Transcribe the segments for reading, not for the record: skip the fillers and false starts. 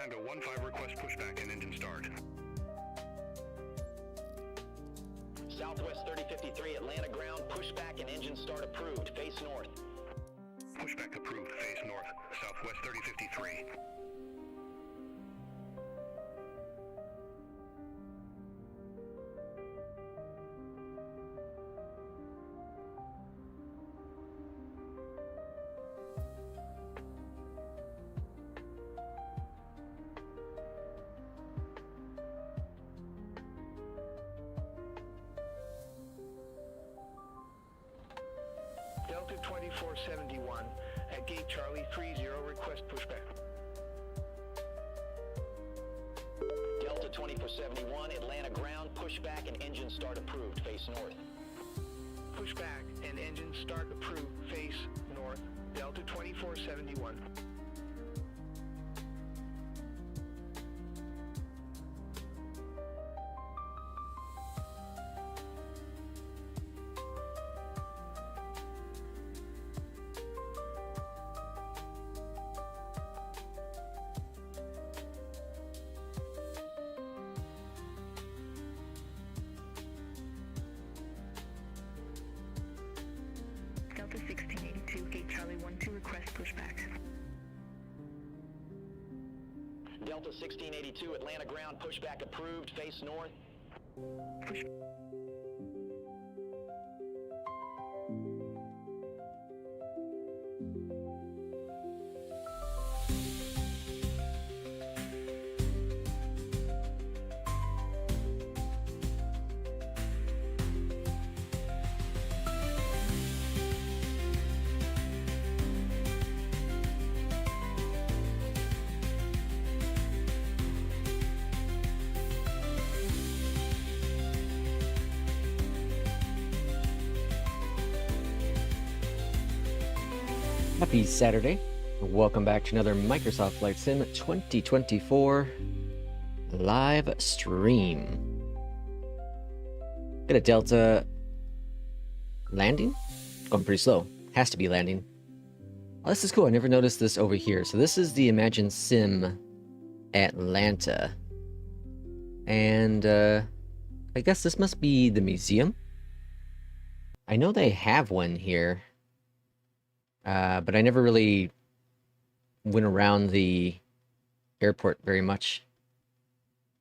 Tango 1-5, request pushback and engine start. Southwest 3053, Atlanta ground, pushback and engine start approved, face north. Pushback approved, face north, Southwest 3053. Delta 2471 at gate Charlie 30, request pushback. Delta 2471, Atlanta ground, pushback and engine start approved, face north. Pushback and engine start approved, face north, Delta 2471. Delta 1682, gate Charlie 12, request pushback. Delta 1682, Atlanta ground, pushback approved, face north. Push. Happy Saturday. Welcome back to another Microsoft Flight Sim 2024 live stream. Got a Delta landing. Going pretty slow. Has to be landing. Oh, this is cool. I never noticed this over here. So this is the Imagine Sim Atlanta. And I guess this must be the museum. I know they have one here. But I never really went around the airport very much.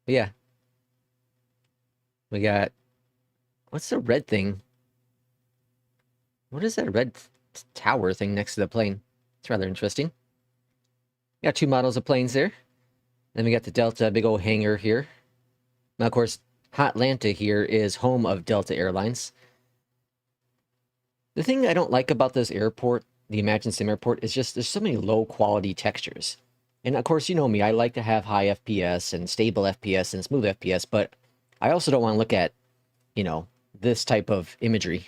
But yeah. We got... What's the red thing? What is that red tower thing next to the plane? It's rather interesting. Got two models of planes there. Then we got the Delta big old hangar here. Now, of course, Hotlanta here is home of Delta Airlines. The thing I don't like about this airport, the Imagine Sim Airport, is just there's so many low quality textures. And of course, you know me, I like to have high FPS and stable FPS and smooth FPS, but I also don't want to look at, you know, this type of imagery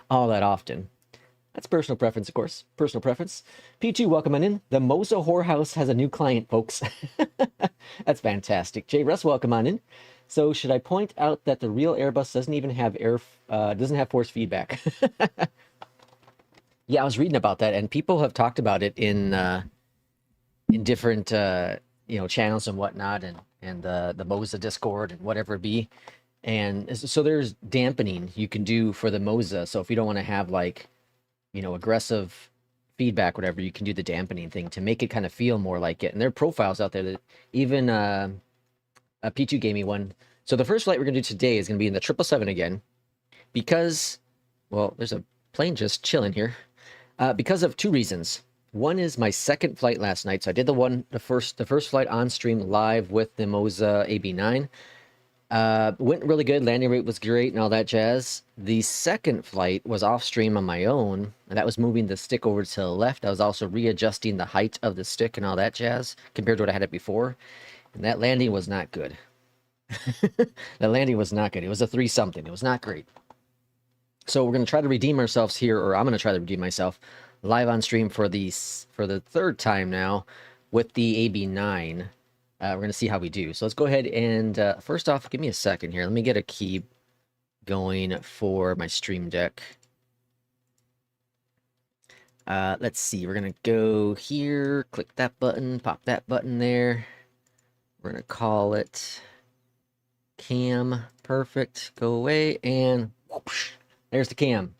all that often. That's personal preference, of course. Personal preference. P2, welcome on in. The Moza Whorehouse has a new client, folks. That's fantastic. J. Russ, welcome on in. So should I point out that the real Airbus doesn't even have doesn't have force feedback? Yeah, I was reading about that, and people have talked about it in different you know, channels and whatnot, and the Moza Discord and whatever it be. And so there's dampening you can do for the Moza. So if you don't want to have, like, you know, aggressive feedback, whatever, you can do the dampening thing to make it kind of feel more like it. And there are profiles out there that even P2 gave me one. So the first flight we're going to do today is going to be in the 777 again, because, well, there's a plane just chilling here. Because of two reasons. One is my second flight last night. So I did the first flight on stream live with the Moza Ab9. Went really good. Landing rate was great and all that jazz. The second flight was off stream on my own, and that was moving the stick over to the left. I was also readjusting the height of the stick and all that jazz compared to what I had it before. And that landing was not good. That landing was not good. It was a 3-something. It was not great. So we're going to try to redeem ourselves here, or I'm going to try to redeem myself live on stream for the third time now with the AB9. We're going to see how we do. So let's go ahead and first off, give me a second here. Let me get a key going for my stream deck. Let's see, we're gonna go here, click that button, pop that button there. We're gonna call it cam. Perfect. Go away, and whoosh, there's the cam.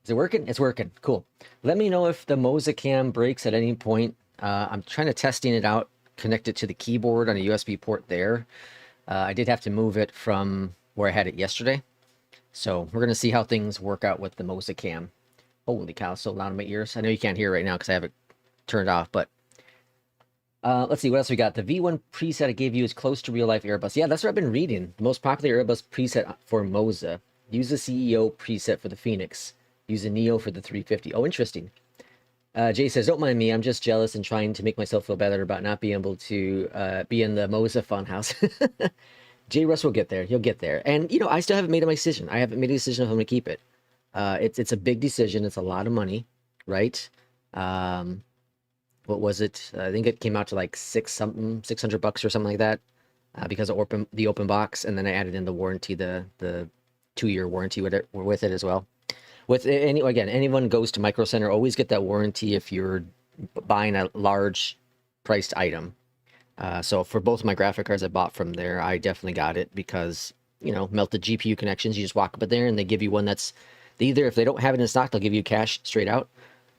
Is it working? It's working. Cool. Let me know if the Moza cam breaks at any point. I'm trying to testing it out, connect it to the keyboard on a USB port there. I did have to move it from where I had it yesterday. So we're going to see how things work out with the Moza cam. Holy cow, so loud in my ears. I know you can't hear right now because I have it turned off, but let's see what else we got. The V1 preset I gave you is close to real life Airbus. Yeah, that's what I've been reading. The most popular Airbus preset for Moza. Use the CEO preset for the FENIX. Use the Neo for the 350. Oh, interesting. Jay says, don't mind me. I'm just jealous and trying to make myself feel better about not being able to be in the Moza funhouse. Jay Russ will get there. He'll get there. And, you know, I still haven't made my decision. I haven't made a decision if I'm going to keep it. It's a big decision. It's a lot of money, right? What was it? I think it came out to like $600 or something like that, because of the open box, and then I added in the warranty, the 2-year warranty with it as well. With anyone goes to Micro Center, always get that warranty if you're buying a large priced item. So for both of my graphic cards I bought from there, I definitely got it because, you know, melted GPU connections. You just walk up in there and they give you one that's either, if they don't have it in stock, they'll give you cash straight out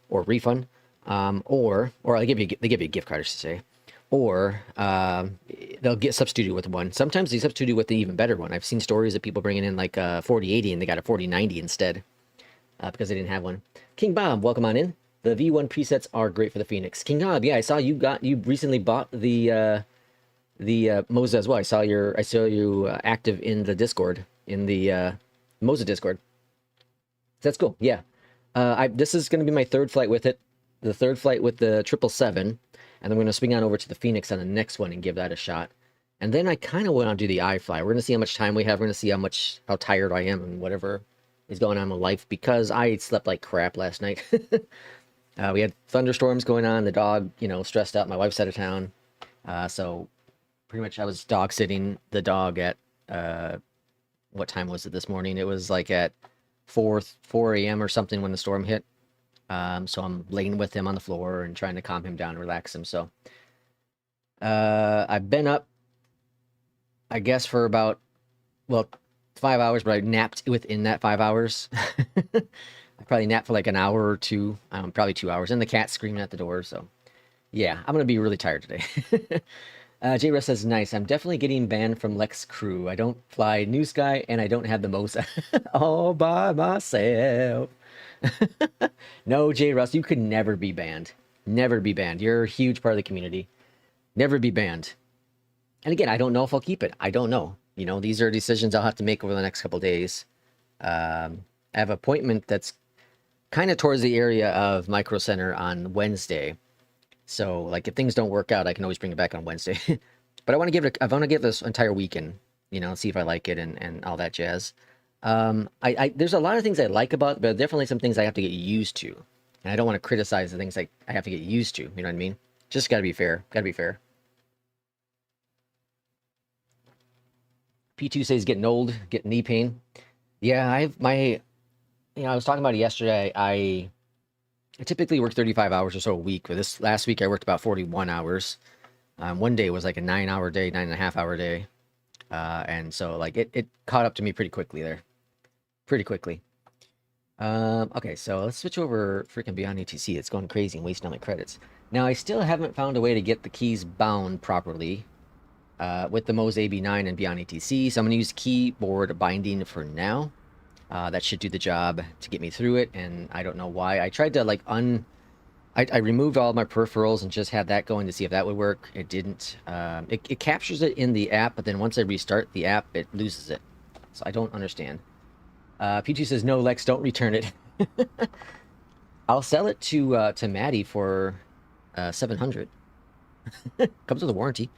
or refund. Or they give you a gift card, I should say, or they'll get substituted with one. Sometimes they substitute with the even better one. I've seen stories of people bringing in like a 4080 and they got a 4090 instead because they didn't have one. King Bob, welcome on in. The V1 presets are great for the FENIX. King Bob, yeah, I saw you recently bought the Moza as well. I saw you active in the Discord, in the Moza Discord. That's cool. Yeah, this is going to be my third flight with it. The third flight with the 777, and then we're going to swing on over to the FENIX on the next one and give that a shot. And then I kind of want to do the iFly. We're going to see how much time we have. We're going to see how tired I am and whatever is going on in my life, because I slept like crap last night. We had thunderstorms going on. The dog, you know, stressed out. My wife's out of town. So pretty much I was dog sitting the dog at, what time was it this morning? It was like at 4 a.m. or something when the storm hit. So I'm laying with him on the floor and trying to calm him down and relax him. So I've been up, I guess, for about, 5 hours, but I napped within that 5 hours. I probably napped for like an hour or two, probably 2 hours, and the cat's screaming at the door. So yeah, I'm going to be really tired today. J. Russ says, nice. I'm definitely getting banned from Lex Crew. I don't fly New Sky, and I don't have the Moza all by myself. No, J. Russ, you could never be banned. Never be banned. You're a huge part of the community. Never be banned. And again, I don't know if I'll keep it. I don't know. You know, these are decisions I'll have to make over the next couple of days. I have an appointment that's kind of towards the area of Micro Center on Wednesday. So, like, if things don't work out, I can always bring it back on Wednesday. But I want to give this entire weekend, you know, see if I like it and all that jazz. There's a lot of things I like about it, but definitely some things I have to get used to. And I don't want to criticize the things I have to get used to. You know what I mean? Just got to be fair. Got to be fair. P2 says getting old, getting knee pain. Yeah, I was talking about it yesterday. I typically work 35 hours or so a week. But this last week I worked about 41 hours. One day was like a 9-hour day, 9.5-hour day. And so like it caught up to me pretty quickly there. Pretty quickly. Okay, so let's switch over freaking Beyondatc. It's going crazy and wasting all my credits. Now, I still haven't found a way to get the keys bound properly with the Moza Ab9 and Beyondatc. So I'm going to use keyboard binding for now. That should do the job to get me through it, and I don't know why. I tried to like I removed all my peripherals and just had that going to see if that would work. It didn't. It captures it in the app, but then once I restart the app, it loses it. So I don't understand. P2 says, no, Lex, don't return it. I'll sell it to Maddie for $700. Comes with a warranty.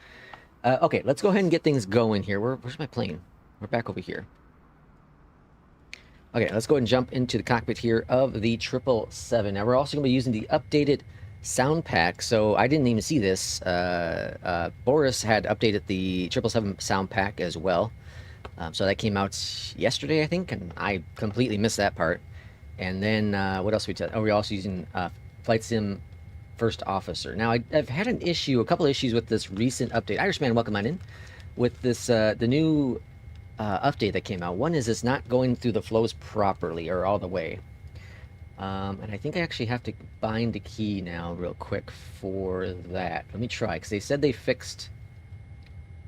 Okay, let's go ahead and get things going here. Where's my plane? We're back over here. Okay, let's go ahead and jump into the cockpit here of the 777. Now, we're also going to be using the updated sound pack. So I didn't even see this. Boris had updated the 777 sound pack as well. So that came out yesterday, I think, and I completely missed that part. And then what else we did? Oh, we're also using Flight Sim First Officer. Now, I've had a couple issues with this recent update. Irishman, welcome on in. With this, the new update that came out. One is it's not going through the flows properly or all the way. And I think I actually have to bind a key now real quick for that. Let me try, because they said they fixed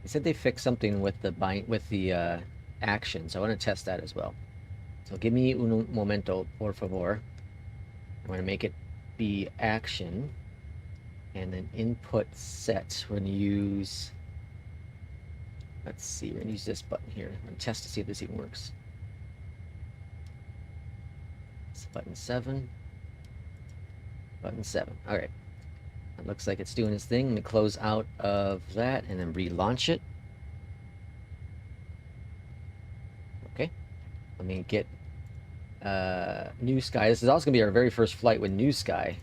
something with the action, so I want to test that as well. So give me un momento, por favor. I'm going to make it be action, and then input set. We're going to use, let's see, we're going to use this button here. I'm going to test to see if this even works. It's button 7. Button 7. All right. It looks like it's doing its thing. Let me close out of that and then relaunch it. Okay. Let me get New Sky. This is also going to be our very first flight with New Sky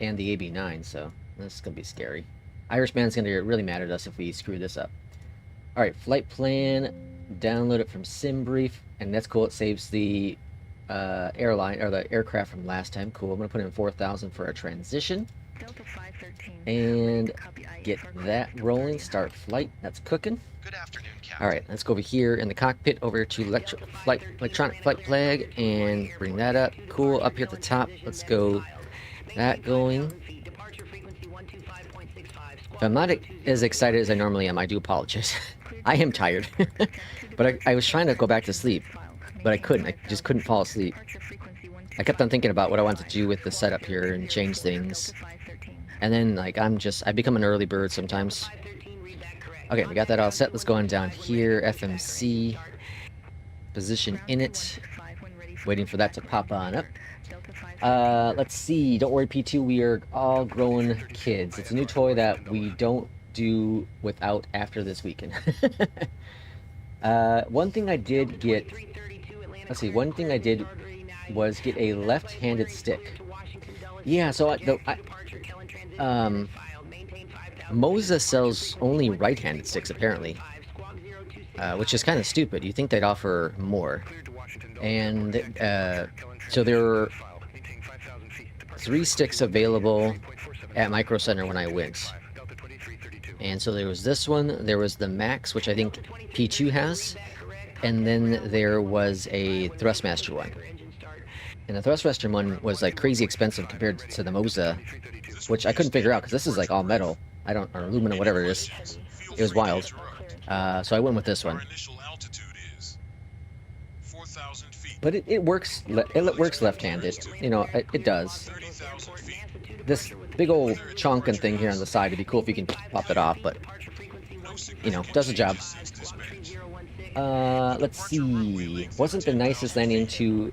and the AB9, so this is going to be scary. Irishman's going to get really mad at us if we screw this up. All right, flight plan. Download it from SimBrief, and that's cool. It saves the airline or the aircraft from last time. Cool. I'm going to put in 4,000 for a transition. Delta 513. And get that rolling. Start flight. That's cooking. Good afternoon, Captain. All right, let's go over here in the cockpit, over to electronic flight flag, and bring that up. Cool. Up here at the top, let's go that going. If I'm not as excited as I normally am, I do apologize. I am tired, but I was trying to go back to sleep, but I couldn't. I just couldn't fall asleep. I kept on thinking about what I wanted to do with the setup here and change things. And then, like, I become an early bird sometimes. Okay, we got that all set. Let's go on down here. FMC. Position in it. Waiting for that to pop on up. Let's see. Don't worry, P2. We are all grown kids. It's a new toy that we don't do without after this weekend. One thing I did get... Let's see. One thing I did was get a left-handed stick. Yeah, so Moza sells only right-handed sticks, apparently, which is kind of stupid. You think they'd offer more. And so there were 3 sticks available at Micro Center when I went. And so there was this one, there was the Max, which I think P2 has, and then there was a Thrustmaster one. And the Thrustmaster one was like crazy expensive compared to the Moza, which I couldn't figure out because this is like all metal. Or aluminum, whatever it is. It was wild. So I went with this one. But it works. It works left-handed. You know, it does. This big old chonkin thing here on the side. It'd be cool if you can pop it off, but you know, does the job. Let's see. Wasn't the nicest landing to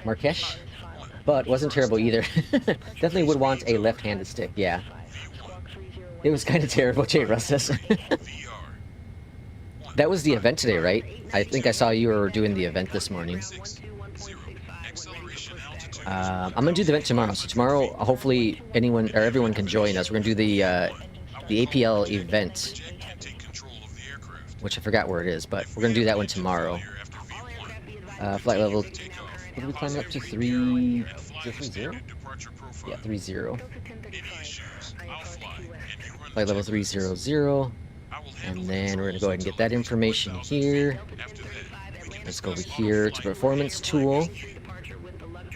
Marrakesh, but wasn't terrible either. Definitely would want a left-handed stick. Yeah. It was kind of terrible, Jay Russ says. That was the event today, right? I think I saw you were doing the event this morning. I'm gonna do the event tomorrow. So tomorrow, hopefully, everyone can join us. We're gonna do the APL event, which I forgot where it is, but we're gonna do that one tomorrow. Flight level. What did we climb up to? 30? Yeah, 30. Flight level 300. And then we're going to go ahead and get that information here. Let's go over here to performance tool.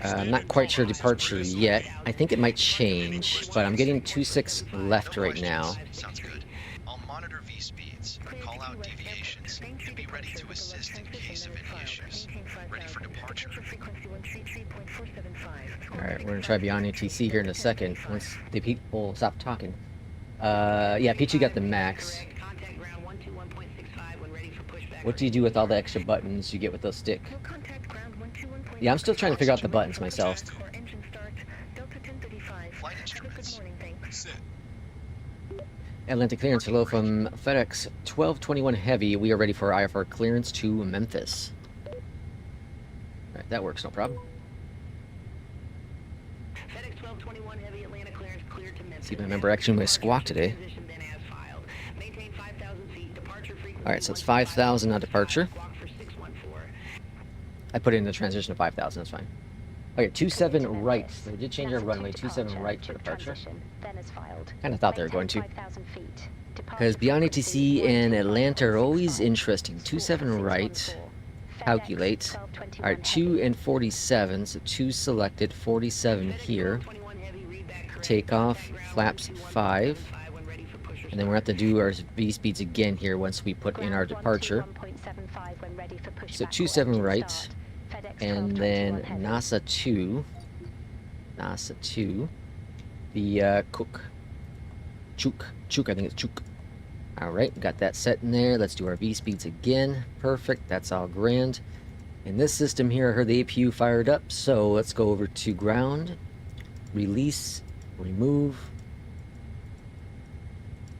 I'm not quite sure departure yet. I think it might change, but I'm getting 26 left right now. Sounds good. I'll monitor V speeds, call out deviations, and be ready to assist in case of any issues. Ready for departure. Alright, we're going to try Beyondatc TC here in a second, once the people stop talking. Yeah, P2 got the Max. What do you do with all the extra buttons you get with those stick? Yeah, I'm still trying to figure out the buttons myself. Atlantic clearance, hello from FedEx 1221 Heavy. We are ready for IFR clearance to Memphis. Alright, that works, no problem. See if I remember actually my squawk today. Alright, so it's 5,000 on departure. I put it in the transition of 5,000, that's fine. Okay, 27 right. So they did change our runway. 27 right for departure. Kind of thought they were going to. Because Beyondatc and Atlanta are always interesting. 27 right. Calculate. Alright, 2 and 47. So 2 selected. 47 here. Take off. Flaps 5. And then we're going to have to do our V speeds again here once we put in our departure. So 27 right. And then NASA 2. NASA 2. The Chook, I think it's Chook. Alright, got that set in there. Let's do our V speeds again. Perfect, that's all grand. In this system here, I heard the APU fired up, so let's go over to ground. Release, remove.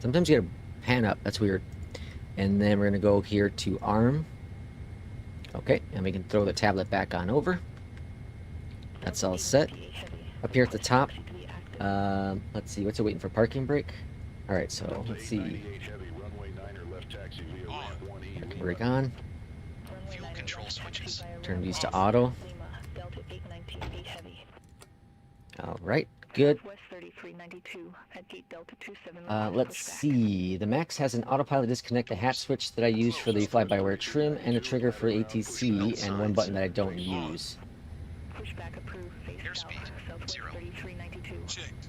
Sometimes you gotta pan up, that's weird. And then we're gonna go here to arm. Okay, and we can throw the tablet back on over. That's all set. Up here at the top, let's see, what's it waiting for? Parking brake? Alright, so let's see. Parking brake on. Fuel control switches. Turn these to auto. Alright, good. Let's see. The Max has an autopilot disconnect, a hatch switch that I use for the fly-by-wire trim, and a trigger for ATC, and one button that I don't use. Airspeed 0. Checked.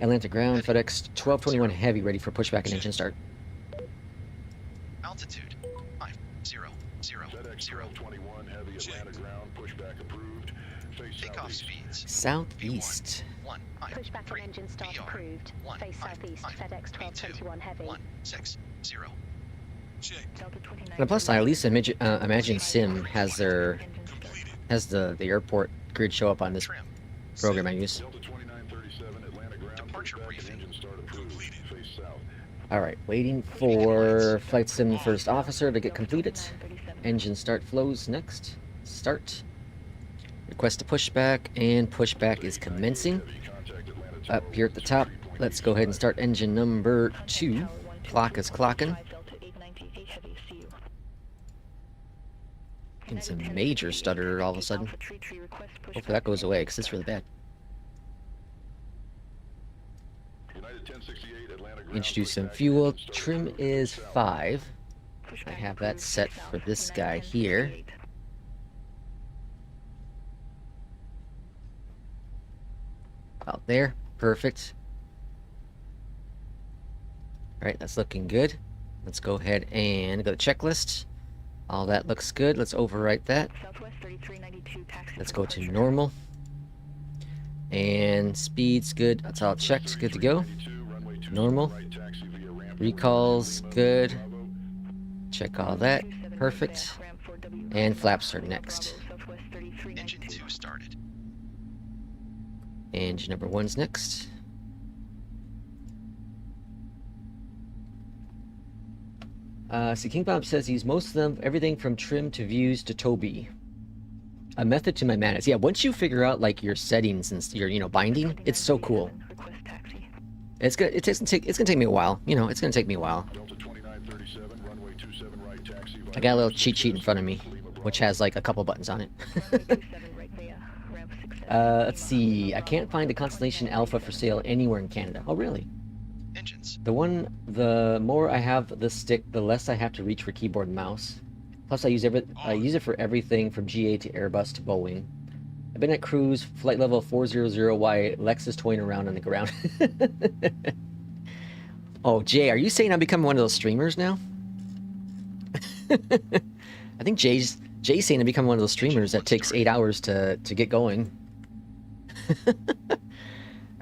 Atlanta ground, FedEx 1221 heavy, ready for pushback and engine start. Altitude 5 0 0 0. Checked. Takeoff speeds Southeast. 1 5 Pushback 3 and engine start BR approved. 1 Face 5 southeast, 5 FedEx 1221 heavy. 1 6 0. Checked. And plus, I at least imagine Sim has their the airport grid show up on this Trim. program I use. Departure briefing. Alright, waiting for Flight Sim First Officer to get completed. Engine start flows next. Start. Request a pushback, and pushback is commencing. Up here at the top, let's go ahead and start engine number 2. Clock is clocking. Getting some major stutter all of a sudden. Hopefully that goes away, because it's really bad. Introduce some fuel. Trim is 5. I have that set for this guy here. About there. Perfect. Alright, that's looking good. Let's go ahead and go to checklist. All that looks good. Let's overwrite that. Let's go to normal. And speed's good. That's all checked. Good to go. Normal. Recalls good. Check all that. Perfect. And flaps are next. Engine 2 started. Engine number 1's next. See, King Bob says use most of them, everything from trim to views to Toby. A method to my madness. Yeah, once you figure out like your settings and your binding, it's so cool. It's gonna take me a while. It's gonna take me a while. I got a little cheat sheet in front of me, which has like a couple buttons on it. Let's see. I can't find a Constellation Alpha for sale anywhere in Canada. Oh, really? Engines. The more I have the stick, the less I have to reach for keyboard and mouse. Plus, I use it for everything from GA to Airbus to Boeing. I've been at cruise, flight level 400, while Lex is toying around on the ground. Oh, Jay, are you saying I'm becoming one of those streamers now? I think Jay's saying I'm becoming one of those streamers that takes 8 hours to get going.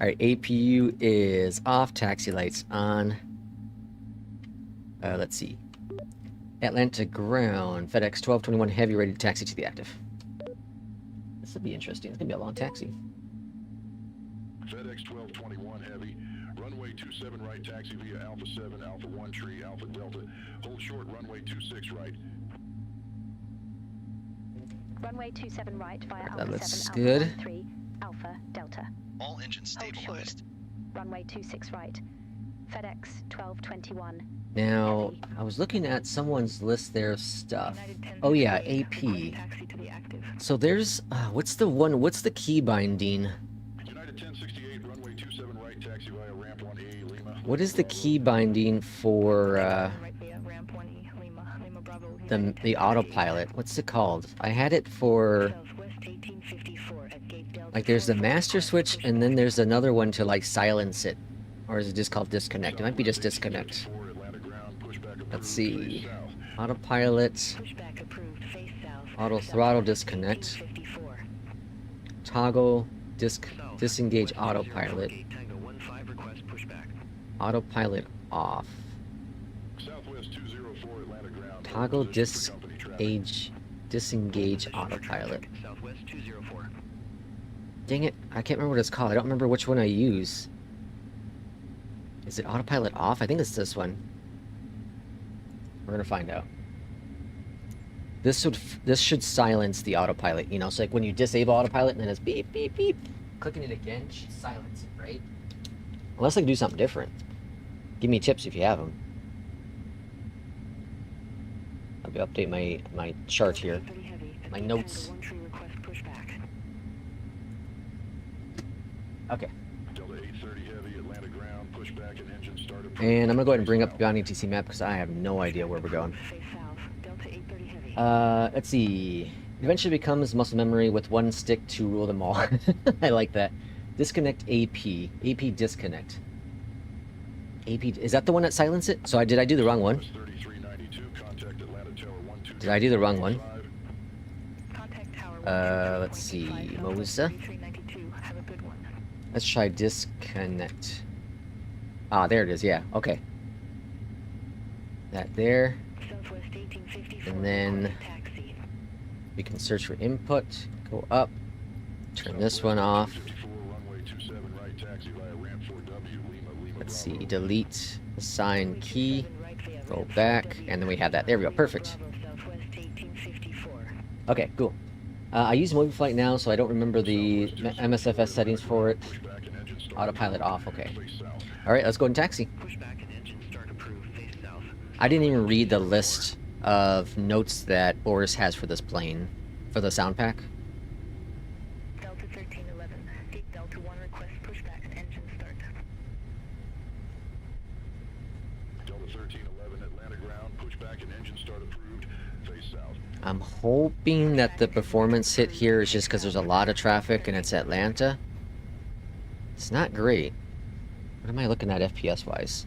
Alright, APU is off, taxi lights on. Let's see. Atlanta ground, FedEx 1221 heavy, ready to taxi to the active. This will be interesting. It's going to be a long taxi. FedEx 1221 heavy, runway 27 right, taxi via Alpha 7, Alpha 1 tree, Alpha Delta. Hold short, runway 26 right. Runway 27 right via That Alpha looks 7, good. Alpha 3, Alpha Delta. All engines Hold short. stabilized. Runway 26 right. FedEx 1221. Now, I was looking at someone's list there of stuff. Oh yeah, AP. So there's, what's the key binding? United 1068, runway 27 right, taxi via ramp 1A, Lima. What is the key binding for the autopilot? What's it called? I had it for, like, there's the master switch and then there's another one to like silence it. Or is it just called disconnect? It might be just disconnect. Let's see. Autopilot. Auto throttle disconnect. Toggle disengage autopilot. Autopilot off. Toggle disengage autopilot. Dang it, I can't remember what it's called. I don't remember which one I use. Is it autopilot off? I think it's this one. We're gonna find out. This should silence the autopilot, you know, so like when you disable autopilot and then it's beep, beep, beep, clicking it again should silence it, right? Unless I can do something different. Give me tips if you have them. I'll update my chart here, my notes. Okay. And I'm gonna go ahead and bring up the Beyondatc map because I have no idea where we're going. Let's see. It eventually becomes muscle memory with one stick to rule them all. I like that. Disconnect AP. AP disconnect. AP, is that the one that silenced it? So did I do the wrong one? Did I do the wrong one? Let's see. Moza. Let's try disconnect. Ah, there it is, yeah, okay. That there. And then we can search for input, go up, turn this one off. Let's see, delete, assign key, go back, and then we have that. There we go, perfect. Okay, cool. I use Mobiflight now, so I don't remember the MSFS settings for it. Autopilot off, okay. Alright, let's go and taxi. I didn't even read the list of notes that Boris has for this plane, for the sound pack. Delta 1311, gate Delta 1 request pushback and engine start. Delta 1311, Atlanta ground, pushback and engine start approved, face south. I'm hoping that the performance hit here is just because there's a lot of traffic and it's Atlanta. It's not great. What am I looking at FPS wise?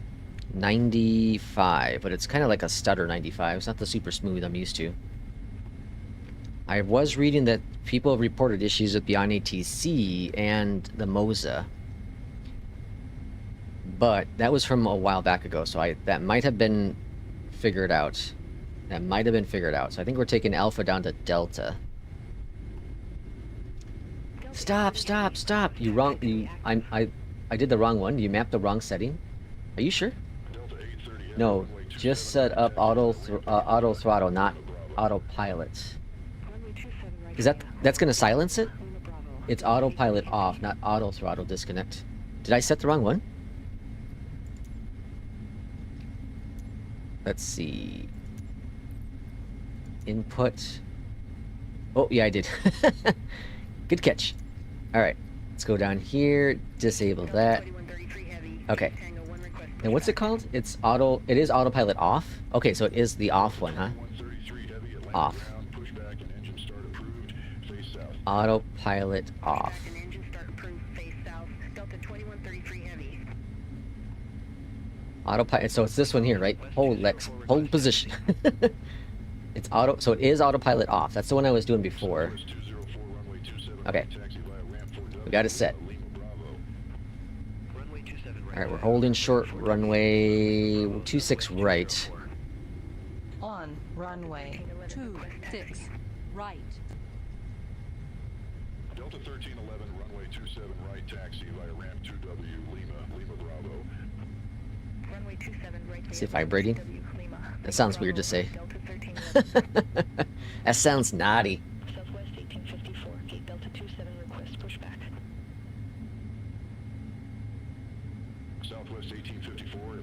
95, but it's kind of like a stutter 95. It's not the super smooth I'm used to. I was reading that people have reported issues with Beyondatc and the Moza, but that was from a while back ago, so that might have been figured out. That might have been figured out. So I think we're taking Alpha down to Delta. Stop! Stop! Stop! You wrong. I did the wrong one. You mapped the wrong setting. Are you sure? No, just set up auto throttle, not autopilot. Is that's gonna silence it? It's autopilot off, not auto throttle disconnect. Did I set the wrong one? Let's see. Input. Oh yeah, I did. Good catch. All right, let's go down here. Disable that. Okay. And what's it called? It's auto. It is autopilot off. Okay, so it is the off one, huh? Off. Autopilot off. Autopilot. So it's this one here, right? Hold Lex. Hold position. It's auto. So it is autopilot off. That's the one I was doing before. Okay. We got it set. Alright, we're holding short runway 26 right. On runway 26 right. Delta 1311, runway 27 right, taxi via ramp 2W, Lima Bravo. Runway 27 right. Is it vibrating? That sounds weird to say. That sounds naughty. Southwest 1854, gate Delta 27 request pushback. Southwest 1854,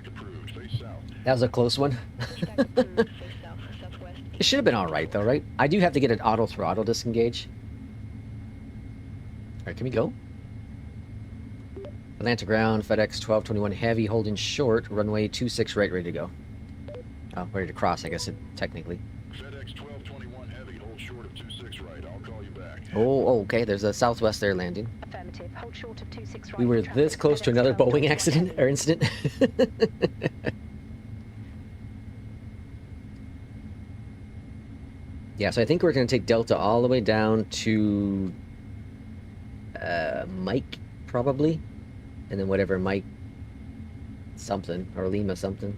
Pushback approved. Face south. That was a close one. Pushback approved. Face south, southwest. It should have been all right though, right? I do have to get an auto throttle disengage. All right, can we go? Atlanta ground, FedEx 1221 heavy, holding short, runway 26 right, ready to go. Oh, ready to cross, I guess it technically. FedEx 1221 heavy, hold short of 26 right. I'll call you back. Oh, okay. There's a Southwest there landing. Affirmative. Hold short of 26 right. We were for this traffic. close to FedEx another 1221 Boeing accident or incident. Yeah, so I think we're going to take Delta all the way down to Mike, probably. And then whatever Mike something, or Lima something.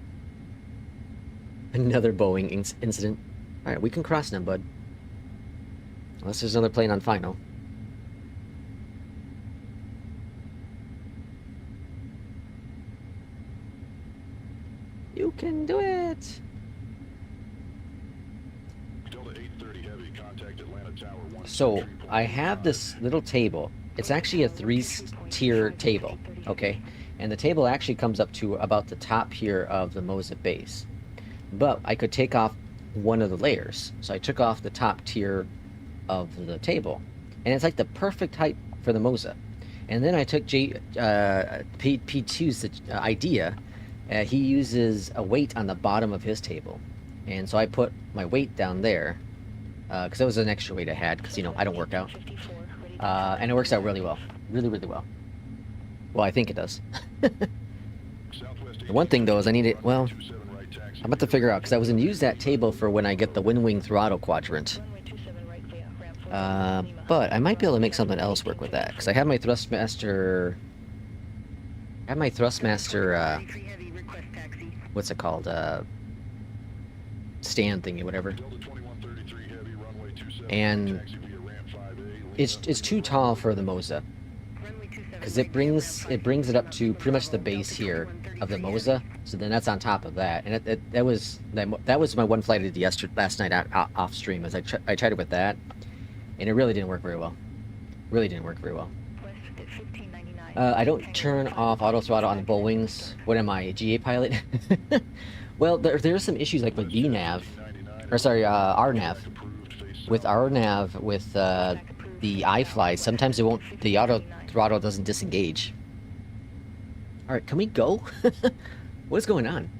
Another Boeing incident. Alright, we can cross now, bud. Unless there's another plane on final. You can do it! Delta 830 heavy, contact Atlanta Tower 1. So, I have this little table. It's actually a 3-tier table, okay? And the table actually comes up to about the top here of the Moza base. But I could take off one of the layers. So I took off the top tier of the table. And it's like the perfect height for the Moza. And then I took P2's idea. He uses a weight on the bottom of his table. And so I put my weight down there. Because that was an extra weight I had. Because, you know, I don't work out. And it works out really well. Really, really well. Well, I think it does. The one thing, though, is I need it... Well, I'm about to figure out. Because I was going to use that table for when I get the WinWing throttle quadrant. But I might be able to make something else work with that. Because I have my Thrustmaster... what's it called? Stand thingy, whatever. And it's too tall for the Moza. Because it brings it up to pretty much the base here of the Moza. So then that's on top of that. And that was my one flight I did last night off stream. As I tried it with that. And it really didn't work very well. Really didn't work very well. I don't turn off auto throttle on the Bullwings. What am I, a GA pilot? Well, there are some issues like with VNav, or sorry, RNav. With RNav, with the iFly, sometimes the auto throttle doesn't disengage. All right, can we go? What's going on?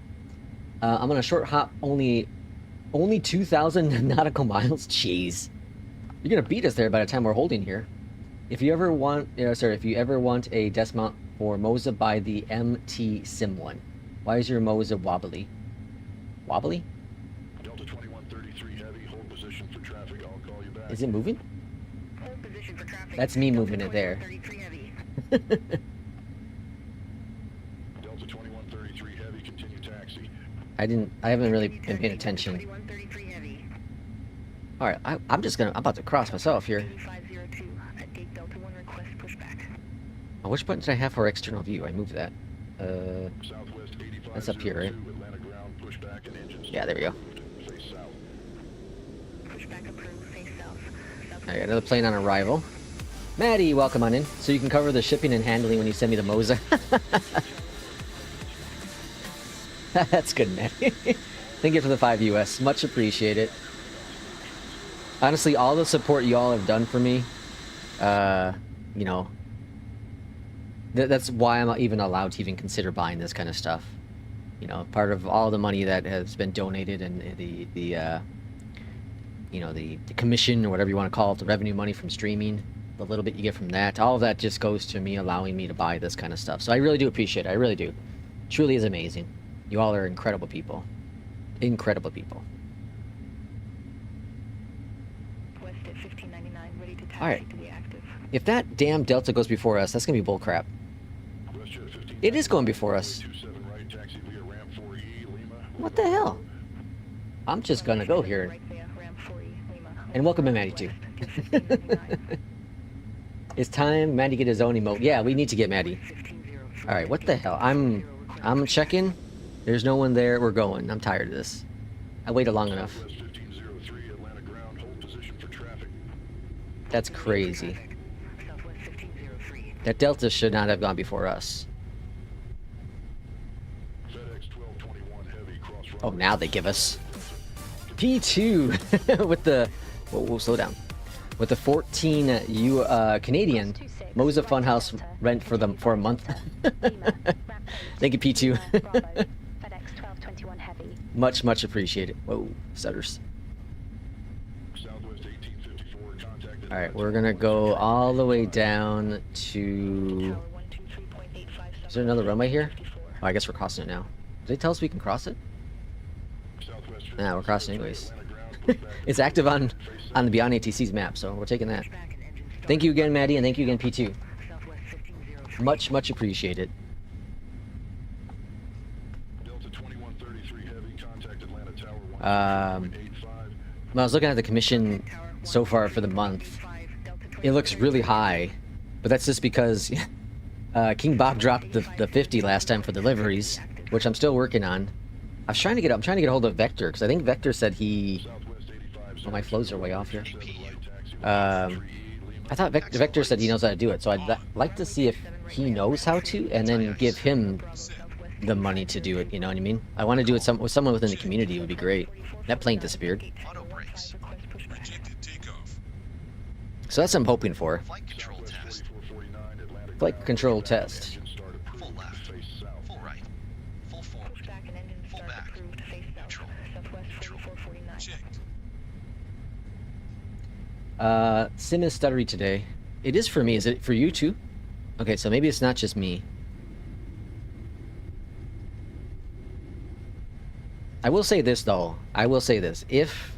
I'm on a short hop, only 2,000 nautical miles. Jeez, you're gonna beat us there by the time we're holding here. If you ever want, if you ever want a desk mount for Moza, buy the MT Sim one. Why is your Moza wobbly? Wobbly? Delta 2133 heavy, hold position for traffic. I'll call you back. Is it moving? Hold position for traffic. That's me moving it there. Delta 2133 heavy, continue taxi. I haven't really been paying attention. 2133 heavy. All right, I'm about to cross myself here. 3502 at gate Delta 1 request pushback. Oh, which button did I have for external view? I moved that. Southwest 8502, That's up here, right? Atlanta ground, pushback and engines. Yeah, there we go. Face south. Pushback approved. Face south. I got another plane on arrival. Maddie, welcome on in. So you can cover the shipping and handling when you send me the Moza. That's good, Maddie. Thank you for the 5 US. Much appreciated. Honestly, all the support you all have done for me, you know, that's why I'm even allowed to even consider buying this kind of stuff. You know, part of all the money that has been donated and the commission or whatever you want to call it, the revenue money from streaming, the little bit you get from that, all of that just goes to me allowing me to buy this kind of stuff. So I really do appreciate it. I really do. It truly is amazing. You all are incredible people. Incredible people. West at 1599, ready to taxi All right. to be active. If that damn Delta goes before us, that's gonna be bullcrap. It is going before us. 27 right, taxi via ramp 4E, Lima. What the hell? I'm just gonna go here. Right via ramp 4E, Lima. And welcome to Maddie too. It's time Maddie get his own emote. Yeah, we need to get Maddie. All right, what the hell? I'm checking. There's no one there. We're going. I'm tired of this. I waited long enough. Southwest 1503, Atlanta ground, hold position for traffic. That's crazy. Southwest 1503. That Delta should not have gone before us. FedEx Oh, now they give us P2 with the... Whoa, slow down. With the 14 Canadian Moza Funhouse rent for a month. Thank you, P2. much appreciated. Whoa, stutters. All right, we're gonna go all the way down to... Is there another runway here? Oh, I guess we're crossing it now. Did they tell us we can cross it? Nah, we're crossing anyways. It's active on the Beyond ATC's map, so we're taking that. Thank you again, Maddie, and thank you again, P2. Much appreciated. When I was looking at the commission so far for the month, it looks really high, but that's just because King Bob dropped the 50 last time for deliveries, which I'm still working on. I'm trying to get a hold of Vector, because I think Vector said he... Oh, my flows are way off here. I thought Vector said he knows how to do it, so I'd like to see if he knows how to, and then give him the money to do it, you know what I mean? I want to do it with someone within the community. It would be great. That plane disappeared. So that's what I'm hoping for. Flight control test. Flight control test. Full left. Full right. Full forward. Full back. Neutral. Neutral. Jigged. Sim is stuttery today. It is for me. Is it for you too? Okay, so maybe it's not just me. I will say this though. I will say this. If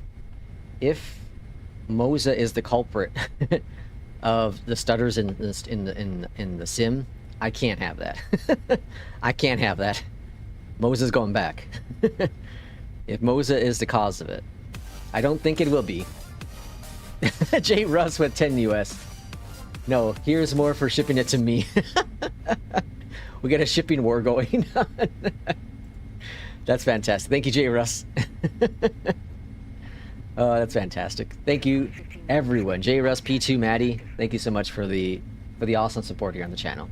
Moza is the culprit of the stutters in the sim, I can't have that. I can't have that. Moza's going back. If Moza is the cause of it, I don't think it will be. J. Russ with 10 US. No, here's more for shipping it to me. We got a shipping war going on. That's fantastic. Thank you, J. Russ. Oh, that's fantastic. Thank you, everyone. J. Russ, P2, Maddie. Thank you so much for the awesome support here on the channel.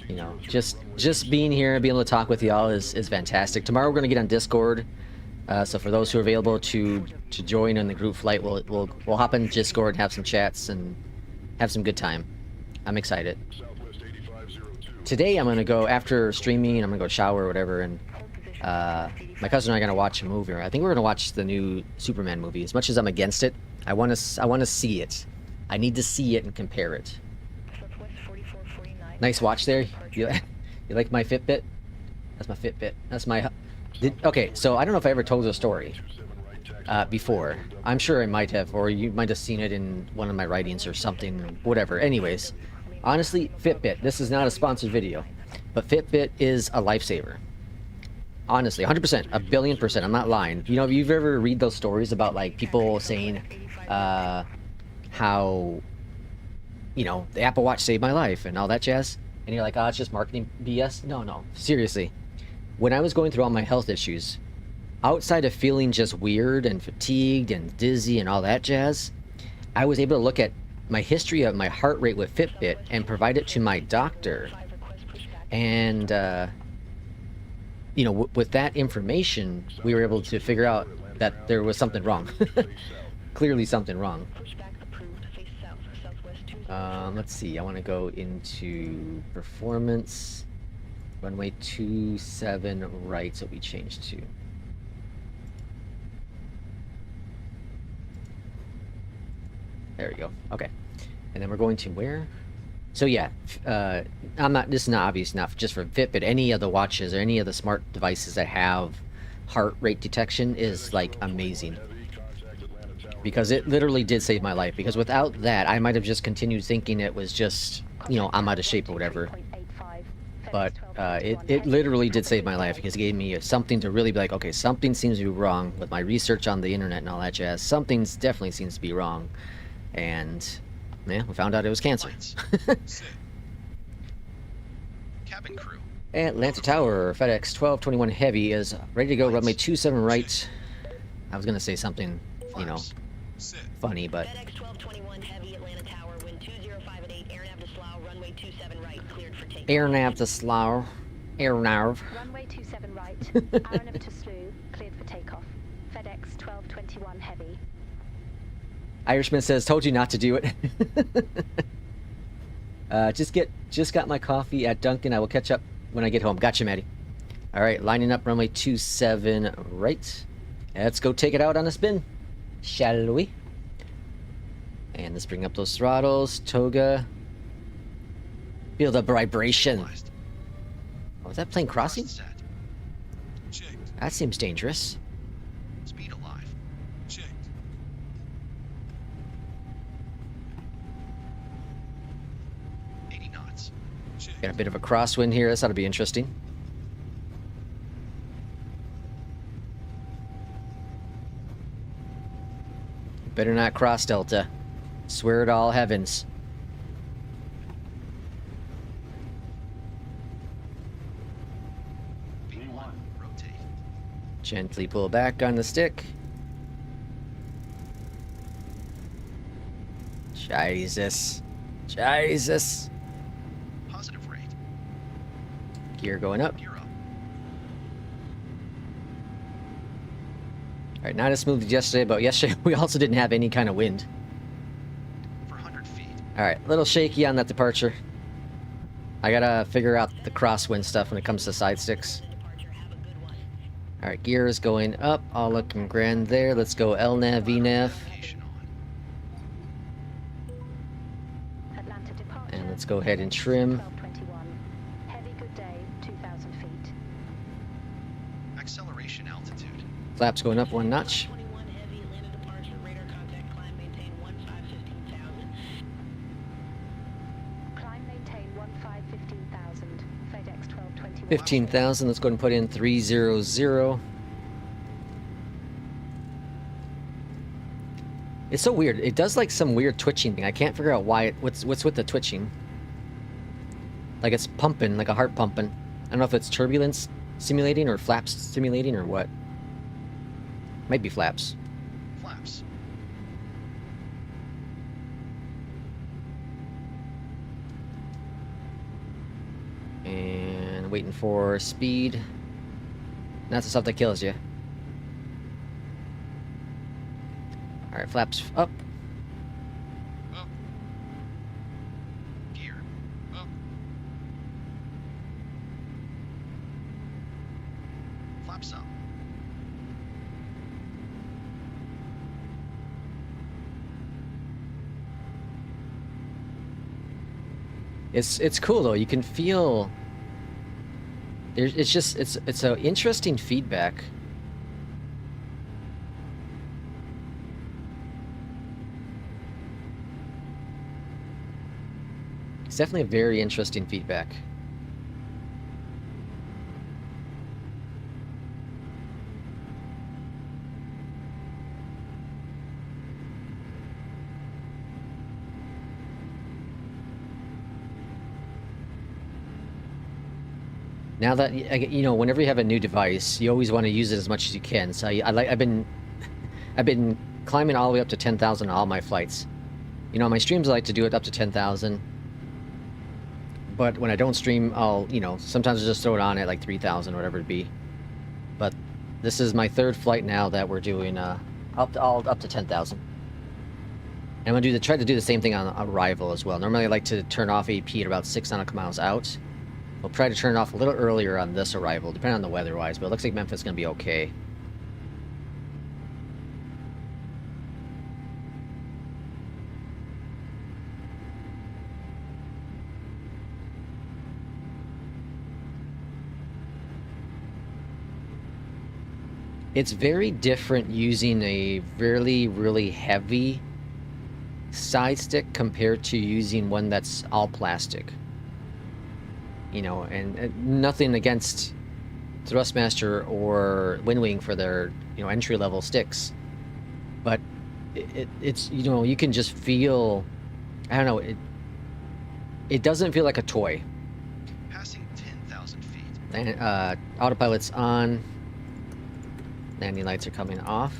You know, just being here, being able to talk with y'all is fantastic. Tomorrow we're gonna get on Discord. So for those who are available to join in the group flight, we'll hop in Discord, have some chats, and have some good time. I'm excited. Today I'm gonna go, after streaming, I'm gonna go shower or whatever, and my cousin and I are gonna watch a movie. I think we're gonna watch the new Superman movie. As much as I'm against it, I wanna see it. I need to see it and compare it. Nice watch there. You like my Fitbit? That's my Fitbit. That's my... Okay, so I don't know if I ever told the story before. I'm sure I might have, or you might have seen it in one of my writings or something, whatever. Anyways, honestly, Fitbit, this is not a sponsored video, but Fitbit is a lifesaver. Honestly, 100%, a billion %, I'm not lying. You know, if you've ever read those stories about, like, people saying how, you know, the Apple Watch saved my life and all that jazz, and you're like, oh, it's just marketing BS? No, seriously. When I was going through all my health issues, outside of feeling just weird and fatigued and dizzy and all that jazz, I was able to look at my history of my heart rate with Fitbit and provide it to my doctor. And, you know, with that information, we were able to figure out that there was something wrong. Clearly something wrong. Let's see, I want to go into performance. Runway 27 right, so we changed to. There we go. Okay. And then we're going to where? So yeah, this is not obvious enough just for Fitbit. Any of the watches or any of the smart devices that have heart rate detection is like amazing. Because it literally did save my life. Because without that, I might have just continued thinking it was just, you know, I'm out of shape or whatever. But it literally did save my life because it gave me something to really be like, okay, something seems to be wrong with my research on the internet and all that jazz. Something definitely seems to be wrong. And, yeah, we found out it was cancer. Cabin crew. Atlanta Tower, FedEx 1221 Heavy is ready to go. Runway 27 right. I was going to say something, you know, funny, but... FedEx 1221 Heavy, Atlanta Tower, wind 205 at 8, air nav to Slough, runway 27 right, cleared for takeoff. Air nav to Slough. Air nav. Runway 27 27 right. Arnhem to Slough, cleared for takeoff. FedEx 1221 heavy. Irishman says, "Told you not to do it." Just got my coffee at Dunkin'. I will catch up when I get home. Gotcha, Maddie. All right, lining up runway 27 right. Let's go take it out on a spin, shall we? And let's bring up those throttles. Toga. Feel the vibration. Oh, is that plane crossing? That seems dangerous. Speed alive. Checked. Got a bit of a crosswind here. This ought to be interesting. Better not cross Delta. Swear to all heavens. V1, rotate. Gently pull back on the stick. Jesus. Jesus. Positive rate. Gear going up. Gear up. Alright, not as smooth as yesterday, but yesterday we also didn't have any kind of wind. For 100 feet. Alright, a little shaky on that departure. I gotta figure out the crosswind stuff when it comes to side sticks. Alright, gear is going up. All looking grand there. Let's go LNAV, VNAV. Navigation on. Atlanta departure. And let's go ahead and trim. 1221. Heavy good day, 2,000 feet. Acceleration altitude. Flaps going up one notch. 21 heavy, Atlanta departure, radar contact, climb, maintain 15,000. Climb, maintain 15,000. FedEx 1221. 15,000. Let's go ahead and put in 300. It's so weird. It does like some weird twitching thing. I can't figure out why. What's with the twitching? Like it's pumping, like a heart pumping. I don't know if it's turbulence simulating or flaps simulating or what. Might be flaps. Flaps. And waiting for speed. That's the stuff that kills you. Alright, flaps up. Up. Gear. Up. Flaps up. It's cool though. You can feel. It's an interesting feedback. It's definitely a very interesting feedback. Now that you know, whenever you have a new device, you always want to use it as much as you can. So I've been climbing all the way up to 10,000 on all my flights. You know, on my streams I like to do it up to 10,000. But when I don't stream, I'll, you know, sometimes I just throw it on at like 3,000 or whatever it be. But this is my third flight now that we're doing up to 10,000. And I'm gonna try to do the same thing on arrival as well. Normally I like to turn off AP at about 6 nautical miles out. We'll try to turn it off a little earlier on this arrival, depending on the weather-wise, but it looks like Memphis is going to be okay. It's very different using a really heavy side stick compared to using one that's all plastic. You know, and nothing against Thrustmaster or WinWing for their, you know, entry-level sticks, but it's, you know, you can just feel, I don't know, it doesn't feel like a toy. Passing 10,000 feet. And autopilot's on. Landing lights are coming off.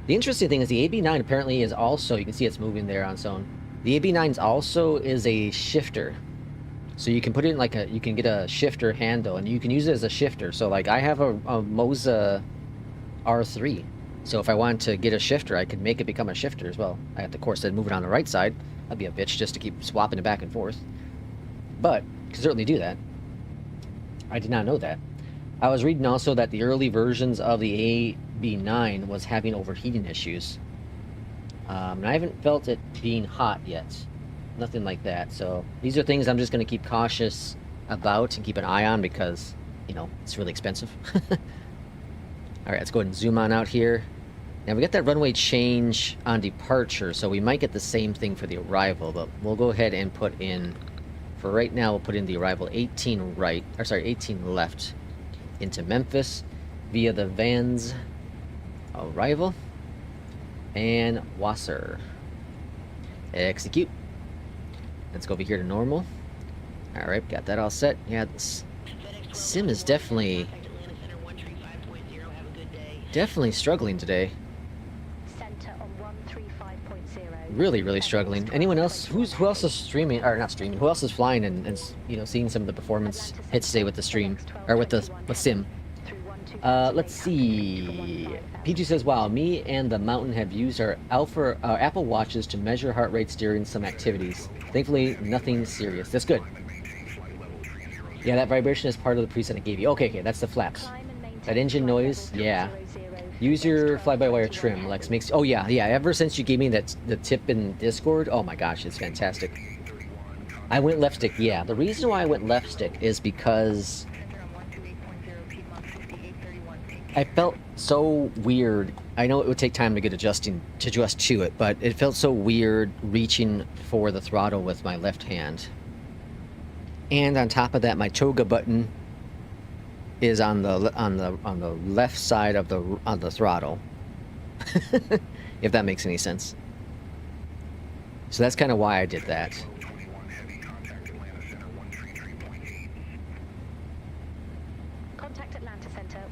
The interesting thing is the AB9 apparently is also, you can see it's moving there on its own. The AB9 also is a shifter. So you can put it in like you can get a shifter handle, and you can use it as a shifter. So like I have a Moza R3. So if I wanted to get a shifter, I could make it become a shifter as well. I have to, of course, then move it on the right side. That'd be a bitch just to keep swapping it back and forth. But you can certainly do that. I did not know that. I was reading also that the early versions of the AB9 was having overheating issues. And I haven't felt it being hot yet. Nothing like that. So these are things I'm just going to keep cautious about and keep an eye on because, you know, it's really expensive. Alright, let's go ahead and zoom on out here. Now we got that runway change on departure, so we might get the same thing for the arrival, but we'll go ahead and put in, for right now, we'll put in the arrival 18 right, or sorry, 18 left into Memphis via the Van's arrival and Wasser. Execute. Let's go over here to normal. Alright, got that all set. Yeah, this sim is definitely struggling today. Really struggling. Anyone else? Who else is streaming, or not streaming? Who else is flying and you know, seeing some of the performance hits today with the stream or with sim? Let's see. PG says, "Wow, me and the Mountain have used our Apple Watches to measure heart rates during some activities. Thankfully, nothing serious. That's good. Yeah, that vibration is part of the preset I gave you. Okay, that's the flaps. That engine noise, yeah." Use your fly-by-wire trim, Lex makes. Oh yeah. Ever since you gave me the tip in Discord, oh my gosh, it's fantastic. I went left stick. Yeah, the reason why I went left stick is because I felt so weird. I know it would take time to get adjust to it, but it felt so weird reaching for the throttle with my left hand. And on top of that, my toga button is on the left side of the throttle. If that makes any sense. So that's kind of why I did that.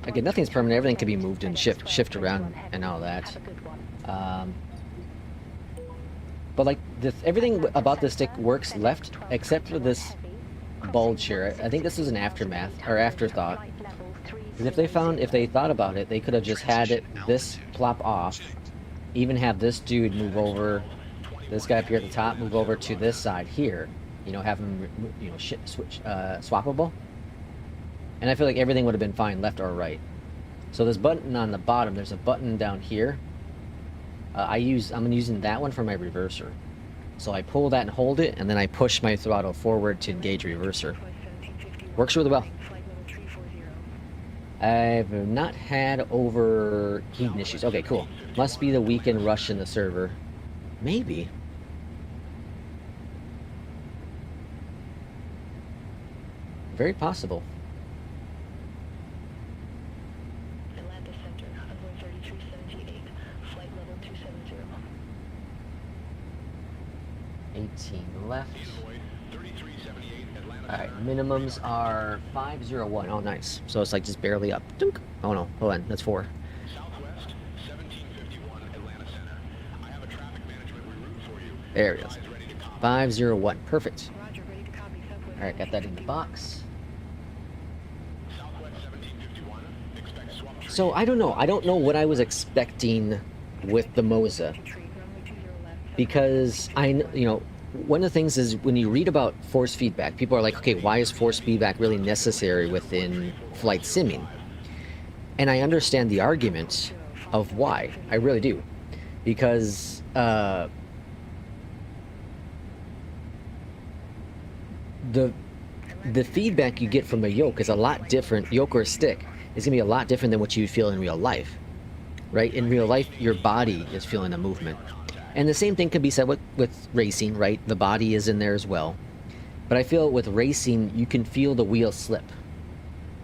Again, nothing's permanent. Everything can be moved and shift around and all that. But like everything about this stick works left except for this bulge here. I think this is an afterthought. Because if they thought about it, they could have just had this plop off, even have this dude move over, this guy up here at the top move over to this side here, you know, have him, you know, switch swappable, and I feel like everything would have been fine left or right. So this button on the bottom, there's a button down here. I'm using that one for my reverser. So I pull that and hold it, and then I push my throttle forward to engage reverser. Works really well. I've not had overheating issues. Okay, cool. Must be the weekend rush in the server. Maybe. Very possible. Atlanta Center, runway 3378, flight level 270. 18 left. Alright, minimums are 501. Oh, nice. So it's like just barely up. Dunk. Oh no, hold on. That's 4. Southwest 1751 Atlanta Center. I have a traffic management reroute for you. There it is. 501. Perfect. Alright, got that in the box. Southwest 1751. Expect swap. So I don't know. I don't know what I was expecting with the Moza. Because you know, one of the things is when you read about force feedback, people are like, okay, why is force feedback really necessary within flight simming? And I understand the argument of why. I really do. Because the feedback you get from a yoke is a lot different. Yoke or a stick is going to be a lot different than what you feel in real life. Right? In real life, your body is feeling the movement. And the same thing can be said with racing, right? The body is in there as well. But I feel with racing, you can feel the wheel slip.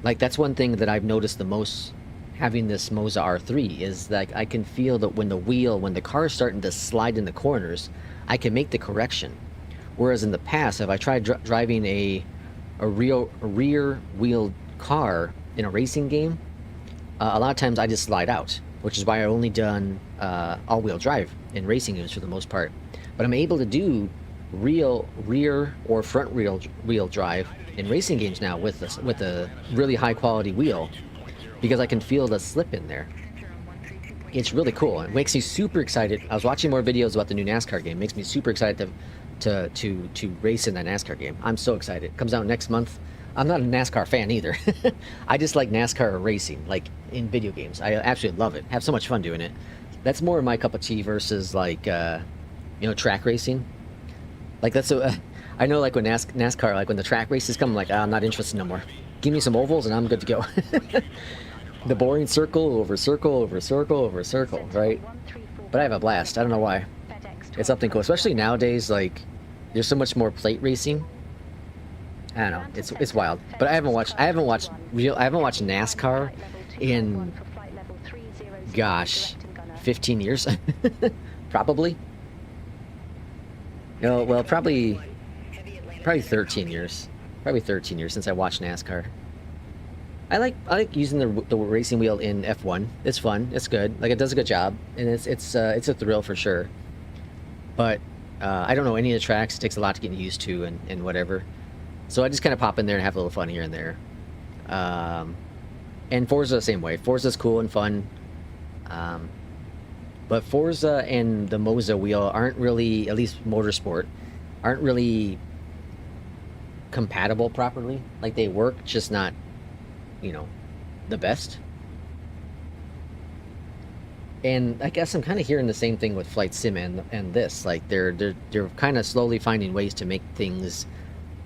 Like, that's one thing that I've noticed the most having this Moza R3 is that I can feel that when the car is starting to slide in the corners, I can make the correction. Whereas in the past, if I tried driving a rear wheel car in a racing game, a lot of times I just slide out, which is why I've only done all-wheel drive in racing games for the most part. But I'm able to do rear or front wheel drive in racing games now with a really high quality wheel, because I can feel the slip in there. It's really cool. It makes me super excited. I was watching more videos about the new NASCAR game. It makes me super excited to race in that NASCAR game. I'm so excited. It comes out next month. I'm not a NASCAR fan either. I just like NASCAR racing, like in video games. I absolutely love it. Have so much fun doing it. That's more my cup of tea versus like track racing. Like that's I know, like when NASCAR, like when the track races come, I'm like, I'm not interested no more. Give me some ovals and I'm good to go. The boring circle over circle over circle over circle, right? But I have a blast. I don't know why. It's something cool, especially nowadays. Like there's so much more plate racing. I don't know. It's wild. But I haven't watched NASCAR in, gosh, 15 years, probably. No, well, probably 13 years. Probably 13 years since I watched NASCAR. I like using the racing wheel in F1. It's fun. It's good. Like it does a good job, and it's a thrill for sure. But I don't know any of the tracks. It takes a lot to get used to and whatever. So I just kind of pop in there and have a little fun here and there. And Forza the same way. Forza's cool and fun. But Forza and the Moza wheel aren't really, at least Motorsport, aren't really compatible properly. Like they work, just not, the best. And I guess I'm kind of hearing the same thing with Flight Sim and this. Like they're kind of slowly finding ways to make things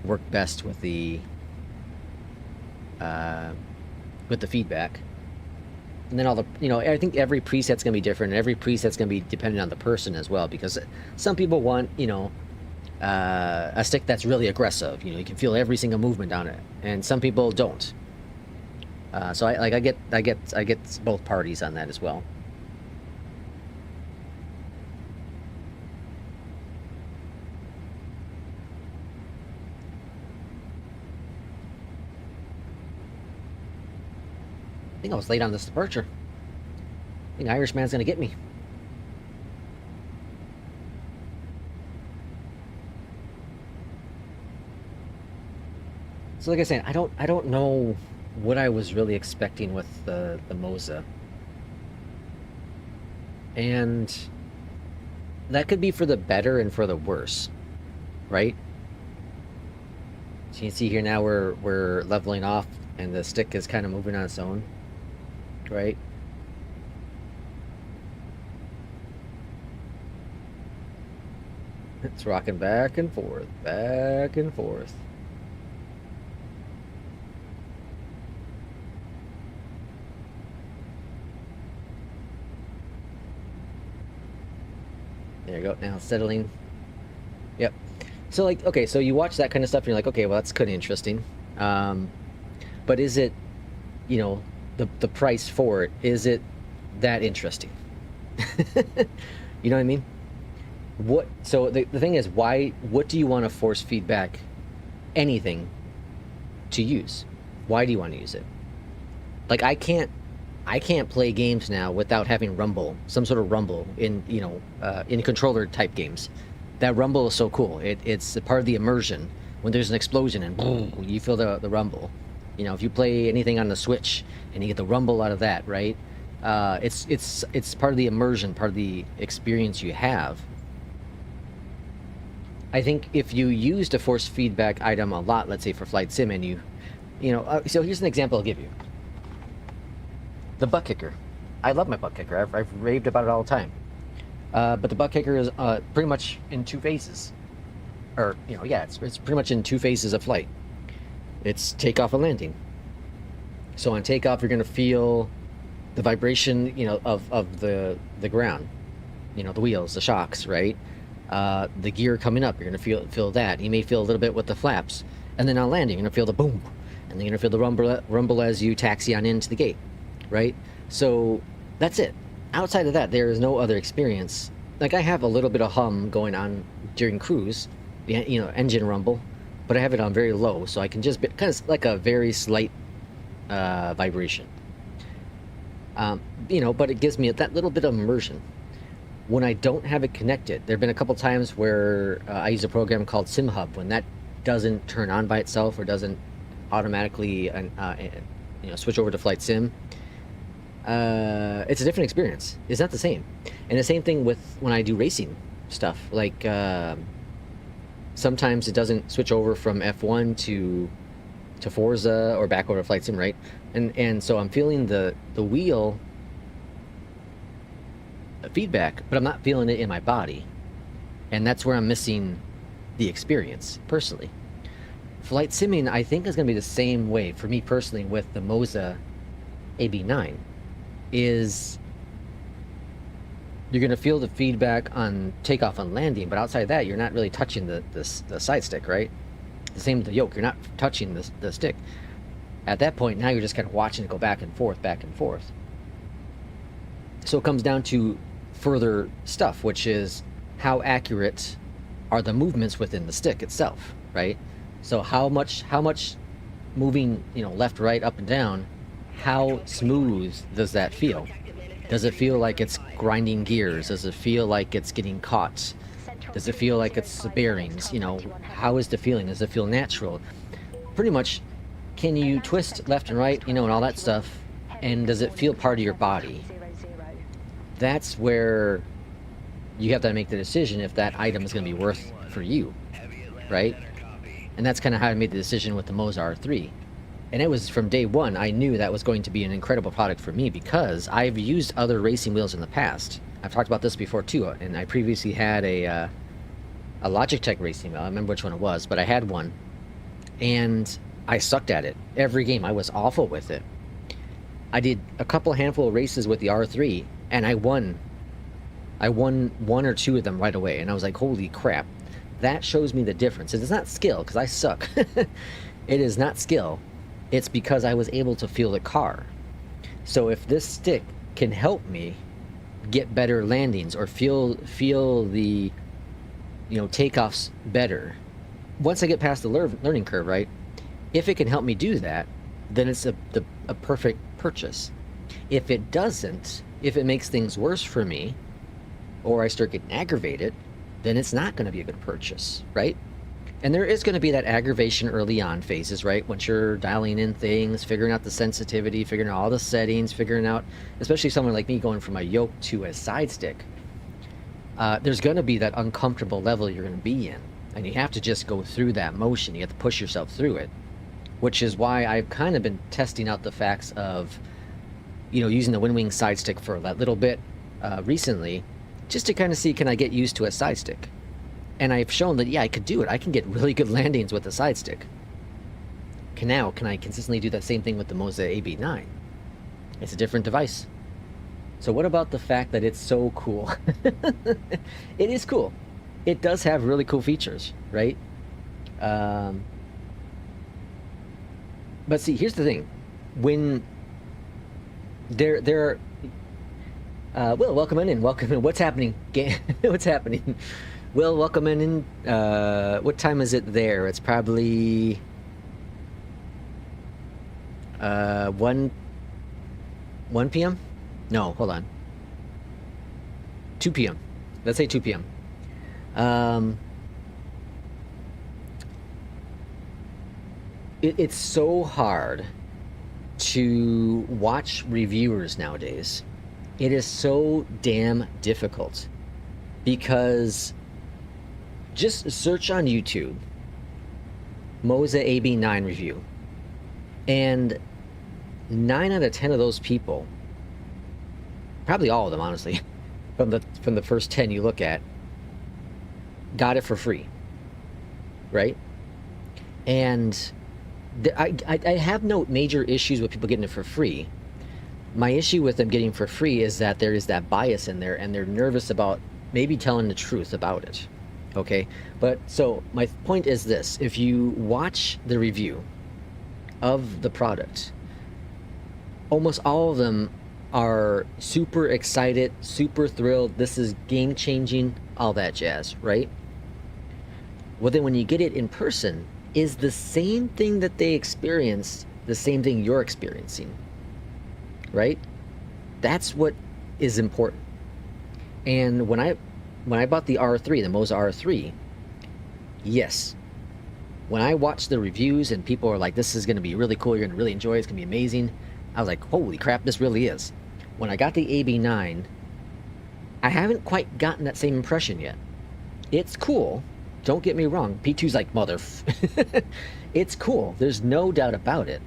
work best with the feedback. And then all the, I think every preset's gonna be different, and every preset's gonna be dependent on the person as well, because some people want, a stick that's really aggressive. You can feel every single movement on it, and some people don't. So I get both parties on that as well. I think I was late on this departure. I think Irishman's gonna get me. So like I said, I don't know what I was really expecting with the Moza. And that could be for the better and for the worse, right? So you can see here now we're leveling off and the stick is kind of moving on its own, right? It's rocking back and forth, back and forth. There you go. Now it's settling. Yep. So like, okay, so you watch that kind of stuff and you're like, okay, well that's kind of interesting. But is it, the price for it, is it that interesting? You know what I mean? So the thing is, what do you want to force feedback anything to use? Why do you want to use it? Like I can't play games now without having rumble, some sort of rumble in controller type games. That rumble is so cool. It's a part of the immersion. When there's an explosion and boom, you feel the rumble. If you play anything on the Switch and you get the rumble out of that, right? It's part of the immersion, part of the experience you have. I think if you used a force feedback item a lot, let's say for Flight Sim, and so here's an example I'll give you. The butt kicker. I love my butt kicker. I've raved about it all the time. But the butt kicker is pretty much in two phases. Or, it's pretty much in two phases of flight. It's takeoff and landing. So on takeoff, you're going to feel the vibration, of the ground. The wheels, the shocks, right? The gear coming up, you're going to feel that. You may feel a little bit with the flaps. And then on landing, you're going to feel the boom. And then you're going to feel the rumble as you taxi on into the gate. Right? So that's it. Outside of that, there is no other experience. Like I have a little bit of hum going on during cruise, engine rumble, but I have it on very low, so I can just kind of like a very slight vibration. But it gives me that little bit of immersion. when I don't have it connected. There have been a couple times where I use a program called SimHub. When that doesn't turn on by itself or doesn't automatically switch over to Flight Sim, it's a different experience. It's not the same. And the same thing with when I do racing stuff. Like sometimes it doesn't switch over from F1 to Forza or back over to Flight Sim, right? And so I'm feeling the wheel feedback, but I'm not feeling it in my body. And that's where I'm missing the experience, personally. Flight simming, I think, is going to be the same way for me personally with the Moza Ab9. Is you're going to feel the feedback on takeoff and landing, but outside that, you're not really touching the side stick, right? The same with the yoke. You're not touching the stick. At that point, now you're just kind of watching it go back and forth, back and forth. So it comes down to further stuff, which is how accurate are the movements within the stick itself, right? So how much moving, left, right, up and down, how smooth does that feel? Does it feel like it's grinding gears? Does it feel like it's getting caught? Does it feel like it's the bearings? How is the feeling? Does it feel natural? Pretty much, can you twist left and right, and all that stuff, and does it feel part of your body? That's where you have to make the decision if that item is going to be worth for you, right? And that's kind of how I made the decision with the Moza R3. And it was from day one, I knew that was going to be an incredible product for me because I've used other racing wheels in the past. I've talked about this before too, and I previously had a Logitech racing wheel. I don't remember which one it was, but I had one. And I sucked at it. Every game, I was awful with it. I did a handful of races with the R3, and I won one or two of them right away, and I was like, holy crap. That shows me the difference. It's not skill, because I suck. It is not skill. It's because I was able to feel the car. So if this stick can help me get better landings or feel the takeoffs better, once I get past the learning curve, right? If it can help me do that, then it's a perfect purchase. If it doesn't, if it makes things worse for me, or I start getting aggravated, then it's not going to be a good purchase, right? And there is going to be that aggravation early on phases, right? Once you're dialing in things, figuring out the sensitivity, figuring out all the settings, figuring out, especially someone like me going from a yoke to a side stick, there's going to be that uncomfortable level you're going to be in. And you have to just go through that motion. You have to push yourself through it, which is why I've kind of been testing out the facts of, using the WinWing side stick for that little bit recently, just to kind of see, can I get used to a side stick? And I've shown that, yeah, I could do it. I can get really good landings with the side stick. Can I consistently do that same thing with the Moza Ab9? It's a different device. So what about the fact that it's so cool? It is cool. It does have really cool features, right? But see, here's the thing. When there are... Will, welcome in. What's happening? What's happening? Will, welcome in. What time is it there? It's probably 1 p.m.? No, hold on. 2 p.m. Let's say 2 p.m. It's so hard to watch reviewers nowadays. It is so damn difficult because just search on YouTube Moza Ab9 review, and 9 out of 10 of those people, probably all of them honestly, from the first 10 you look at, got it for free, right? And I have no major issues with people getting it for free. My issue with them getting for free is that there is that bias in there, and they're nervous about maybe telling the truth about it. Okay, but so my point is this: if you watch the review of the product, almost all of them are super excited, super thrilled, this is game changing, all that jazz, right? Well, then when you get it in person, is the same thing that they experienced the same thing you're experiencing, right? That's what is important. And when I bought the R3, the Moza R3, yes, when I watched the reviews and people are like, this is going to be really cool, you're going to really enjoy it, it's going to be amazing, I was like, holy crap, this really is. When I got the AB9, I haven't quite gotten that same impression yet. It's cool, don't get me wrong. P2's like, it's cool, there's no doubt about it.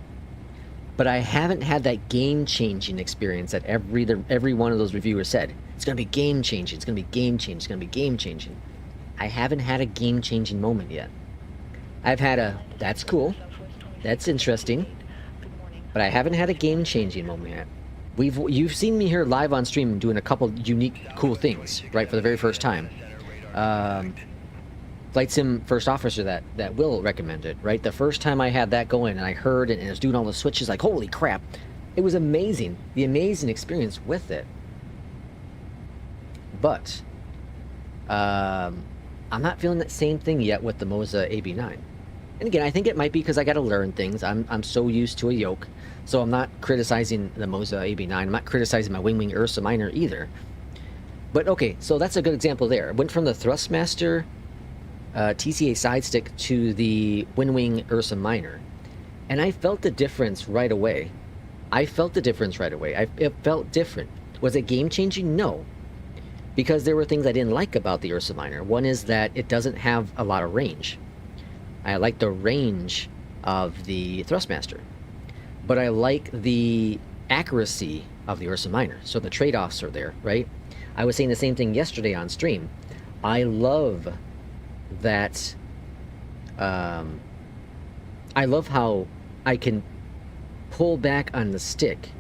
But I haven't had that game-changing experience that every one of those reviewers said. It's going to be game-changing, it's going to be game-changing, it's going to be game-changing. I haven't had a game-changing moment yet. I've had a, that's cool, that's interesting, but I haven't had a game-changing moment yet. You've seen me here live on stream doing a couple unique, cool things, right, for the very first time. Flight Sim First Officer that Will recommended, right? The first time I had that going and I heard it and it was doing all the switches, like, holy crap. It was amazing. The amazing experience with it. But, I'm not feeling that same thing yet with the Moza AB9. And again, I think it might be because I got to learn things. I'm so used to a yoke. So I'm not criticizing the Moza AB9. I'm not criticizing my WinWing Ursa Minor either. But okay, so that's a good example there. It went from the Thrustmaster TCA side stick to the WinWing Ursa Minor. And I felt the difference right away. It felt different. Was it game-changing? No. Because there were things I didn't like about the Ursa Minor. One is that it doesn't have a lot of range. I like the range of the Thrustmaster. But I like the accuracy of the Ursa Minor. So the trade-offs are there, right? I was saying the same thing yesterday on stream. I love that I love how I can pull back on the stick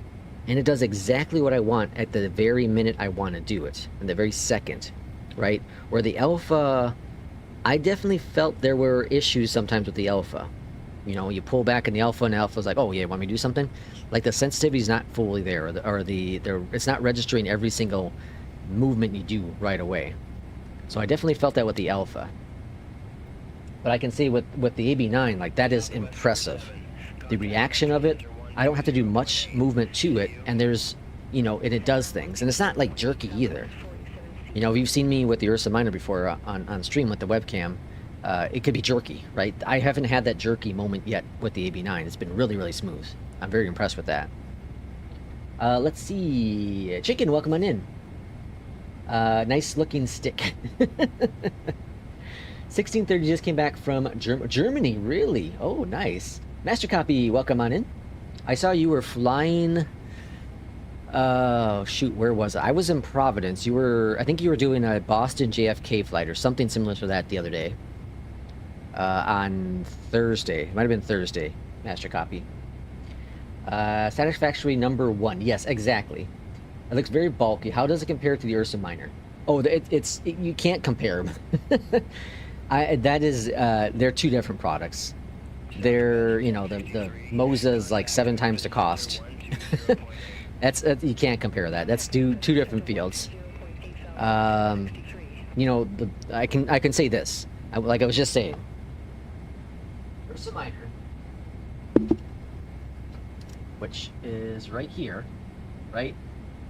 and it does exactly what I want at the very minute I want to do it, in the very second, right? Where the Alpha, I definitely felt there were issues sometimes with the Alpha. You know, you pull back in the Alpha's like, oh yeah, want me to do something? Like the sensitivity's not fully there, or it's not registering every single movement you do right away. So I definitely felt that with the Alpha. But I can see with the AB9, like, that is impressive. The reaction of it, I don't have to do much movement to it, and there's, you know, and it does things. And it's not like jerky either. You know, if you've seen me with the Ursa Minor before on stream with the webcam, it could be jerky, right? I haven't had that jerky moment yet with the AB9. It's been really, really smooth. I'm very impressed with that. Let's see. Chicken, welcome on in. Nice looking stick. 1630 just came back from Germany, really? Oh, nice. Master Copy, welcome on in. I saw you were flying. Oh, shoot, where was I? I was in Providence. I think you were doing a Boston JFK flight or something similar to that the other day. On Thursday. It might have been Thursday, Master Copy. Satisfactory number 1. Yes, exactly. It looks very bulky. How does it compare to the Ursa Minor? Oh, you can't compare them. They're two different products. They're, you know, the Moza is like 7 times the cost. You can't compare that. That's two different fields. You know, I can say this. Like I was just saying. Ursa Minor, which is right here, right?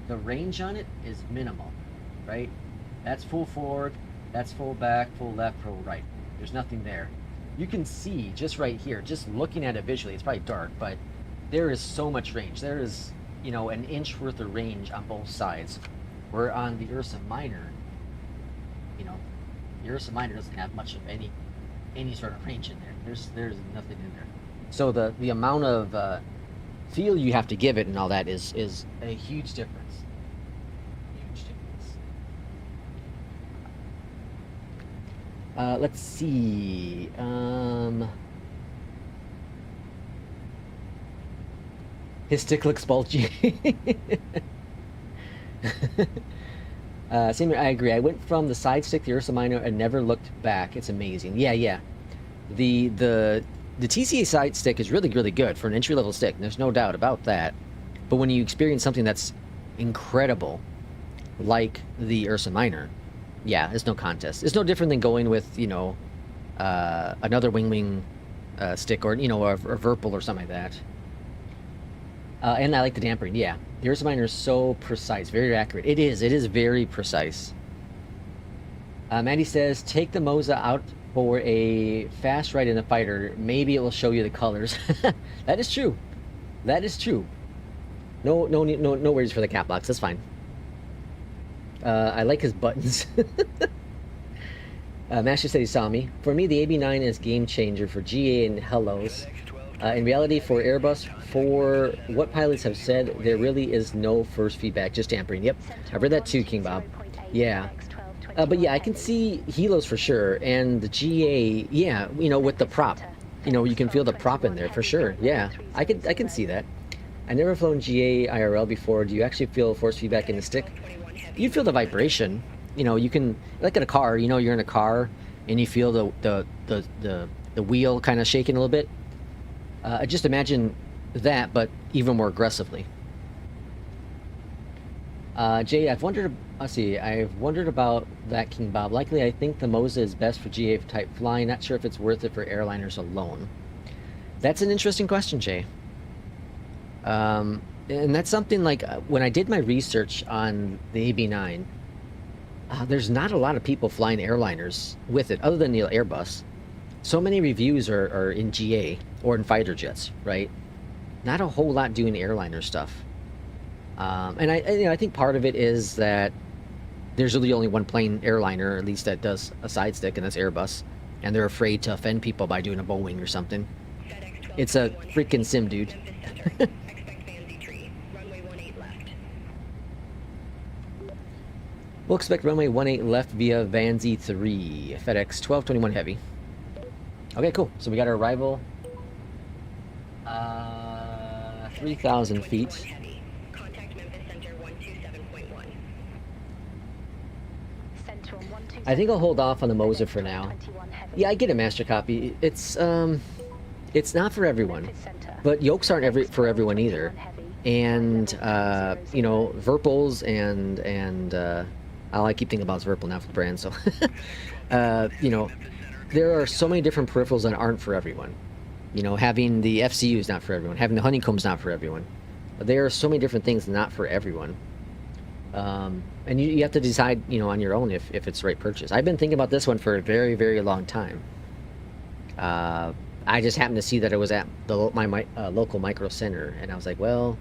The range on it is minimal, right? That's full forward, that's full back, full left, full right. There's nothing there. You can see just right here, just looking at it visually, it's probably dark, but there is so much range. There is, you know, an inch worth of range on both sides. Where on the Ursa Minor, you know, the Ursa Minor doesn't have much of any sort of range in there. There's nothing in there. So the amount of feel you have to give it and all that is a huge difference. Let's see. His stick looks bulgy. Same here, I agree. I went from the side stick, the Ursa Minor, and never looked back. It's amazing. Yeah. The TCA side stick is really, really good for an entry-level stick. There's no doubt about that. But when you experience something that's incredible, like the Ursa Minor, yeah, it's no contest. It's no different than going with, you know, another WinWing stick, or, you know, a Verpal or something like that. And I like the dampering. Yeah, the Ursa Minor is so precise, very accurate. It is very precise. Mandy says, take the Moza out for a fast ride in a fighter. Maybe it will show you the colors. That is true. That is true. No worries for the cap locks. That's fine. I like his buttons. Master said he saw me. For me, the AB9 is game changer for GA and Hellos. In reality, for Airbus, for what pilots have said, there really is no first feedback, just dampering. Yep, I've read that too, King Bob. Yeah. But yeah, I can see Helos for sure, and the GA, yeah, you know, with the prop. You know, you can feel the prop in there for sure. Yeah, I can see that. I never flown GA IRL before. Do you actually feel force feedback in the stick? You feel the vibration. You know, you can, like in a car, you know, you're in a car and you feel the wheel kind of shaking a little bit. Just imagine that, but even more aggressively. Jay, I've wondered about that, King Bob. Likely, I think the Moza is best for GA type flying. Not sure if it's worth it for airliners alone. That's an interesting question, Jay. And that's something like when I did my research on the AB9, there's not a lot of people flying airliners with it, other than the Airbus. So many reviews are in GA or in fighter jets, right? Not a whole lot doing airliner stuff. And I think part of it is that there's really only one plane airliner, at least that does a side stick, and that's Airbus. And they're afraid to offend people by doing a Boeing or something. It's a freaking sim, dude. We'll expect runway 18 left via Vanzi 3, FedEx 1221 Heavy. Okay, cool. So we got our arrival. 3,000 feet. I think I'll hold off on the Moza for now. Yeah, I get a master copy. It's not for everyone, but yokes aren't for everyone either. And you know, Virpils and all I keep thinking about is Virpil now for the brand. So you know, there are so many different peripherals that aren't for everyone. You know, having the FCU is not for everyone. Having the Honeycomb's not for everyone. There are so many different things not for everyone. And you have to decide, you know, on your own if it's the right purchase. I've been thinking about this one for a very, very long time. I just happened to see that it was at my local micro center, and I was like, well,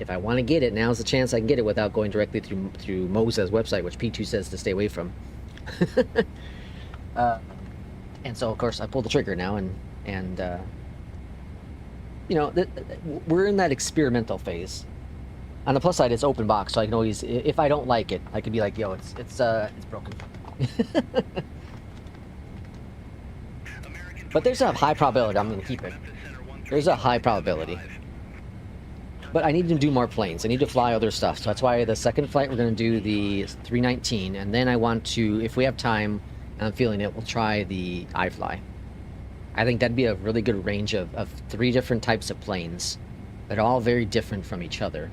if I want to get it, now's the chance I can get it without going directly through Moza's website, which P2 says to stay away from. And so, of course, I pulled the trigger now, and you know, we're in that experimental phase. On the plus side, it's open box, so I can always, if I don't like it, I could be like, yo, it's broken. But there's a high probability I'm going to keep it. There's a high probability. But I need to do more planes. I need to fly other stuff. So that's why the second flight, we're going to do the 319. And then I want to, if we have time, and I'm feeling it, we'll try the iFly. I think that'd be a really good range of 3 different types of planes that are all very different from each other.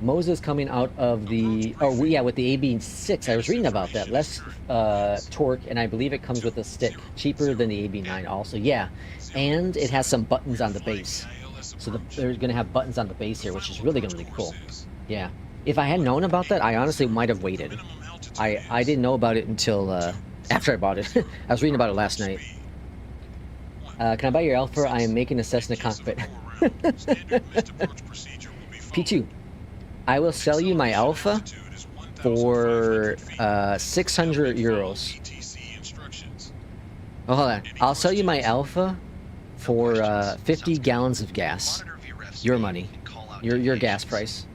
Moza's coming out of the, with the AB6. I was reading about that. Less torque, and I believe it comes with a stick. Cheaper than the AB9 also. Yeah, and it has some buttons on the base. So they're going to have buttons on the base here, which is really going to be cool. Yeah. If I had known about that, I honestly might have waited. I didn't know about it until after I bought it. I was reading about it last night. Can I buy your Alpha? I am making a Cessna cockpit. P2. I will sell you my Alpha for 600 euros. Oh, hold on. I'll sell you my Alpha for 50 gallons of gas. Your money. Your gas price.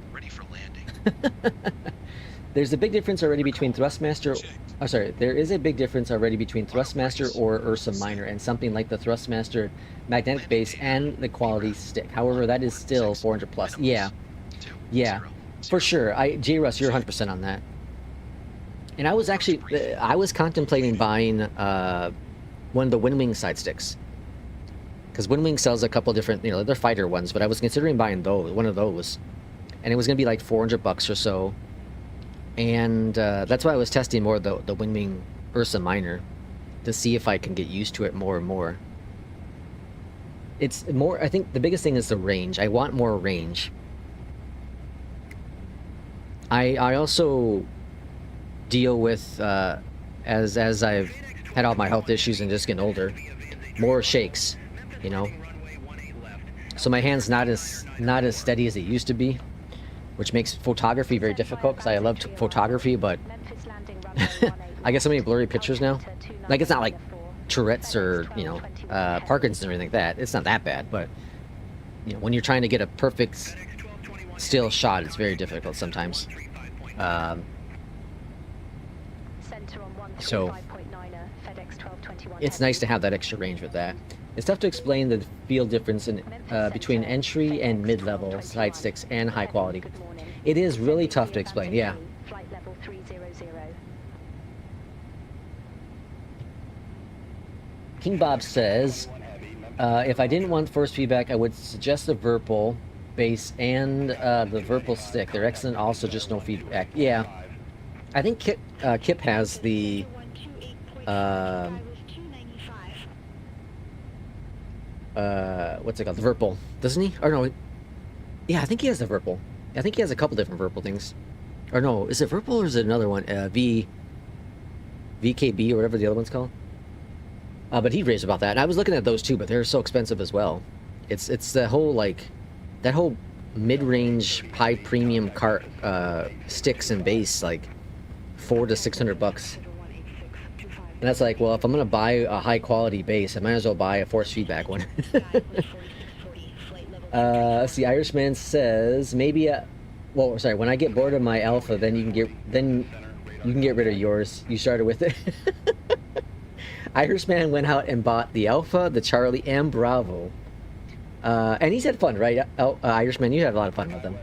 There's a big difference already between Thrustmaster... Oh, sorry. There is a big difference already between Thrustmaster or Ursa Minor and something like the Thrustmaster magnetic base and the quality stick. However, that is still 400 plus. Yeah. Yeah. For sure. J-Russ, you're 100% on that. And I was actually... I was contemplating buying one of the WinWing side sticks. Because WinWing sells a couple different... You know, they're fighter ones, but I was considering buying one of those. And it was going to be like 400 bucks or so. And that's why I was testing more the WinWing Ursa Minor to see if I can get used to it more and more. it's more, I think the biggest thing is the range. I want more range. I also deal with, as I've had all my health issues and just getting older, more shakes, you know? So my hand's not as steady as it used to be, which makes photography very difficult, because I love photography, but I get so many blurry pictures now. Like, it's not like Tourette's or, you know, Parkinson's or anything like that. It's not that bad, but, you know, when you're trying to get a perfect still shot, it's very difficult sometimes. So it's nice to have that extra range with that. It's tough to explain the field difference in, between entry and mid-level side sticks and high quality. It is really tough to explain, yeah. King Bob says, if I didn't want force feedback, I would suggest the Virpil base and the Virpil stick. They're excellent, also just no feedback. Yeah, I think Kip has the what's it called? The Virpil, doesn't he? Or no, yeah, I think he has the Virpil. I think he has a couple different Virpil things. Or no, is it Virpil or is it another one? VKB or whatever the other one's called. But he raves about that. And I was looking at those too, but they're so expensive as well. It's the whole, like, that whole mid-range, high premium sticks and base, like $400 to $600. And that's like, well, if I'm gonna buy a high quality base, I might as well buy a force feedback one. Let's see, Irishman says maybe well, sorry, when I get bored of my Alpha, then you can get rid of yours. You started with it. Irishman went out and bought the Alpha, the Charlie, and Bravo. And he's had fun, right? Irishman, you had a lot of fun with them.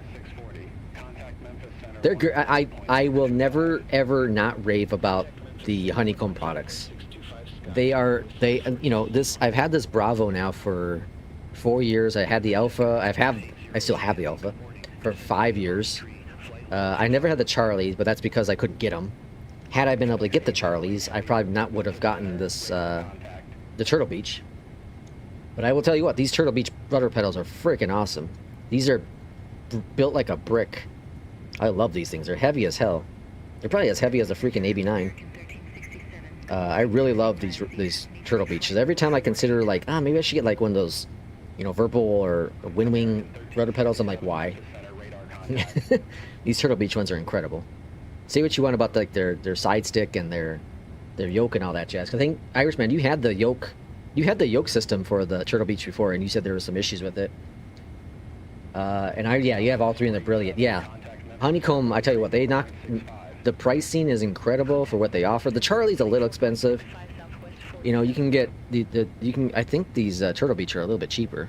They're good. I will never ever not rave about the Honeycomb products. You know, I've had this Bravo now for 4 years. I had the Alpha. I still have the Alpha for 5 years. I never had the Charlies, but that's because I couldn't get them. Had I been able to get the Charlies, I probably would have gotten this, the Turtlebeach. But I will tell you what, these Turtlebeach rudder pedals are freaking awesome. These are built like a brick. I love these things. They're heavy as hell. They're probably as heavy as a freaking AB9. I really love these Turtlebeaches. Every time I consider, like, maybe I should get like one of those, you know, Virpil or WinWing rudder pedals, I'm like, why? These Turtlebeach ones are incredible. Say what you want about like their side stick and their yoke and all that jazz. 'Cause I think, Irishman, you had the yoke system for the Turtlebeach before, and you said there were some issues with it. Yeah, you have all three, and they're brilliant. Yeah, Honeycomb, I tell you what, the pricing is incredible for what they offer. The Charlie's a little expensive. You know, you can get I think these Turtlebeach are a little bit cheaper.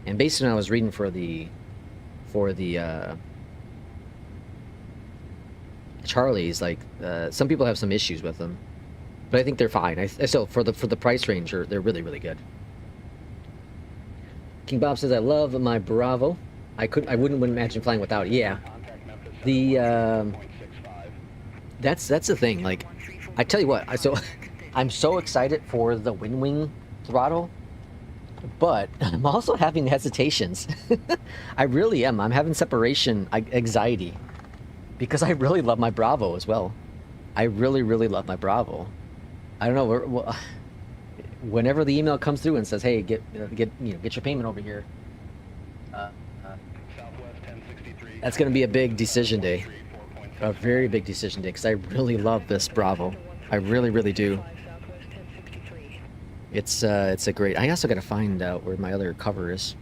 And based on what I was reading for the Charlies, like, some people have some issues with them, but I think they're fine. I still, for the price range, they're really, really good. King Bob says, I love my Bravo. I wouldn't imagine flying without it. Yeah, that's the thing. Like, I tell you what, I'm so excited for the WinWing throttle, but I'm also having hesitations. I really am. I'm having separation anxiety, because I really love my Bravo as well. I really, really love my Bravo. I don't know. Whenever the email comes through and says, "Hey, get your payment over here," that's going to be a big decision day, a very big decision day, because I really love this Bravo. I really, really do. It's a great. I also got to find out where my other cover is.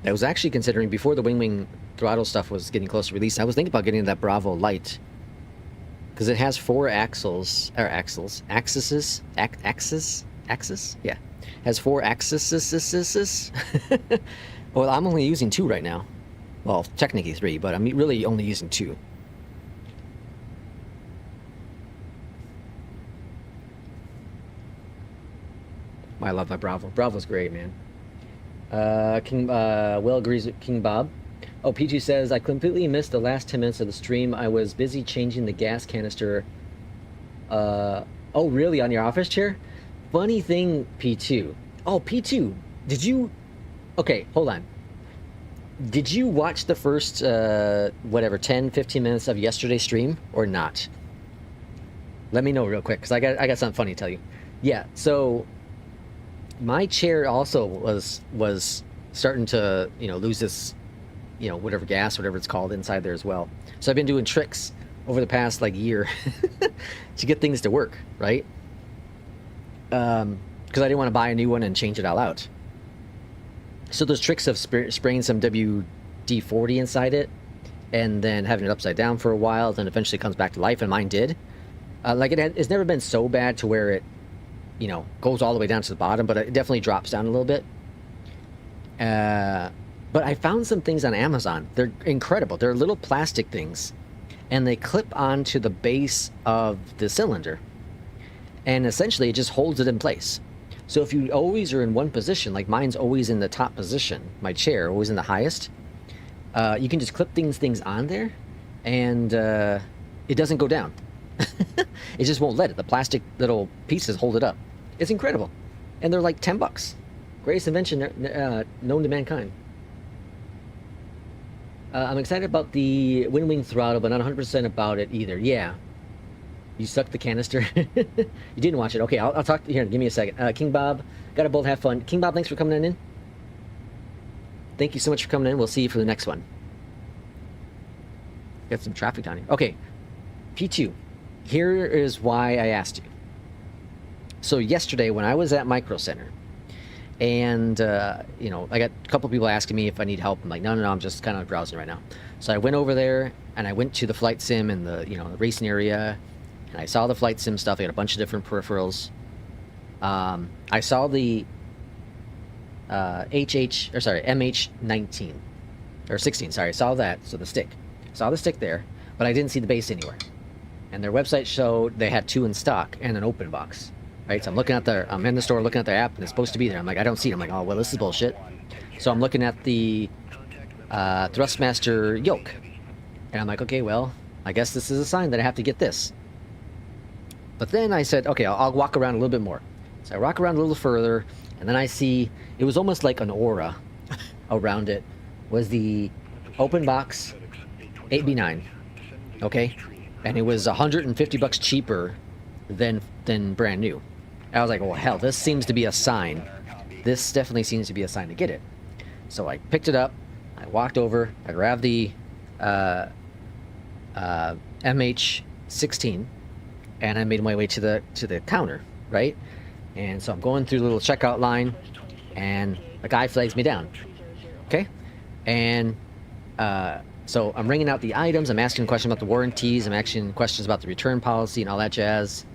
I was actually considering, before the WinWing throttle stuff was getting close to release, I was thinking about getting that Bravo Light, because it has 4 axes. Yeah, has 4 axes. Well, I'm only using 2 right now. Well, technically 3, but I'm really only using 2. I love my Bravo. Bravo's great, man. Will agrees with King Bob. Oh, P2 says, I completely missed the last 10 minutes of the stream. I was busy changing the gas canister. Oh, really? On your office chair? Funny thing, P2. Oh, P2, did you... Okay, hold on. Did you watch the first, whatever, 10, 15 minutes of yesterday's stream or not? Let me know real quick, because I got something funny to tell you. Yeah, so my chair also was starting to, you know, lose this, you know, whatever gas, whatever it's called inside there as well. So I've been doing tricks over the past like year to get things to work, right? Because I didn't want to buy a new one and change it all out. So those tricks of spraying some WD-40 inside it and then having it upside down for a while, then eventually comes back to life, and mine did. Like it's never been so bad to where it, you know, goes all the way down to the bottom, but it definitely drops down a little bit. But I found some things on Amazon. They're incredible. They're little plastic things, and they clip onto the base of the cylinder. And essentially, it just holds it in place. So if you always are in one position, like mine's always in the top position, my chair, always in the highest, you can just clip things on there, and it doesn't go down. It just won't let it. The plastic little pieces hold it up. It's incredible. And they're like $10. Greatest invention known to mankind. I'm excited about the WinWing throttle, but not 100% about it either. Yeah. You sucked the canister. You didn't watch it. Okay, I'll talk to you here. Give me a second. King Bob, gotta both have fun. King Bob, thanks for coming in. Thank you so much for coming in. We'll see you for the next one. Got some traffic down here. Okay, P2. Here is why I asked you. So yesterday when I was at Micro Center, and you know, I got a couple people asking me if I need help. I'm like, no, I'm just kind of browsing right now. So I went over there and I went to the flight sim and the, you know, the racing area, and I saw the flight sim stuff. They got a bunch of different peripherals. I saw the MH19 or 16. Sorry, I saw that. So the stick, saw the stick there, but I didn't see the base anywhere. And their website showed they had 2 in stock and an open box. Right, so I'm in the store looking at their app, and it's supposed to be there. I'm like, I don't see it. I'm like, oh, well, this is bullshit. So I'm looking at the Thrustmaster yoke, and I'm like, okay, well, I guess this is a sign that I have to get this. But then I said, okay, I'll walk around a little bit more. So I walk around a little further, and then I see, it was almost like an aura around it, was the open box AB9, okay? And it was $150 cheaper than brand new. I was like, well, hell, this seems to be a sign. This definitely seems to be a sign to get it. So I picked it up, I walked over, I grabbed the MH16, and I made my way to the counter, right? And so I'm going through the little checkout line, and a guy flags me down, okay? And so I'm ringing out the items, I'm asking questions about the warranties, I'm asking questions about the return policy and all that jazz.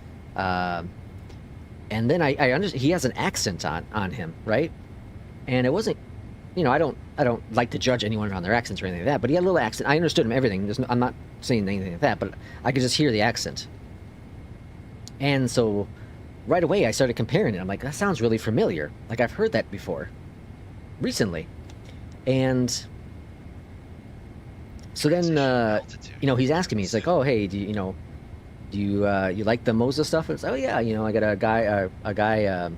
And then I understand he has an accent on him, right? And it wasn't, you know, I don't like to judge anyone on their accents or anything like that, but he had a little accent. I understood him, everything. I'm not saying anything like that, but I could just hear the accent. And so right away I started comparing it. I'm like, that sounds really familiar. Like I've heard that before, recently. And so then, you know, he's asking me, he's like, oh, hey, do you like the Moza stuff? And it's like, oh yeah, you know, I got a guy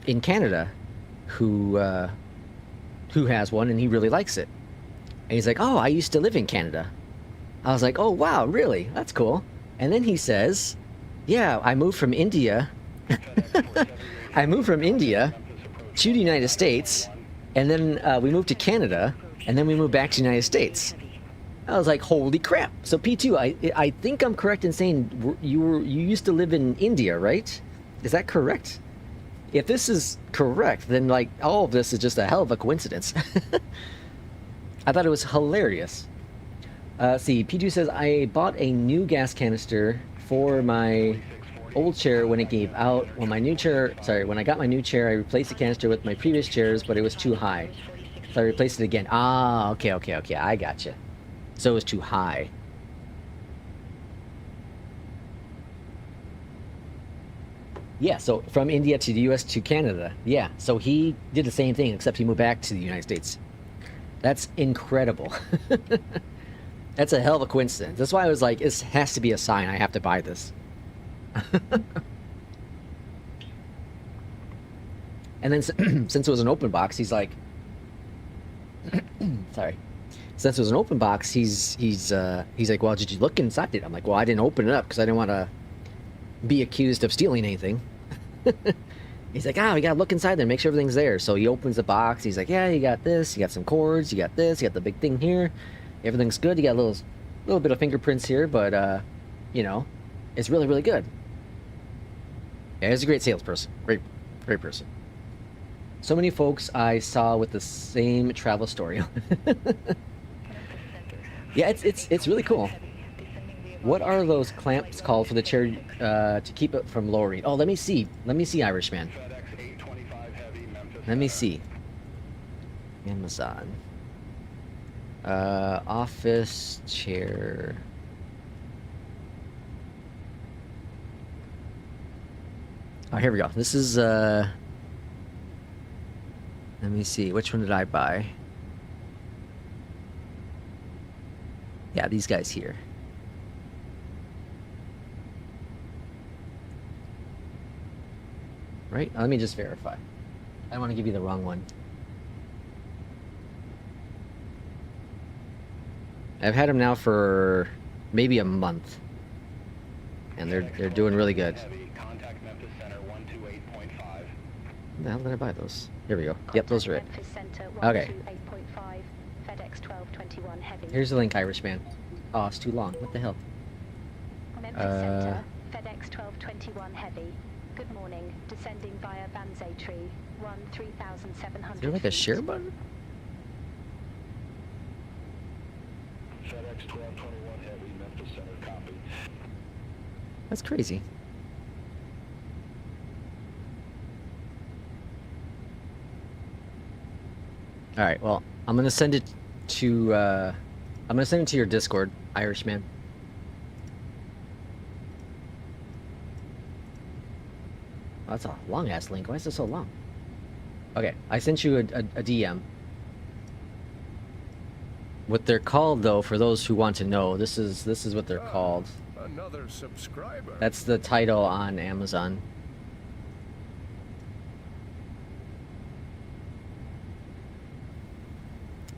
in Canada who has one and he really likes it. And he's like, oh, I used to live in Canada. I was like, oh wow, really? That's cool. And then he says, yeah, I moved from India. I moved from India to the United States, and then we moved to Canada, and then we moved back to the United States. I was like, holy crap. So P2, I think I'm correct in saying you used to live in India, right? Is that correct? If this is correct, then like all of this is just a hell of a coincidence. I thought it was hilarious. See, P2 says, I bought a new gas canister for my old chair when it gave out. When I got my new chair, I replaced the canister with my previous chairs, but it was too high. So I replaced it again. Ah, okay, I gotcha. So it was too high. Yeah, so from India to the US to Canada. Yeah, so he did the same thing, except he moved back to the United States. That's incredible. That's a hell of a coincidence. That's why I was like, this has to be a sign. I have to buy this. And then since it was an open box, he's like, sorry. Since it was an open box, he's like, well, did you look inside it? I'm like, well, I didn't open it up because I didn't want to be accused of stealing anything. He's like, we gotta look inside there, make sure everything's there. So he opens the box. He's like, yeah, you got this, you got some cords, you got this, you got the big thing here. Everything's good. You got a little bit of fingerprints here, but you know, it's really, really good. Yeah, he's a great salesperson. Great person. So many folks I saw with the same travel story. Yeah, it's really cool. What are those clamps called for the chair to keep it from lowering? Oh, let me see, Irishman. Let me see. Amazon. Office chair. Oh, here we go. This is let me see. Which one did I buy? Yeah, these guys here. Right? Let me just verify. I don't want to give you the wrong one. I've had them now for maybe a month, and they're doing really good. When the hell did I buy those? Here we go. Yep, those are it. Okay. Here's the link, Irishman. Oh, it's too long. What the hell? Center, FedEx 1221 Heavy. Good morning. Descending via Banzai Tree. 3,700. Is there like a share button? FedEx 1221 Heavy, Memphis Center, copy. That's crazy. All right. Well, I'm gonna send it to your Discord, Irishman. Oh, that's a long ass link. Why is it so long? Okay, I sent you a DM. What they're called, though, for those who want to know, this is what they're called. Another subscriber. That's the title on Amazon.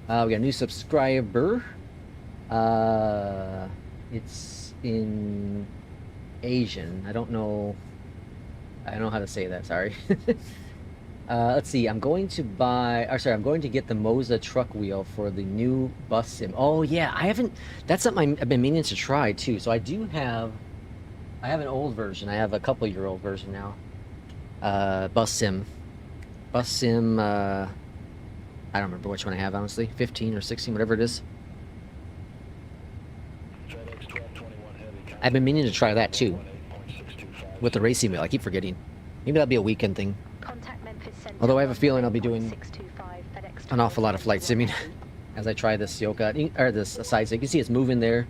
We got a new subscriber. It's in Asian. I don't know how to say that. Sorry. Let's see. I'm going to get the Moza truck wheel for the new bus sim. Oh yeah, I haven't. That's something I've been meaning to try too. So I have an old version. I have a couple-year-old version now. Bus sim. I don't remember which one I have, honestly. 15 or 16, whatever it is. I've been meaning to try that too. With the racing wheel, I keep forgetting. Maybe that'll be a weekend thing. Although I have a feeling I'll be doing an awful lot of flight simming as I try this Yoka, or this side. So you can see it's moving there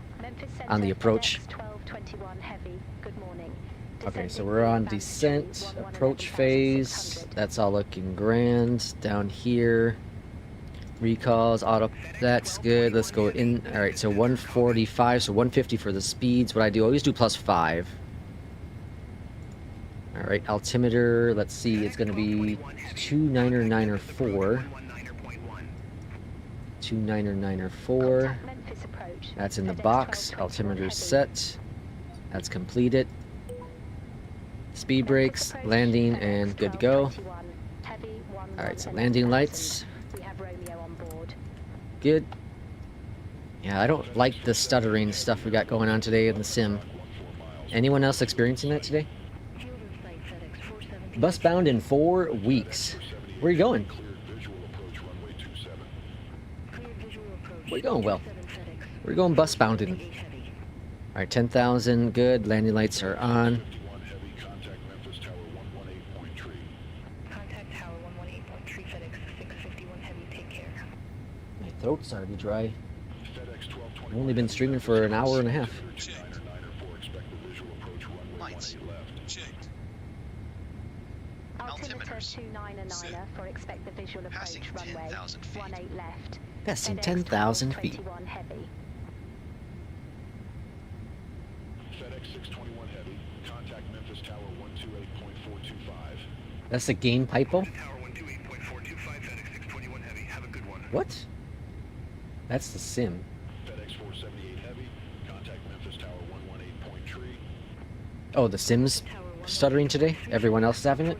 on the approach. Okay, so we're on descent, approach phase. That's all looking grand. Down here, recalls, auto, that's good. Let's go in. All right, so 145, so 150 for the speeds. What I do, I always do +5. All right, altimeter, let's see, it's gonna be 2994. 2994. That's in the box. Altimeter set. That's completed. Speed brakes, landing, and good to go. Alright, so landing lights. Good. Yeah, I don't like the stuttering stuff we got going on today in the sim. Anyone else experiencing that today? Bus bound in 4 weeks. Where are you going? Where are you going, Will? We're going bus bounding. Alright, 10,000, good. Landing lights are on. My throat's already dry. I've only been streaming for an hour and a half. Lights. Checked. Altimeter 299er for expect the visual approach Passing runway 10,000 feet. 18 left. That's in FedEx 10,000 feet. 1221 heavy. FedEx 621 Heavy, contact Memphis Tower 128.425. That's the gain pipo? Tower 128.425, FedEx 621 Heavy. Have a good one. What? That's the sim. FedEx 478 Heavy, contact Memphis Tower 118.3. Oh, the sim's stuttering today? Everyone else is having it?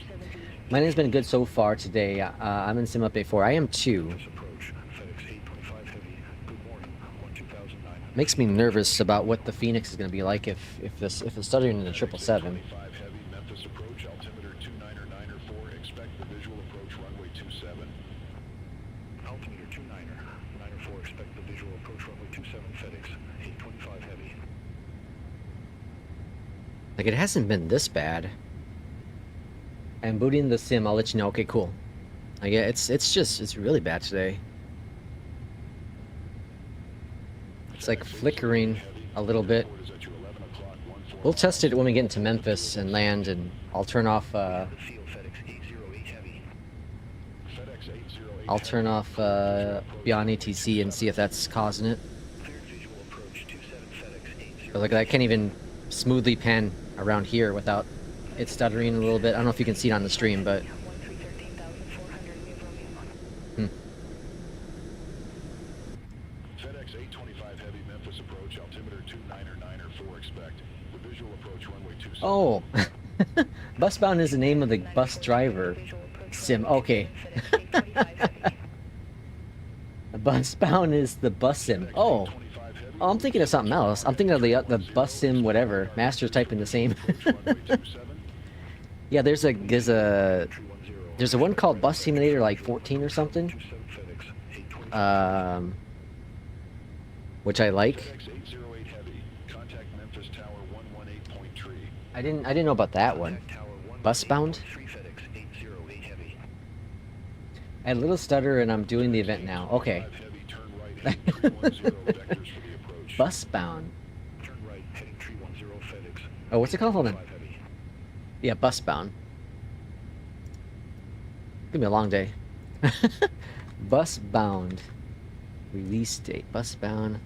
Mine has been good so far today. I'm in sim update 4. I am too. Approach, FedEx 825 Heavy, good morning, 12009. Makes me nervous about what the FENIX is going to be like if it's stuttering in the 777. 25 Heavy, Memphis approach, altimeter 299er4, expect the visual approach, runway 27. Altimeter 299er4, expect the visual approach, runway 27, FedEx 825 Heavy. Like, it hasn't been this bad. I'm booting the sim. I'll let you know. Okay, cool. Like, yeah, it's really bad today. It's like flickering a little bit. We'll test it when we get into Memphis and land, and I'll turn off Beyond ATC and see if that's causing it. But look, I can't even smoothly pan around here without it stuttering a little bit. I don't know if you can see it on the stream, but FedEx 825 Heavy, Memphis approach, altimeter 299er4, expect the visual approach, runway 27. oh, Busbound is the name of the bus driver sim. Okay. Busbound is the bus sim. Oh. Oh, I'm thinking of something else. I'm thinking of the bus sim whatever. Master's typing the same. Yeah, there's a one called Bus Simulator like 14 or something. Which I like. I didn't know about that one. Busbound. I had a little stutter and I'm doing the event now. Okay. Busbound. Oh, what's it called? Hold on. Yeah, Busbound. Gonna be a long day. Busbound. Release date. Busbound.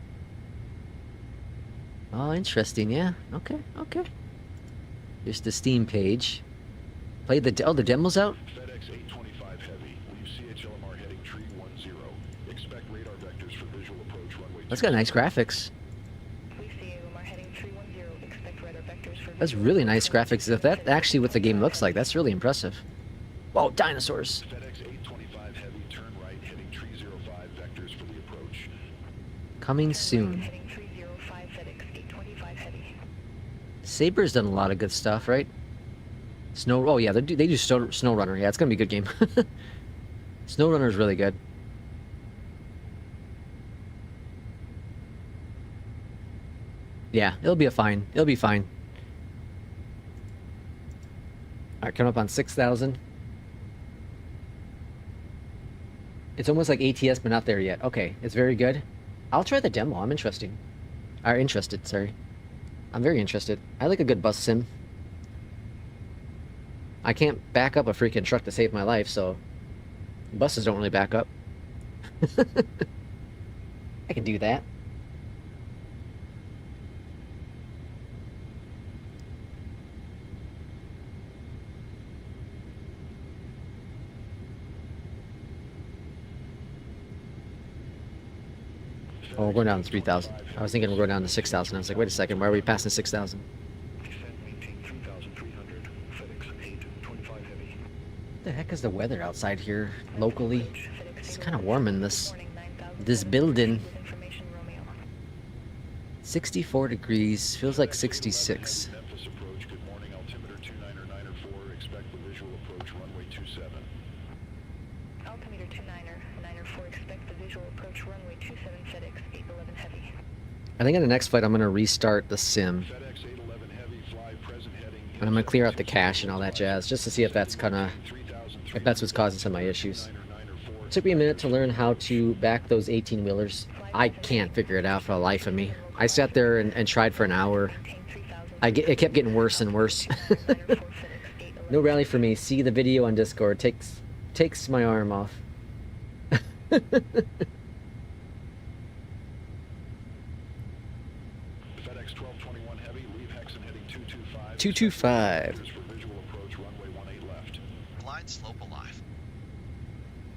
Oh, interesting. Yeah. Okay. Okay. Here's the Steam page. Play the the demo's out. FedEx 825 Heavy, leave CHLMR heading tree 10. Expect radar vectors for visual approach, runway 27. That's got nice graphics. That's really nice graphics. If that's actually what the game looks like, that's really impressive. Whoa, dinosaurs. FedEx 825 Heavy, turn right, heading tree 05, vectors for the approach. Coming soon. Saber's done a lot of good stuff, right? Snow. Oh yeah, they do SnowRunner. Yeah, it's gonna be a good game. SnowRunner is really good. Yeah, it'll be fine. It'll be fine. Alright, coming up on 6,000. It's almost like ATS, but not there yet. Okay, it's very good. I'll try the demo. I'm interested. Sorry. I'm very interested. I like a good bus sim. I can't back up a freaking truck to save my life, so buses don't really back up. I can do that. Oh, we're going down to 3,000. I was thinking we're going down to 6,000. I was like, wait a second, why are we passing 6,000? What the heck is the weather outside here locally? It's kind of warm in this building. 64 degrees, feels like 66. I think on the next flight I'm going to restart the sim. And I'm going to clear out the cache and all that jazz, just to see if that's what's causing some of my issues. It took me a minute to learn how to back those 18-wheelers. I can't figure it out for the life of me. I sat there and tried for an hour. It kept getting worse and worse. No rally for me. See the video on Discord. Takes my arm off. 65 Heavy, turn right, heading tree 10. Expect the visual approach, runway 27. Alright, coming up on 6,000. 225. For visual approach, runway 18 left. Glide slope alive.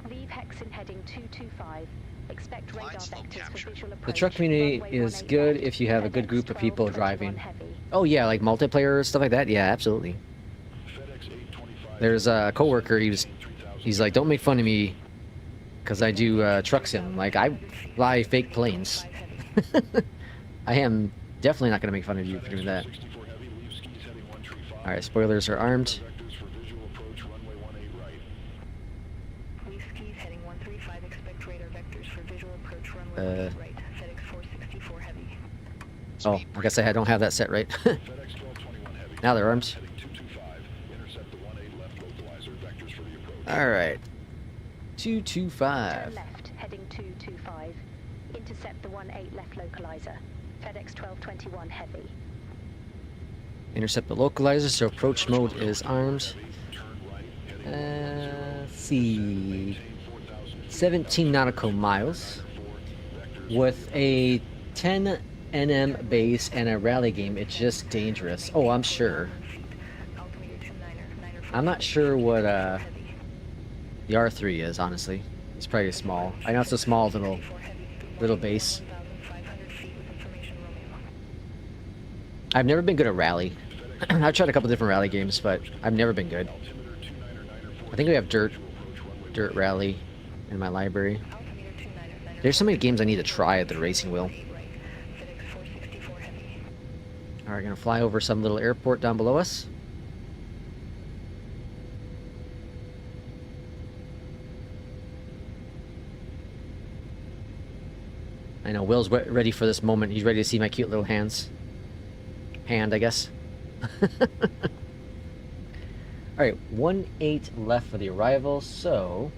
Leave Hexin heading 225. Expect radar Glide slope vectors for captured. visual approach. The truck community Runway is 18 good left. if you have a good FedEx group of people 1221 driving. heavy. Oh yeah, like multiplayer stuff like that. Yeah, absolutely. FedEx 825. There's a coworker. He's like, don't make fun of me, because I do truck sim. Like I fly fake planes. I am definitely not gonna make fun of you for doing that. 64 heavy, leave skis heading 135. All right, spoilers are armed. Vectors for visual approach, runway 18 right. Leave skis heading 135. Expect radar vectors for visual approach runway 18 right. FedEx 464 heavy. Oh, I guess I don't have that set right. FedEx 1221 heavy. Now they're armed. Heading 225. Intercept the 18 left localizer. Vectors for the approach. All right, Turn 225. left, heading 225. Intercept the 18 left localizer. FedEx 1221 heavy. Intercept the localizer, so approach mode is armed. Let's see, 17 nautical miles with a 10 NM base and a rally game. It's just dangerous. Oh, I'm sure. Altimeter 29er, I'm not sure what the R3 is, honestly. It's probably small. I know it's a small little base. 1,500 feet with information Romeo. I've never been good at rally. I've tried a couple different rally games, but I've never been good. I think we have dirt rally in my library. Altimeter 29er, There's so many games I need to try at the racing wheel. right. FedEx 464 heavy. Alright, gonna fly over some little airport down below us. I know Will's ready for this moment. He's ready to see my cute little hands. Hand, I guess. Alright, 18 left for the arrival, so...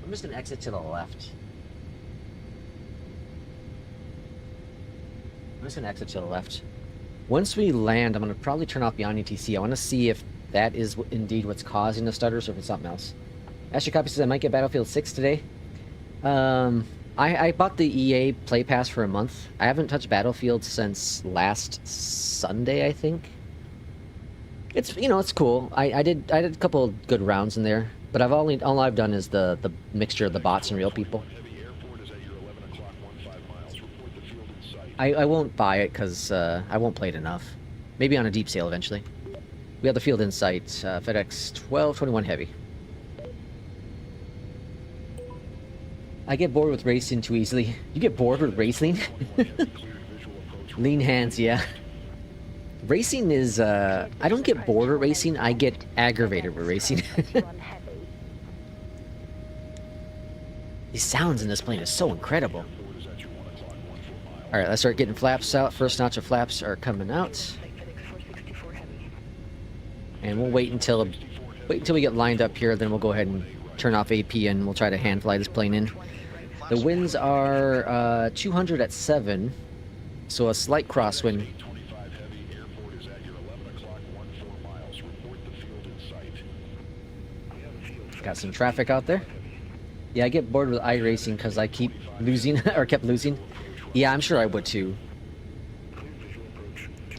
I'm just gonna exit to the left. I'm just gonna exit to the left. Once we land, I'm gonna probably turn off Beyond ETC. I want to see if that is indeed what's causing the stutters or if it's something else. Asher Copy says I might get Battlefield 6 today. I bought the EA Play Pass for a month. I haven't touched Battlefield since last Sunday, I think. It's, you know, it's cool. I did a couple of good rounds in there, but all I've done is the mixture of the bots and real people. I won't buy it because I won't play it enough. Maybe on a deep sale eventually. We have the field in sight. FedEx 1221 heavy. I get bored with racing too easily. You get bored with racing? Lean hands, yeah. Racing is, I don't get bored with racing, I get aggravated with racing. These sounds in this plane is so incredible. Alright, let's start getting flaps out. First notch of flaps are coming out. And we'll wait until we get lined up here, then we'll go ahead and turn off AP and we'll try to hand fly this plane in. The winds are 200 at 7, so a slight crosswind. Got some traffic out there. Yeah, I get bored with iRacing because I keep losing, or kept losing. Yeah, I'm sure I would too.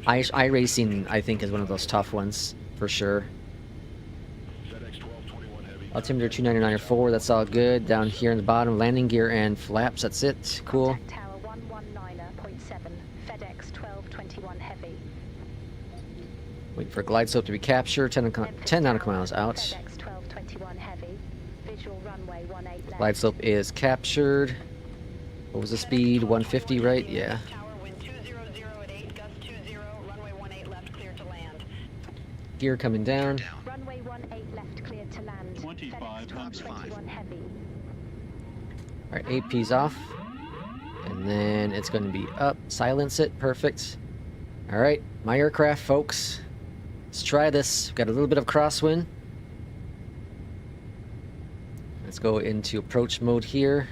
iRacing, I think, is one of those tough ones, for sure. Altimeter 299 or 4, that's all good. Down here in the bottom, landing gear and flaps, that's it. Cool. Tower 119.7, FedEx 1221 heavy. Wait for glide slope to be captured. 10 nautical miles out. FedEx 1221 heavy. Visual runway 18 left. Glide slope is captured. What was the speed? 150, right? Yeah. Tower wind 200 at 8, gust 20, runway 18 left, clear to land. Gear coming down. Runway 18 left, cleared to land. 25 FedEx 1221 heavy. Alright, AP's off. And then it's going to be up. Silence it. Perfect. Alright, my aircraft, folks. Let's try this. We've got a little bit of crosswind. Let's go into approach mode here.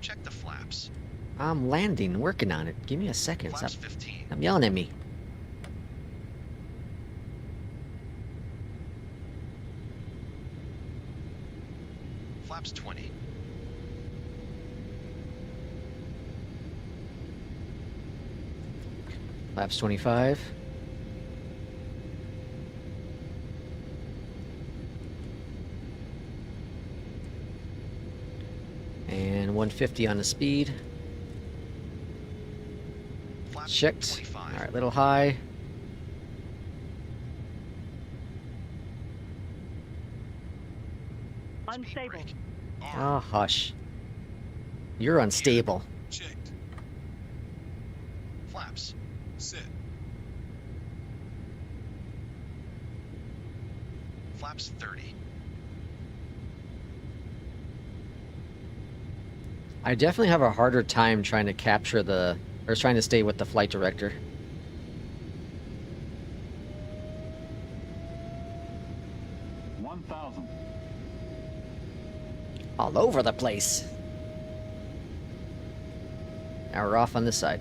Check the flaps. I'm landing, working on it. Give me a second. Flaps Stop. 15. I'm yelling at me. Flaps 20. Flaps 25. And 150 on the speed. Flaps Checked. 25. Alright, little high. Unstable. Ah, hush. You're unstable. Checked. Flaps. Set. Flaps 30. I definitely have a harder time trying to capture the, or trying to stay with the flight director. All over the place. Now we're off on this side.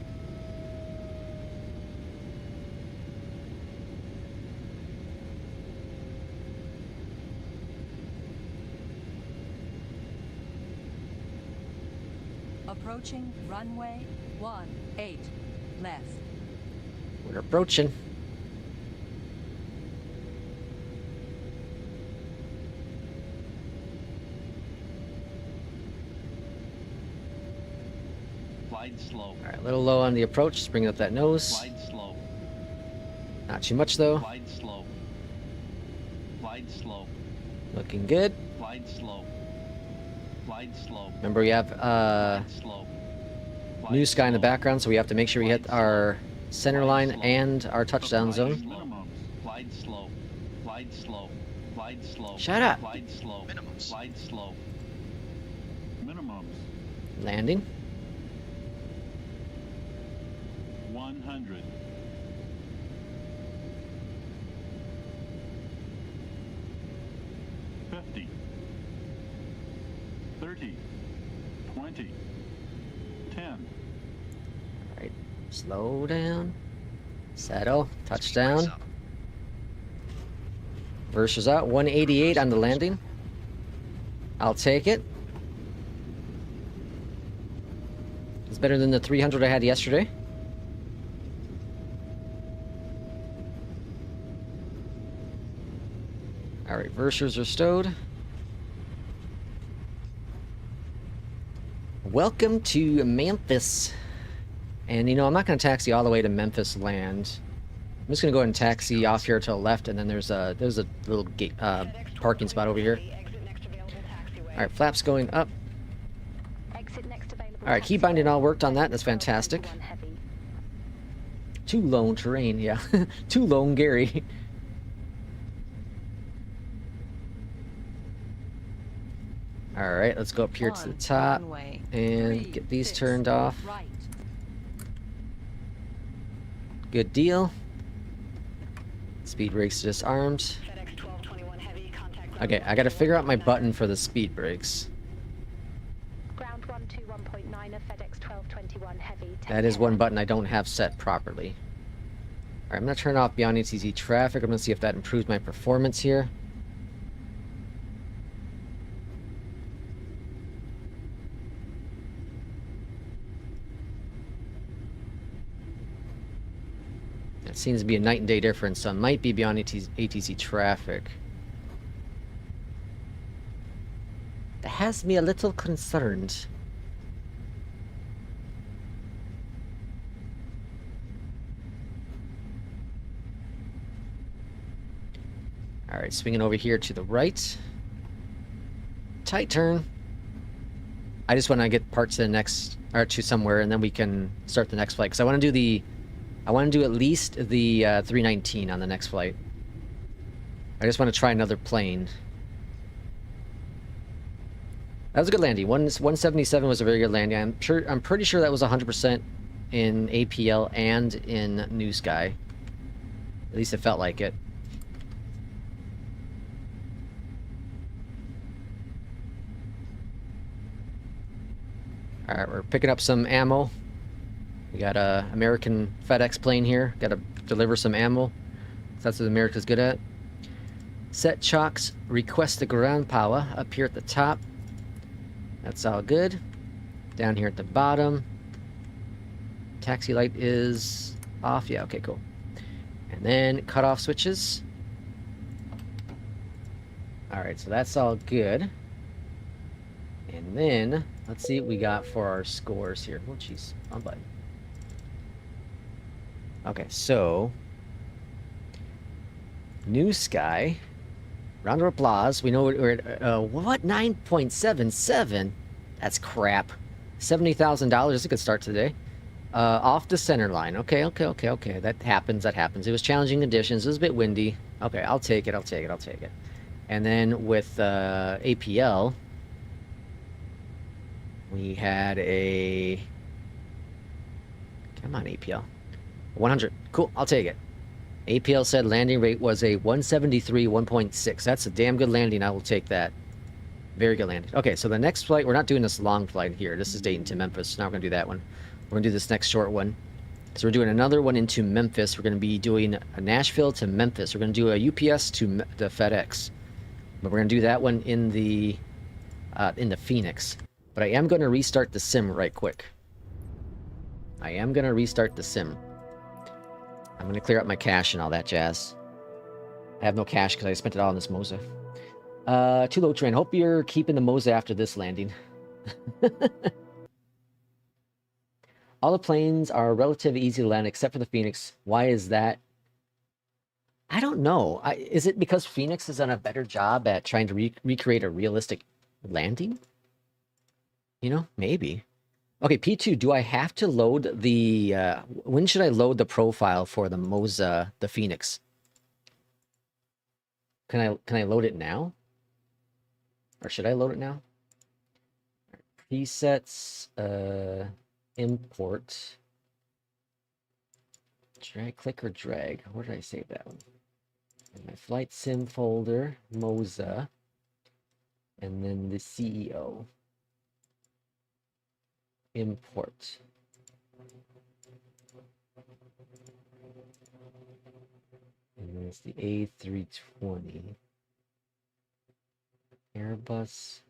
Approaching runway 18 left. We're approaching. Glide slow. Alright, a little low on the approach, just bringing up that nose. Glide slow. Not too much though. Glide slow. Glide slow. Looking good. Glide slow. Glide slow. Remember we have Glide slow. new sky in the background, so we have to make sure we hit our center line and our touchdown zone. Glide slow. Glide slow. Glide slow. Shut up. Glide slow. Minimums. Glide slow. Minimums. Landing. 100. 50. 30. 20. 10. Alright, slow down. Settle. Touchdown. Versus out. 188 on the landing. I'll take it. It's better than the 300 I had yesterday. Alright, versers are stowed. Welcome to Memphis. And you know, I'm not going to taxi all the way to Memphis land. I'm just going to go ahead and taxi off here to the left, and then there's a little gate, parking spot over here. Alright, flaps going up. Alright, key binding all worked on that. That's fantastic. Too lone terrain, yeah. Too lone Gary. Alright, let's go up here to the top and get these turned off. Good deal. Speed brakes disarmed. Okay, I gotta figure out my button for the speed brakes. Ground 121.9 of FedEx 1221 heavy. That is one button I don't have set properly. Alright, I'm gonna turn off Beyondatc traffic. I'm gonna see if that improves my performance here. It seems to be a night and day difference, so it might be beyond ATC traffic. That has me a little concerned. Alright, swinging over here to the right. Tight turn. I just want to get parts to the next, or to somewhere, and then we can start the next flight, because I want to do at least the 319 on the next flight. I just want to try another plane. That was a good landing. 177 was a very good landing. I'm pretty sure that was 100% in APL and in New Sky. At least it felt like it. Alright, we're picking up some ammo. We got a American FedEx plane here. Got to deliver some ammo. That's what America's good at. Set chocks. Request the ground power up here at the top. That's all good. Down here at the bottom. Taxi light is off. Yeah, okay, cool. And then cutoff switches. Alright, so that's all good. And then, let's see what we got for our scores here. Oh, jeez. Wrong button. Okay, so... New Sky. Round of applause. We know we're at, what? 9.77? That's crap. $70,000 is a good start today. Off the center line. Okay. That happens. It was challenging conditions. It was a bit windy. Okay, I'll take it. And then with APL, we had a... Come on, APL. 100. Cool, I'll take it. APL said landing rate was a 173, 1.6. That's a damn good landing. I will take that. Very good landing. Okay, so the next flight, we're not doing this long flight here. This is Dayton to Memphis. Now we're going to do that one. We're going to do this next short one. So we're doing another one into Memphis. We're going to be doing a Nashville to Memphis. We're going to do a UPS to the FedEx. But we're going to do that one in the FENIX. But I am going to restart the sim right quick. I'm going to clear up my cache and all that jazz. I have no cache because I spent it all on this Moza. Too low train. Hope you're keeping the Moza after this landing. All the planes are relatively easy to land except for the FENIX. Why is that? I don't know. Is it because FENIX has done a better job at trying to recreate a realistic landing? You know, maybe. Okay, P2, do I have to load the... when should I load the profile for the Moza, the FENIX? Can I load it now? Or should I load it now? Presets, import. Drag, click or drag. Where did I save that one? In my flight sim folder, Moza. And then the CEO. Import. And then it's the A320. Airbus.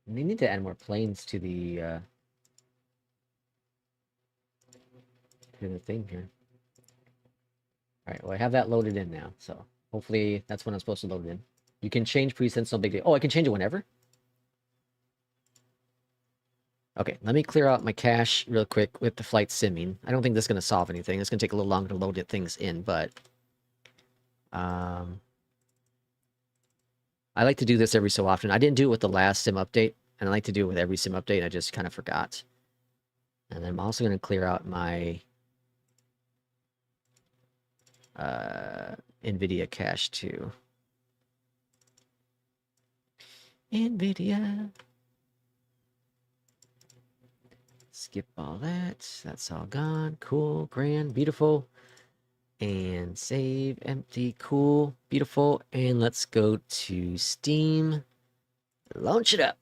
And they need to add more planes to the thing here. Alright, well I have that loaded in now, so hopefully that's when I'm supposed to load it in. You can change presets, no big deal. Oh, I can change it whenever? Okay, let me clear out my cache real quick with the flight simming. I don't think this is going to solve anything. It's going to take a little longer to load things in, but... I like to do this every so often. I didn't do it with the last sim update, and I like to do it with every sim update. I just kind of forgot. And then I'm also going to clear out my... NVIDIA cache too. NVIDIA. Skip all that. That's all gone. Cool, grand, beautiful. And save, empty, cool, beautiful. And let's go to Steam. Launch it up.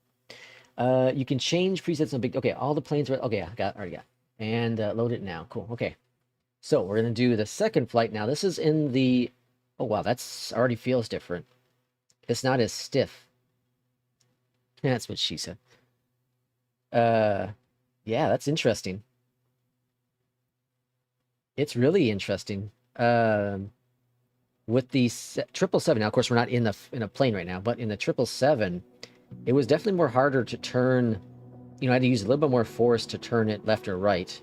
You can change presets. No big. Okay, all the planes are. Okay, I already got. And load it now. Cool. Okay. So we're gonna do the second flight now. This is in the. Oh wow, that's already feels different. It's not as stiff. That's what she said. Yeah, that's interesting. It's really interesting. With the 777, now of course we're not in a plane right now, but in the 777, it was definitely more harder to turn. You know, I had to use a little bit more force to turn it left or right.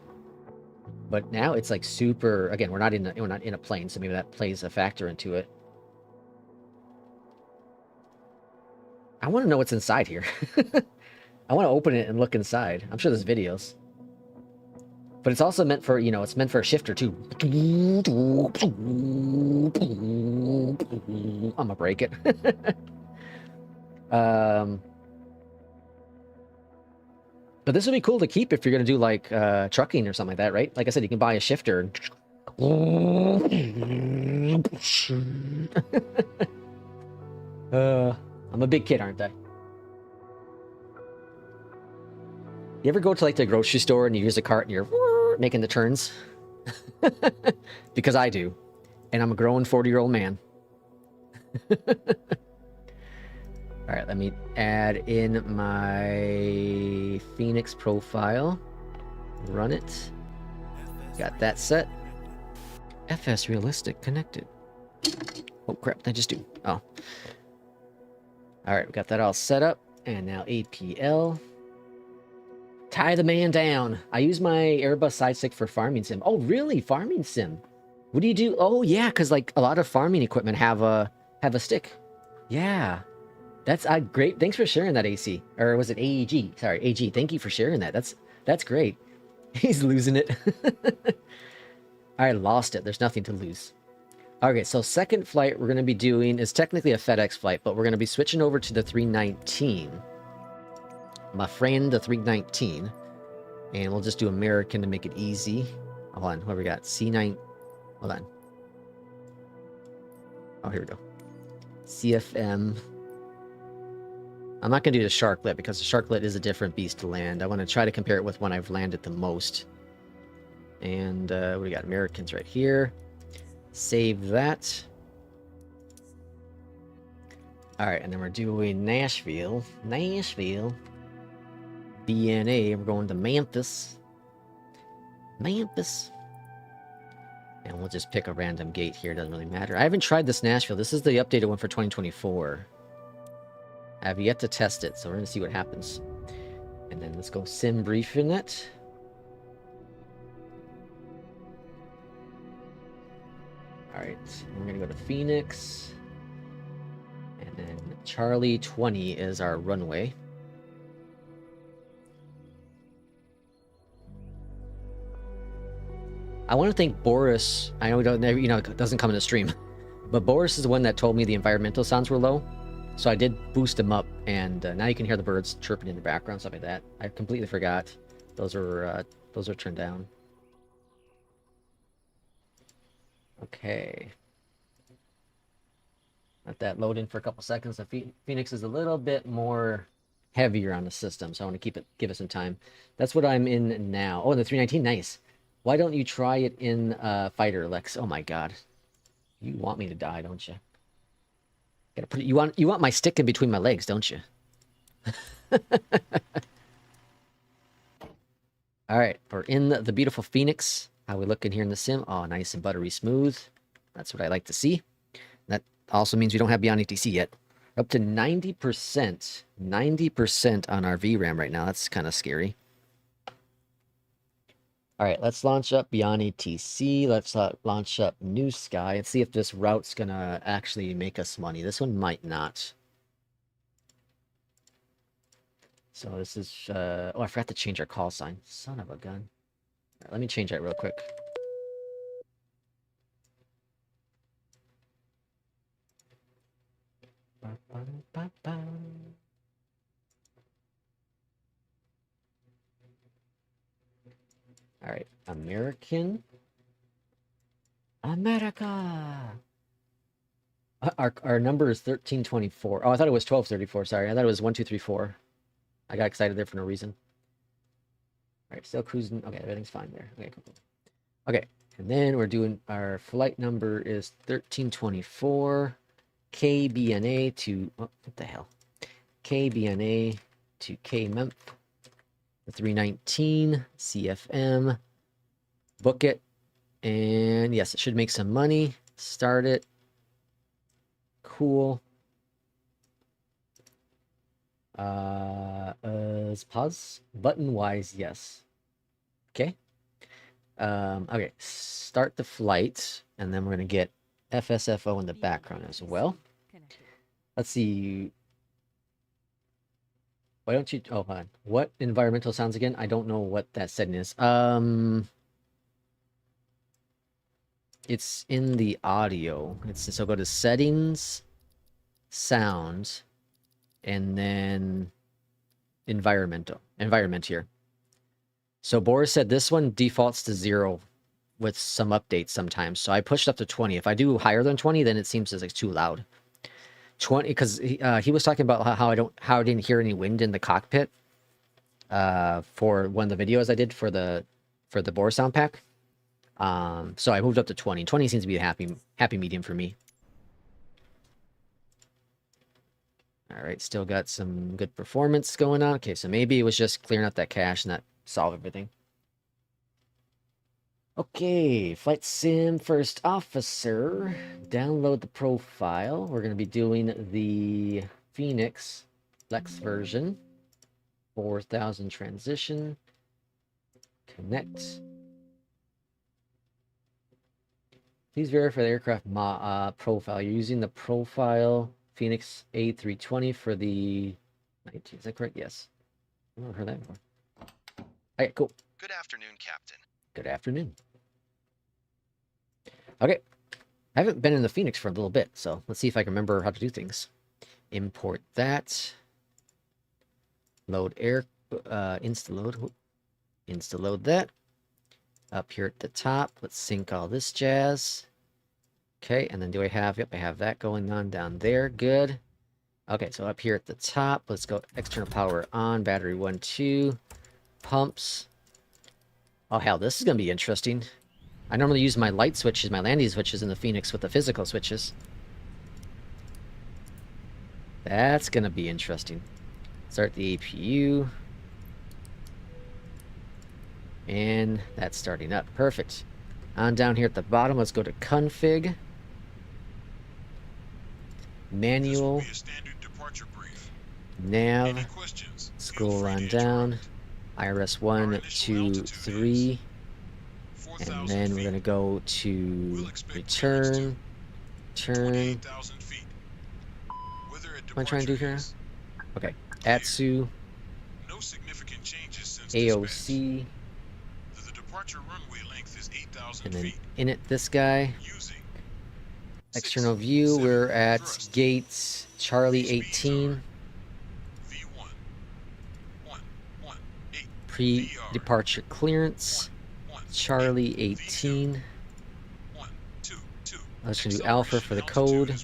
But now it's like super. Again, we're not in a plane, so maybe that plays a factor into it. I want to know what's inside here. I want to open it and look inside. I'm sure there's videos. But it's also meant for, you know, it's meant for a shifter too. I'm gonna break it. But this would be cool to keep if you're gonna do like trucking or something like that, right? Like I said, you can buy a shifter. I'm a big kid, aren't I? You ever go to like the grocery store and you use a cart and you're making the turns? Because I do. And I'm a grown 40-year-old man. All right, let me add in my FENIX profile. Run it. Got that set. FS realistic connected. Oh crap, what did I just do? Oh. All right, we got that all set up. And now APL. Tie the man down. I use my Airbus side stick for farming sim. Oh, really? Farming sim? What do you do? Oh, yeah, because like a lot of farming equipment have a stick. Yeah. That's great. Thanks for sharing that, AC. Or was it AEG? Sorry, AG. Thank you for sharing that. That's great. He's losing it. I lost it. There's nothing to lose. Okay, so second flight we're going to be doing is technically a FedEx flight, but we're going to be switching over to the 319. My friend, the 319. And we'll just do American to make it easy. Hold on, what we got? C9. Hold on. Oh, here we go. CFM. I'm not going to do the Sharklet because the Sharklet is a different beast to land. I want to try to compare it with one I've landed the most. And we got Americans right here. Save that. All right, and then we're doing Nashville. Nashville. BNA. We're going to Memphis. Memphis. And we'll just pick a random gate here. Doesn't really matter. I haven't tried this Nashville. This is the updated one for 2024. I have yet to test it, so we're going to see what happens. And then let's go SimBrief in it. Alright, we're going to go to FENIX. And then Charlie 20 is our runway. I want to thank Boris. I know we don't, it doesn't come in the stream. But Boris is the one that told me the environmental sounds were low. So I did boost them up, and now you can hear the birds chirping in the background, stuff like that. I completely forgot. Those are turned down. Okay. Let that load in for a couple seconds. The FENIX is a little bit more heavier on the system, so I want to give it some time. That's what I'm in now. Oh, the 319, nice. Why don't you try it in fighter, Lex? Oh my god. You want me to die, don't you? Gotta put it, you want my stick in between my legs, don't you? All right, we're in the beautiful FENIX. How we looking here in the sim? Oh, nice and buttery smooth. That's what I like to see. That also means we don't have Beyondatc yet. Up to 90%. 90% on our VRAM right now. That's kind of scary. All right, let's launch up Beyondatc. Let's launch up New Sky and see if this route's gonna actually make us money. This one might not. So this is, oh, I forgot to change our call sign. Son of a gun. All right, let me change that real quick. All right, American. America. Our number is 1324. Oh, I thought it was 1234. Sorry, I thought it was 1234. I got excited there for no reason. All right, still cruising. Okay, everything's fine there. Okay, cool. Okay, and then we're doing our flight number is 1324. KBNA to, oh, what the hell? KBNA to KMEMP. The 319 CFM. Book it. And yes, it should make some money. Start it. Cool. Pause. Button wise, yes. Okay. Okay, start the flight, and then we're gonna get FSFO in the background as well. Let's see. Why don't you, oh, hold on. What environmental sounds again? I don't know what that setting is. It's in the audio. So go to settings, sound, and then environment here. So Boris said this one defaults to 0 with some updates sometimes. So I pushed up to 20. If I do higher than 20, then it seems as like too loud. 20, because he was talking about how I didn't hear any wind in the cockpit for one of the videos I did for the Boris sound pack. So I moved up to 20. 20 seems to be a happy medium for me. All right, still got some good performance going on. Okay, so maybe it was just clearing out that cache and that solved everything. Okay, Flight Sim First Officer. Download the profile. We're going to be doing the FENIX Flex version. 4000 transition. Connect. Please verify the aircraft profile. You're using the profile FENIX A320 for the 19. Is that correct? Yes. I've never heard that before. Okay, cool. Good afternoon, Captain. Good afternoon. Okay. I haven't been in the FENIX for a little bit, so let's see if I can remember how to do things. Import that. Load air, insta-load that. Up here at the top, let's sync all this jazz. Okay, and then do I have, yep, I have that going on down there. Good. Okay, so up here at the top, let's go external power on, battery 1, 2, pumps. Oh, hell, this is going to be interesting. I normally use my light switches, my landing switches in the FENIX with the physical switches. That's going to be interesting. Start the APU. And that's starting up. Perfect. On down here at the bottom, let's go to config. Manual. Nav. Scroll on down. IRS 1, 2, 3. And then we're going to go to return. Turn. What am I trying to do here? Okay. ATSU. AOC. And then init this guy. External view, we're at gate Charlie 18. Pre-departure clearance. Charlie 18. Let's do alpha for the code.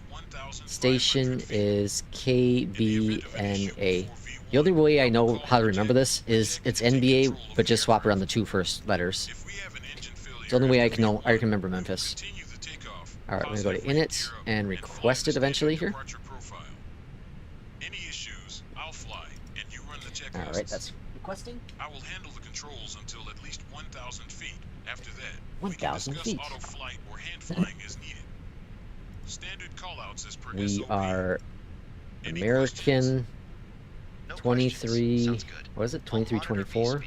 Station is KBNA. The only way I know how to remember this is it's NBA, but just swap around the 2 first letters. It's the only way I can remember Memphis. All right, we're gonna go to init and request it eventually here. All right, that's requesting. I will handle the controls until at least 1,000 feet. After that, 1,000 feet. Auto flight or hand flying as needed. Standard callouts as per we are American 23. What is it? 2324.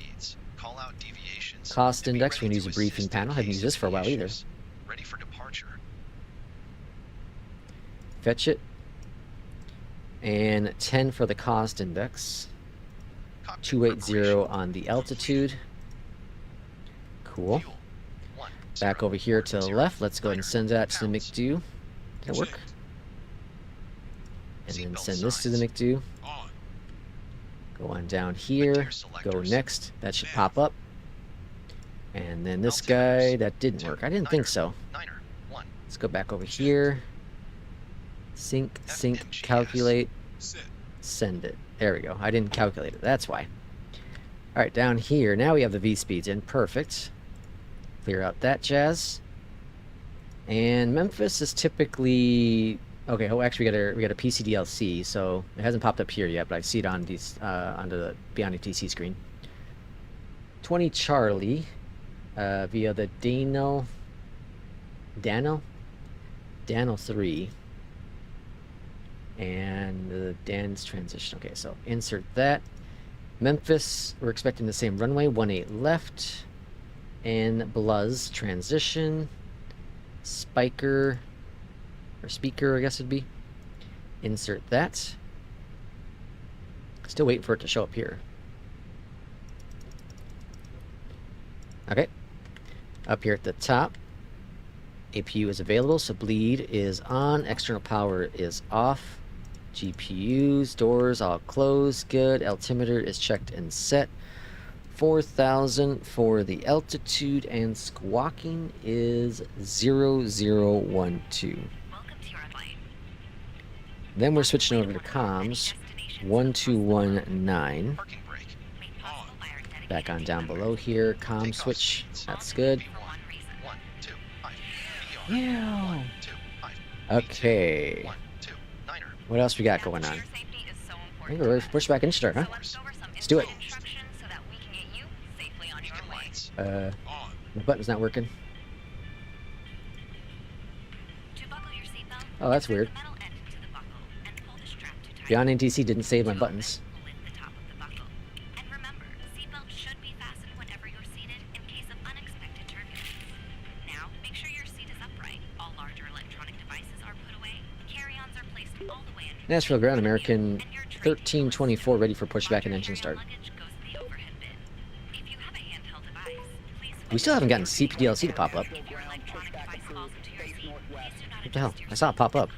Cost index. We're gonna use a briefing panel. I haven't used this for a while either. Ready for departure. Fetch it. And 10 for the cost index. 280 on the altitude. Cool. Back over here to the left. Let's go ahead and send that to the McDo. Did that work? And then send this to the McDo. Go on down here. Go next. That should pop up. And then this guy, that didn't work. I didn't think so. Let's go back over here. Sync, calculate, send it. There we go. I didn't calculate it. That's why. All right, down here. Now we have the V speeds in. Perfect. Clear out that jazz. And Memphis is typically okay. Oh, actually, we got a PCDLC, so it hasn't popped up here yet, but I see it on these onto the Beyondatc screen. 20 Charlie via the Dano 3. And the Dan's transition. Okay, so insert that. Memphis, we're expecting the same runway, 18 left. And Bluz transition. Spiker, or speaker, I guess it'd be. Insert that. Still waiting for it to show up here. Okay. Up here at the top, APU is available, so bleed is on, external power is off. GPUs, doors all closed, good. Altimeter is checked and set. 4,000 for the altitude, and squawking is 0012. Then we're switching over to comms, 1219. Back on down below here, comm switch, that's good. Yeah. Okay. What else we got going on? Hey, we're push back and start, huh? Let's do it. My button's not working. Oh, that's weird. Beyond NTC didn't save my buttons. Nashville Ground American 1324 ready for pushback and engine start. We still haven't gotten CPDLC to pop up. What the hell? I saw it pop up.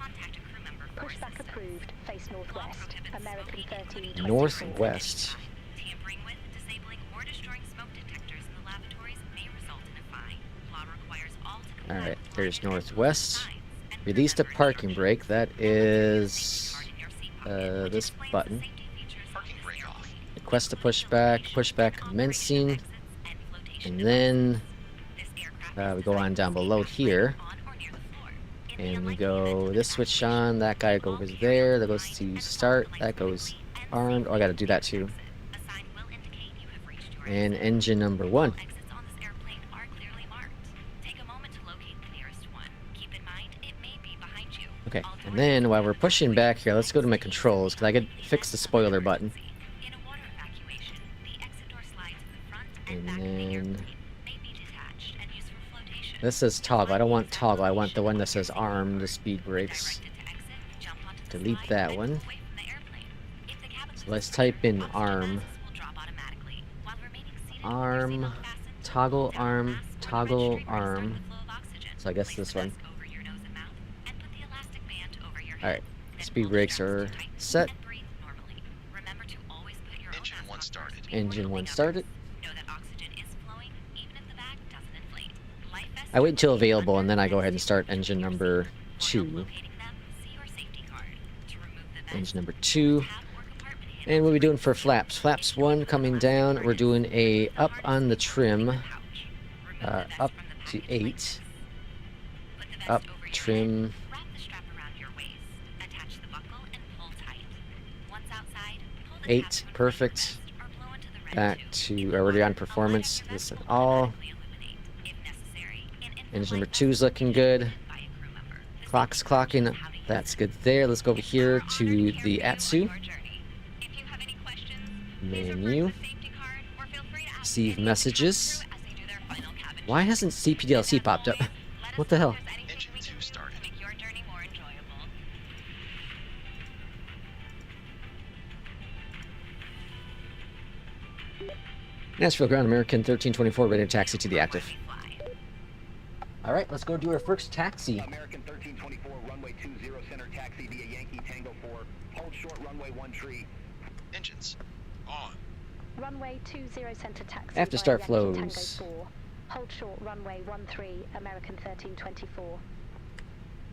Pushback approved. Face northwest. American 1324. Northwest. Alright, there's northwest. Release the parking brake. That is this button. Request to pushback commencing. And then we go on down below here. And we go this switch on, that guy goes there, that goes to start, that goes armed. Oh, I gotta do that too. And engine number 1. Okay, and then while we're pushing back here, let's go to my controls, because I could fix the spoiler button. And then this says toggle. I don't want toggle. I want the one that says arm, the speed brakes. Delete that one. So let's type in arm. Arm, toggle arm, toggle arm. So I guess this one. Alright, speed brakes are set. Engine 1 started. Engine 1 started. I wait until available and then I go ahead and start engine number 2. Engine number 2. And what are we doing for flaps? Flaps 1 coming down. We're doing a up on the trim. Up to 8. Up trim. 8, perfect. Back to already on performance. Listen all. Engine number 2 is looking good. Clock's clocking. That's good there. Let's go over here to the ATSU. Menu. Receive messages. Why hasn't CPDLC popped up? What the hell? Engine 2 started. Nashville Ground American 1324 ready to taxi to the active. Alright, let's go do our first taxi. American 1324, runway 20 center taxi via Yankee Tango 4. Hold short runway 13. Engines on. Runway 20 center taxi. After via start Yankee flows. Tango 4. Hold short runway 13, American 1324.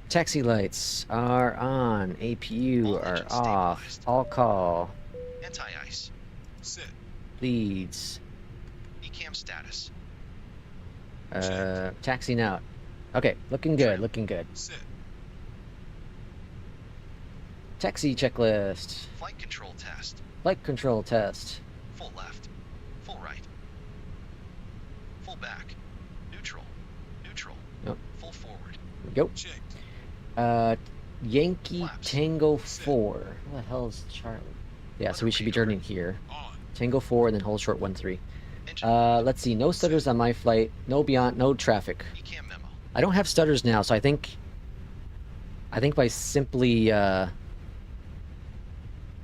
Taxi lights are on. APU All are engines off. stabilized. All call. Anti-ice. Sit. Leads. ECAM status. Taxiing out. Okay, looking good, looking good. Sit. Taxi checklist. Flight control test. Flight control test. Full left. Full right. Full back. Neutral. Neutral. Yep. Full forward. Go. Checked. Yankee Flaps. Tango 4. Who the hell is Charlie? Yeah, so we should be turning here. On. Tango 4 and then hold short 13. Engine. Let's see. No stutters on my flight. No beyond. No traffic. ECAM memo. I don't have stutters now, so I think by simply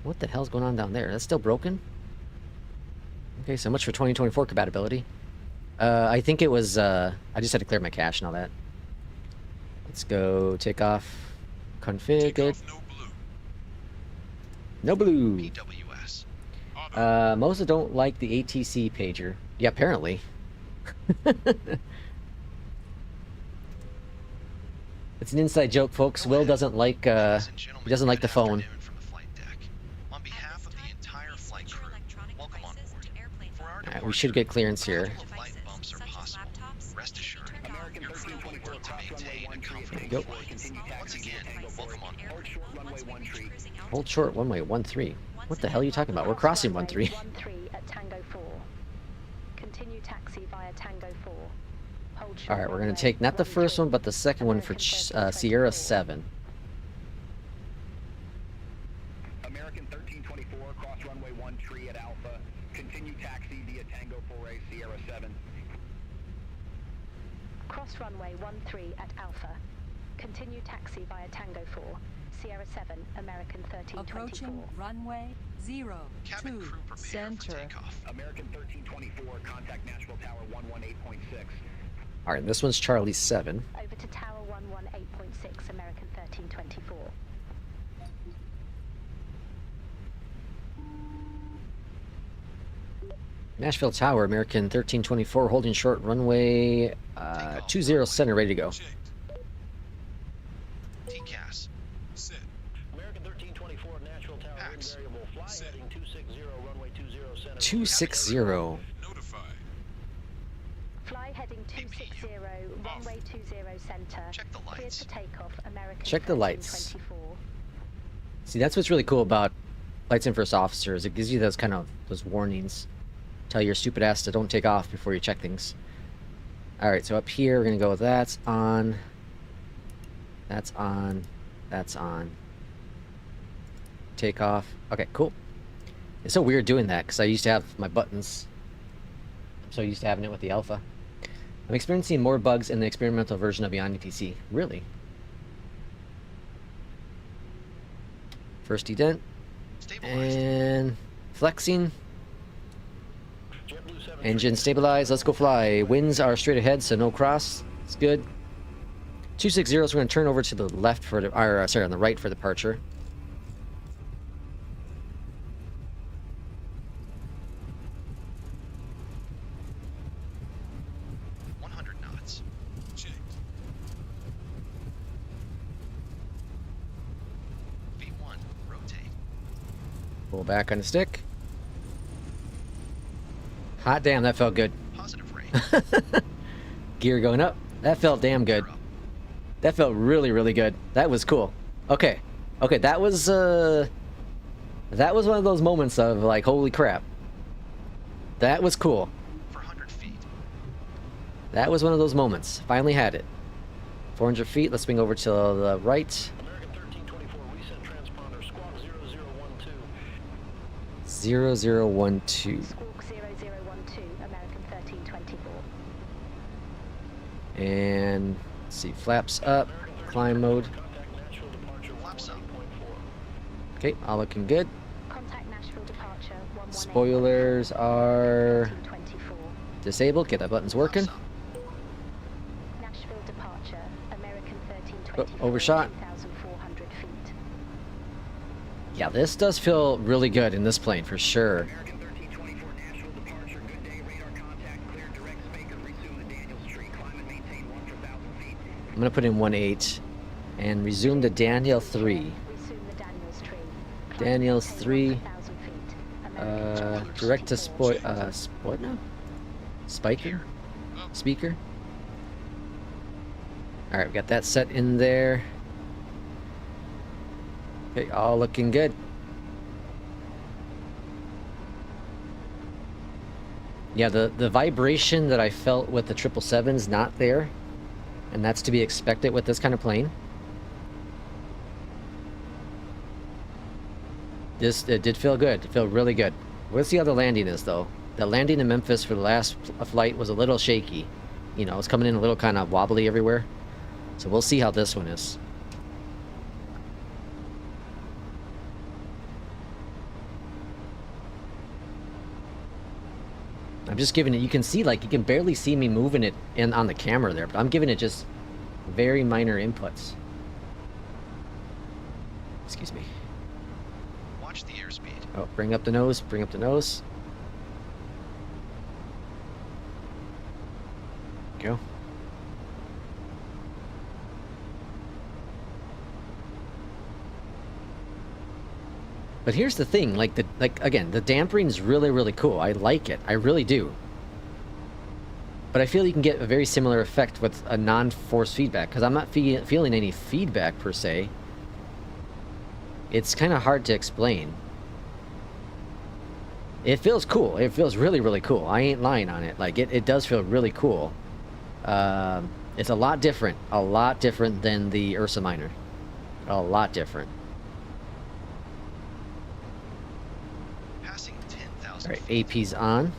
what the hell's going on down there? That's still broken? Okay, so much for 2024 compatibility. I think it was I just had to clear my cache and all that. Let's go take off. Config it. No blue. PWS. Moza don't like the ATC pager. Yeah, apparently. It's an inside joke, folks. Will doesn't like he doesn't like the phone. From the flight deck. On behalf of the entire flight crew, welcome on board. For our Alright, we should get clearance here. departure, flight bumps are possible. Rest assured, your crew will work to maintain a comfortable Go. flight. Once again, welcome on board. Hold short, runway 13. What the hell are you talking about? We're crossing 1-3. 13 at Tango 4. Continue taxi via Tango 4. Hold short Alright, we're going runway to take not the first 13. one, but the second one for Sierra 7. American 1324, cross runway 13 at Alpha. Continue taxi via Tango 4A, Sierra 7. Cross runway 13 at Alpha. Continue taxi via Tango 4. Sierra 7, American 1324. Approaching runway 02 Cabin crew prepare for center. takeoff. American 1324, contact Nashville Tower 118.6. Alright, this one's Charlie 7. Over to Tower 118.6, American 1324. Nashville Tower, American 1324, holding short runway 20 center, ready to go. TCAS. Set. American 1324, Nashville Tower, wind Pax. variable, fly Set. heading 260, runway 20 center. 260. Notify. Fly heading 260, runway 20 center. Check the Cleared lights. for takeoff, American Check the lights. 1324. See, that's what's really cool about Flights and First Officers. It gives you those kind of those warnings. Tell your stupid ass to don't take off before you check things. Alright, so up here we're gonna go with that's on. That's on. That's on. Take off. Okay, cool. It's so weird doing that because I used to have my buttons. I'm so used to having it with the Alpha. I'm experiencing more bugs in the experimental version of Beyondatc. Really? First edent. Stabilized. And flexing. JetBlue 7. Engine stabilized. Let's go fly. Winds are straight ahead, so no cross. It's good. 260, so we're going to turn over to the left for the, or sorry, on the right for departure. Checked. V1, rotate. Pull back on the stick. Hot damn, that felt good. Positive rate. Gear going up. That felt damn good. That felt really, really good. That was cool. Okay. Okay, that was one of those moments of like, holy crap. That was cool. For 100 feet. That was one of those moments. Finally had it. 400 feet. Let's swing over to the right. American 1324, recent transponder, squawk 0012. 0012. Squawk 0012, American 1324. And let's see, flaps up, climb mode. Contact Nashville departure Flaps up. 118.4. Okay, all looking good. Contact Nashville departure 118. Spoilers are 1324. disabled. Get that button's working. Flaps up. Nashville departure, American 1324. Oh, overshot. 2,400 feet. Yeah, this does feel really good in this plane for sure. American 1324, Nashville departure, good day, radar contact, clear direct Spaker, resume the Daniels Tree, climb and maintain 1 per 1,000 feet. I'm gonna put in 1.8 and resume the Daniel 3. Resume the Daniels Tree. Climb Daniels and maintain 3. 1,000 feet. American Direct to 1324. what now? Spiker? Speaker? Alright, we got that set in there. Okay, all looking good. Yeah, the vibration that I felt with the 777's not there. And that's to be expected with this kind of plane. It did feel good. It felt really good. We'll see how the landing is, though. The landing in Memphis for the last flight was a little shaky. You know, it's coming in a little kind of wobbly everywhere. So we'll see how this one is. I'm just giving it, you can see, like, you can barely see me moving it in on the camera there, but I'm giving it just very minor inputs. Excuse me. Watch the airspeed. Oh, bring up the nose, bring up the nose. Go. But here's the thing, like again, the dampering is really, really cool. I like it. I really do. But I feel you can get a very similar effect with a non-force feedback, because I'm not feeling any feedback per se. It's kind of hard to explain. It feels cool. It feels really, really cool. I ain't lying on it. Like, it does feel really cool. It's a lot different than the Ursa Minor. A lot different. Passing 10,000 Alright, AP's on.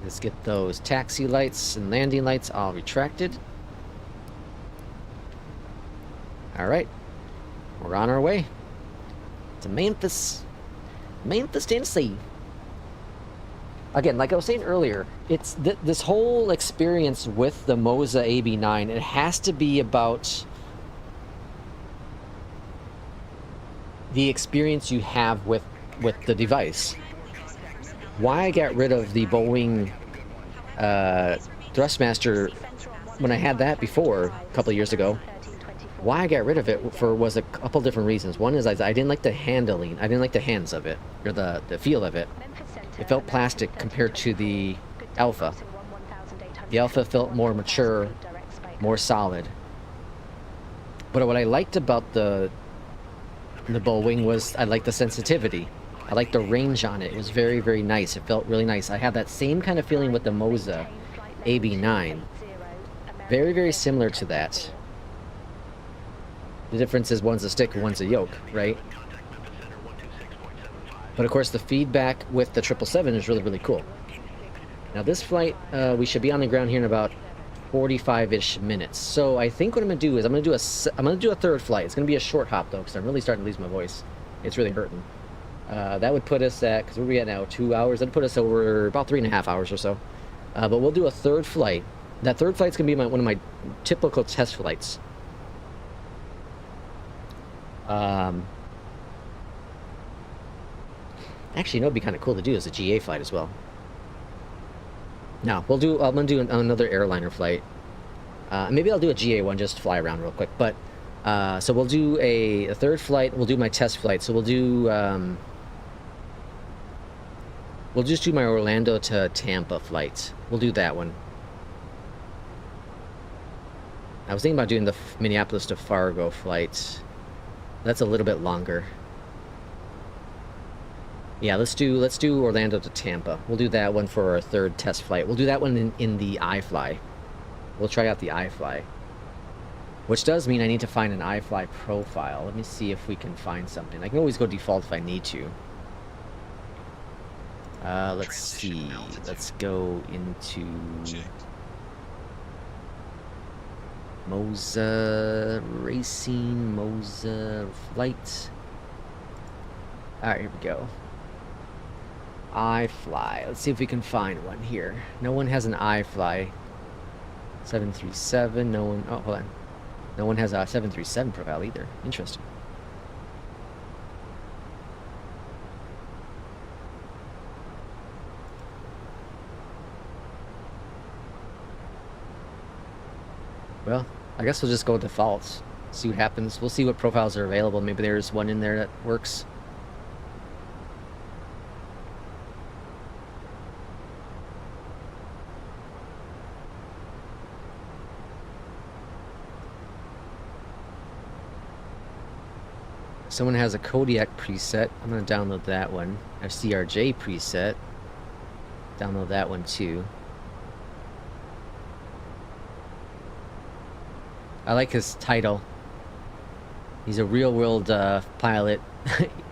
Let's get those taxi lights and landing lights all retracted. Alright. We're on our way to Memphis. Memphis, Tennessee. Again, like I was saying earlier, it's this whole experience with the Moza Ab9, it has to be about the experience you have with the device. Why I got rid of the Boeing Thrustmaster when I had that before, a couple of years ago, why I got rid of it was a couple different reasons. One is I didn't like the handling. I didn't like the hands of it, or the feel of it. It felt plastic compared to the Alpha. The Alpha felt more mature, more solid. But what I liked about the Boeing was I liked the sensitivity. I liked the range on it. It was very, very nice. It felt really nice. I had that same kind of feeling with the Moza Ab9. Very, very similar to that. The difference is one's a stick and one's a yoke, right? But of course the feedback with the 777 is really, really cool. Now this flight, we should be on the ground here in about 45-ish minutes. So I think what I'm gonna do is I'm gonna do a third flight. It's gonna be a short hop though, because I'm really starting to lose my voice. It's really hurting. That would put us at, because where are we at now? 2 hours. That'd put us over about 3.5 hours or so. But we'll do a third flight. That third flight's gonna be one of my typical test flights. Actually, you know, it'd be kind of cool to do as a GA flight as well. Now, I'm gonna do another airliner flight. Maybe I'll do a GA one just to fly around real quick. But so we'll do a third flight. We'll do my test flight. So we'll just do my Orlando to Tampa flight. We'll do that one. I was thinking about doing the Minneapolis to Fargo flight. That's a little bit longer. Yeah, let's do Orlando to Tampa. We'll do that one for our third test flight. We'll do that one in the iFly. We'll try out the iFly. Which does mean I need to find an iFly profile. Let me see if we can find something. I can always go default if I need to. Let's see. Let's go into Moza Racing, Moza Flight. Alright, here we go. iFly. Let's see if we can find one here. No one has an iFly. 737. No one. Oh, hold on. No one has a 737 profile either. Interesting. Well, I guess we'll just go with defaults. See what happens. We'll see what profiles are available. Maybe there's one in there that works. Someone has a Kodiak preset. I'm going to download that one. I have CRJ preset. Download that one too. I like his title. He's a real-world pilot.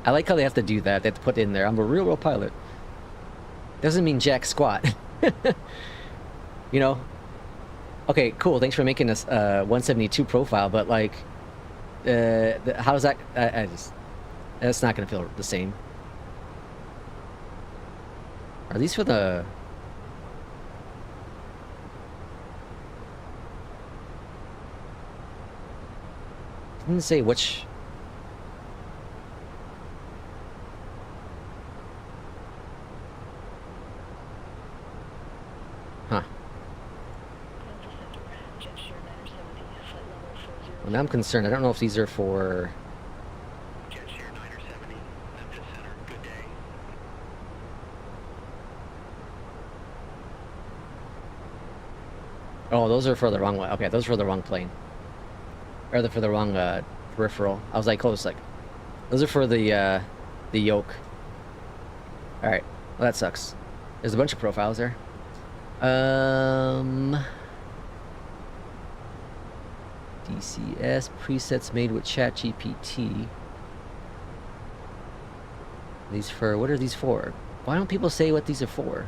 I like how they have to do that. They have to put in there, I'm a real-world pilot. Doesn't mean jack squat. You know? Okay, cool. Thanks for making this 172 profile, but like... how does that... that's not going to feel the same. Are these for the... Didn't say which... Huh. Well, now I'm concerned. I don't know if these are for... Oh, those are for the wrong one. Okay, those are for the wrong plane. Or for the wrong peripheral. I was like close, like... Those are for the yoke. Alright. Well, that sucks. There's a bunch of profiles there. DCS presets made with ChatGPT. These for, what are these for? Why don't people say what these are for?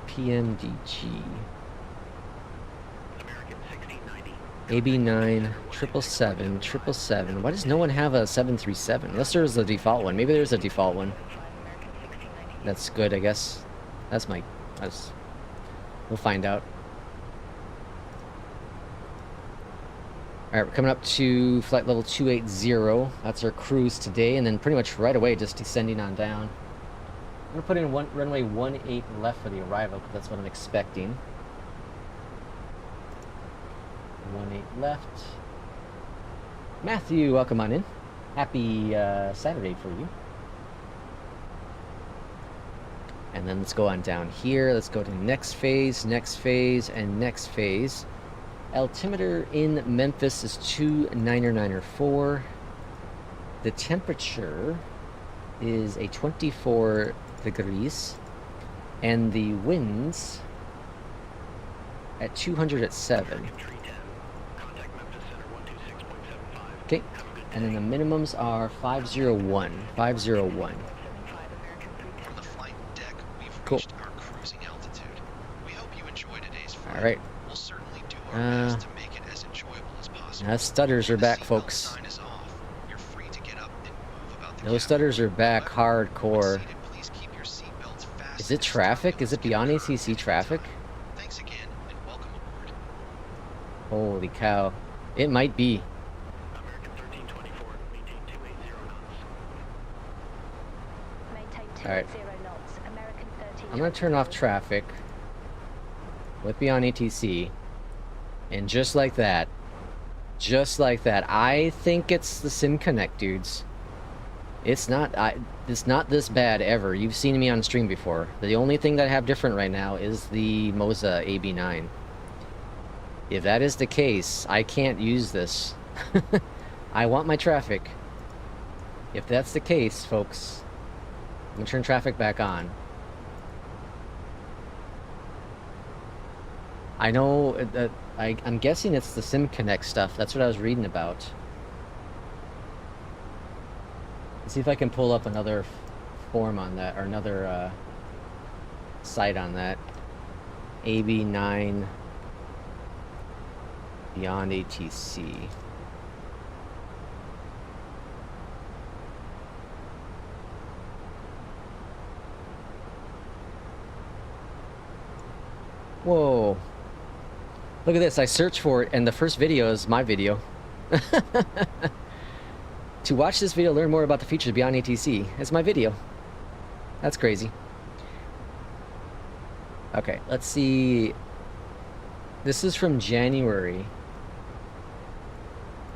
PMDG. AB9, 777, 777. Why does no one have a 737? Unless there's a default one. Maybe there's a default one. That's good, I guess. That's my... we'll find out. Alright, we're coming up to flight level 280. That's our cruise today, and then pretty much right away just descending on down. I'm gonna put in runway 18 left for the arrival, because that's what I'm expecting. 18 left. Matthew, welcome on in. Happy Saturday for you. And then let's go on down here. Let's go to next phase, and next phase. Altimeter in Memphis is 29904. The temperature is a 24 degrees, and the winds at 200 at 7. Okay, and then the minimums are 501. 501. From the flight deck, we've Cool. reached our cruising altitude. We hope you enjoy today's flight. All right. We'll certainly do our best to make it as enjoyable as possible. Now stutters are back, The seatbelt folks. sign is off. You're free to get up and move about the Those cabin. stutters are back However, hardcore. when seated, please keep your seatbelts fastened Is it as traffic? Is it beyond turbulence ATC occurs at traffic? any time. Thanks again, and welcome aboard. Holy cow. It might be. American 1324, maintain 280 knots. Maintain All right. 280 knots. American 13. I'm gonna turn off traffic with Beyond ATC, and just like that, I think it's the Sim Connect dudes. It's not this bad ever. You've seen me on stream before. The only thing that I have different right now is the Moza AB9. If that is the case, I can't use this. I want my traffic. If that's the case, folks, I'm gonna turn traffic back on. I know that I'm guessing it's the Sim Connect stuff. That's what I was reading about. Let's see if I can pull up another form on that, or another site on that. AB9 Beyond ATC. Whoa. Look at this. I searched for it, and the first video is my video. To watch this video, learn more about the features beyond ATC. It's my video. That's crazy. Okay, let's see. This is from January.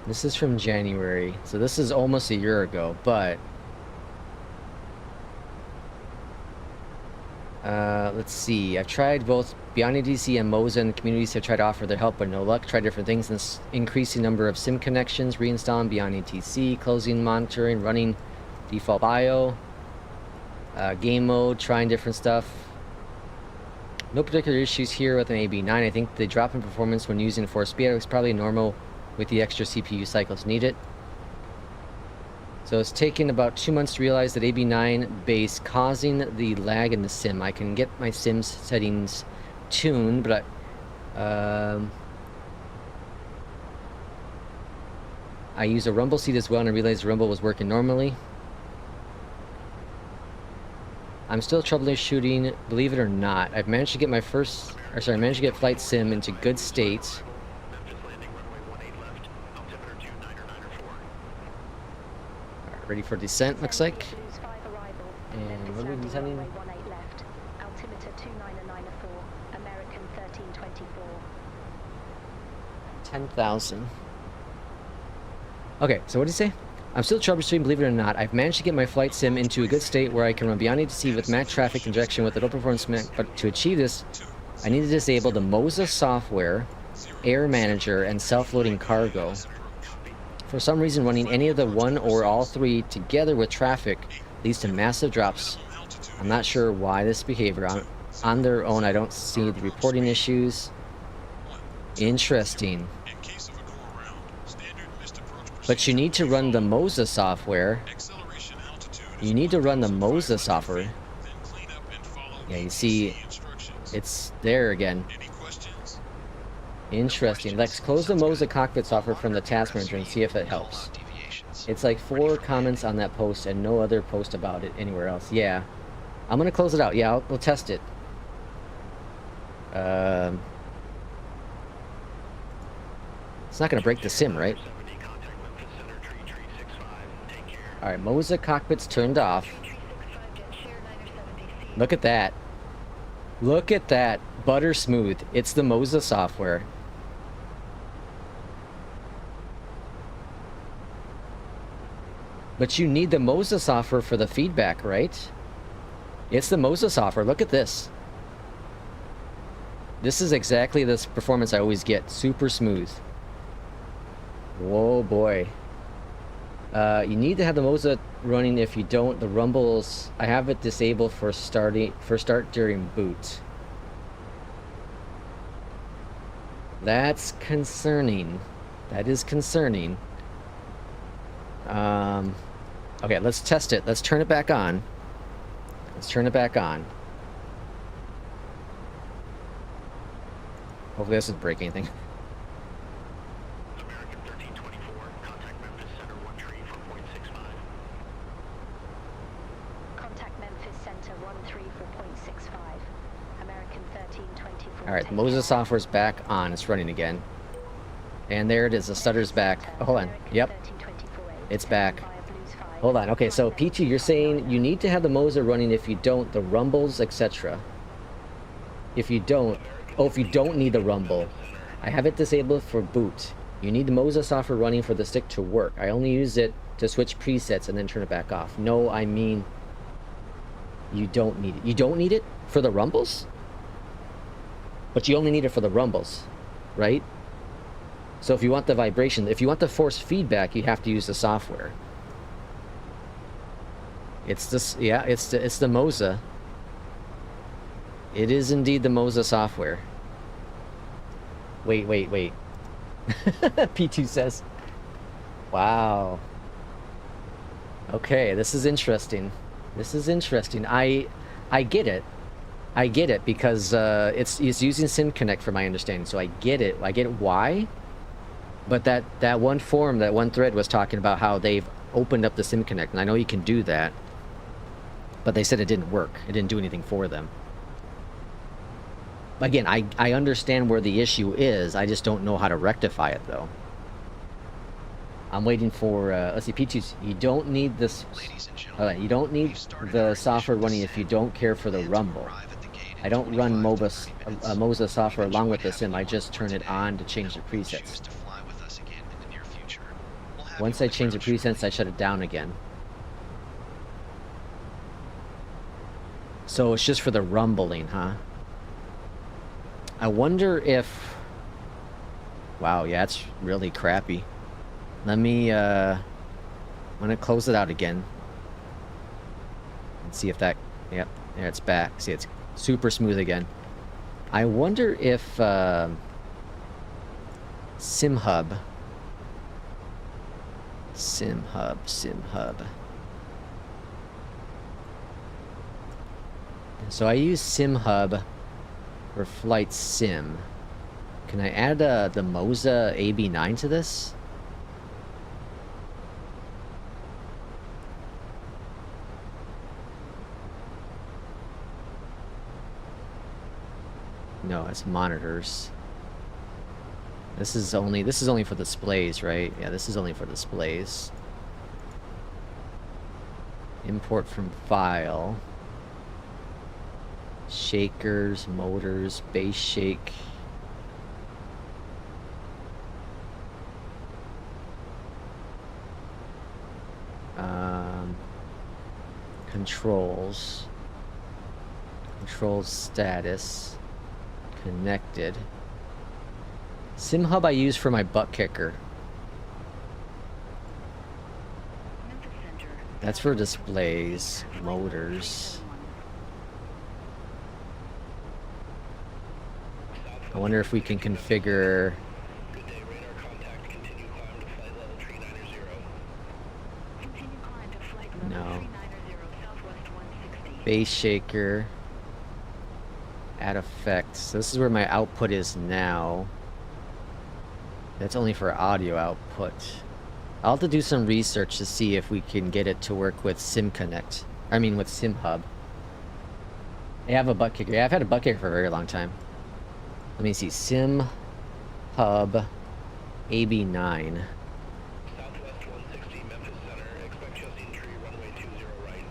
This is from January. So this is almost a year ago, but... let's see. I've tried both Beyond ATC and Moza, and the communities have tried to offer their help, but no luck. Tried different things, and increasing number of SIM connections, reinstalling Beyond ATC, closing monitoring, running default bio, game mode, trying different stuff. No particular issues here with an AB9. I think the drop in performance when using 4-speed was probably normal with the extra CPU cycles needed. So it's taken about 2 months to realize that AB9 base causing the lag in the sim. I can get my sim settings tuned, but I use a rumble seat as well, and I realized the rumble was working normally. I'm still troubleshooting, believe it or not. I've managed to get my I managed to get flight sim into good state. Ready for descent, looks like. Blues 5 arrival. And what are we Landing descending? runway 18 left. Altimeter 29904. American 1324. 10,000. Okay, so what did he say? I'm still troubleshooting, believe it or not. I've managed to get my flight sim into a good state where I can run Beyondatc with max traffic injection with a low performance Mac, but to achieve this, I need to disable the Moza software, Air Manager, and self-loading cargo. For some reason, running any of the one or all three together with traffic leads to massive drops. I'm not sure why this behavior. On their own, I don't see the reporting issues. Interesting. But you need to run the Moza software. You need to run the Moza software. Yeah, you see, it's there again. Interesting. Let's close the Moza cockpit software from the task manager and see if it helps. It's like 4 comments on that post and no other post about it anywhere else. Yeah. I'm going to close it out. Yeah, we'll test it. It's not going to break the sim, right? Alright, Moza cockpit's turned off. Look at that. Look at that. Butter smooth. It's the Moza software. But you need the Moza software for the feedback, right? It's the Moza software. Look at this. This is exactly this performance I always get. Super smooth. Whoa, boy. You need to have the Moza running. If you don't, the rumbles, I have it disabled for start during boot. That's concerning. That is concerning. Okay, let's test it. Let's turn it back on. Let's turn it back on. Hopefully this doesn't break anything. American 1324, contact Memphis Center 13 for 0.65. Contact Memphis Center 13 for 0.65. American 1324. Alright, the Moza software's back on. It's running again. And there it is. The stutter's back. Oh, hold on. Yep. It's back. Hold on. Okay, so P2, you're saying you need to have the Moza running. If you don't, the rumbles, etc. If you don't... Oh, if you don't need the rumble. I have it disabled for boot. You need the Moza software running for the stick to work. I only use it to switch presets and then turn it back off. No, I mean... You don't need it. You don't need it for the rumbles? But you only need it for the rumbles, right? So if you want the vibration, if you want the force feedback, you have to use the software. It's this, yeah, it's the Moza. It is indeed the Moza software. Wait. P2 says. Wow. Okay, this is interesting. This is interesting. I get it. I get it because it's using SimConnect from my understanding. So I get it. I get it why. But that one forum, that one thread was talking about how they've opened up the SimConnect, and I know you can do that. But they said it didn't work. It didn't do anything for them. Again, I understand where the issue is. I just don't know how to rectify it, though. I'm waiting for, let's see, P2, you don't need this, you don't need the software running if you don't care for the rumble. I don't run Moza software along with the sim. I just turn it on to change the presets. Once I change the presets, I shut it down again. So it's just for the rumbling, huh? I wonder if... Wow, yeah, it's really crappy. Let me, I'm gonna close it out again. And see if that... Yep, there it's back. See, it's super smooth again. I wonder if, SimHub. So I use SimHub for Flight Sim. Can I add the Moza Ab9 to this? No, it's monitors. This is only for displays, right? Yeah, this is only for displays. Import from file. Shakers, motors, base shake. Controls. Control status. Connected. Sim hub I use for my butt kicker. That's for displays, motors. I wonder if we can configure. Good day, radar contact. Continue climb to flight level 390. Continue climb to flight level No. 390 southwest 160. Base shaker. Add effects. So this is where my output is now. That's only for audio output. I'll have to do some research to see if we can get it to work with SimConnect. I mean with SimHub. I have a butt kicker. Yeah, I've had a butt kicker for a very long time. Let me see. SimHub AB9. Southwest 160, Memphis Center. Expect Chestnut Tree, runway 20 right.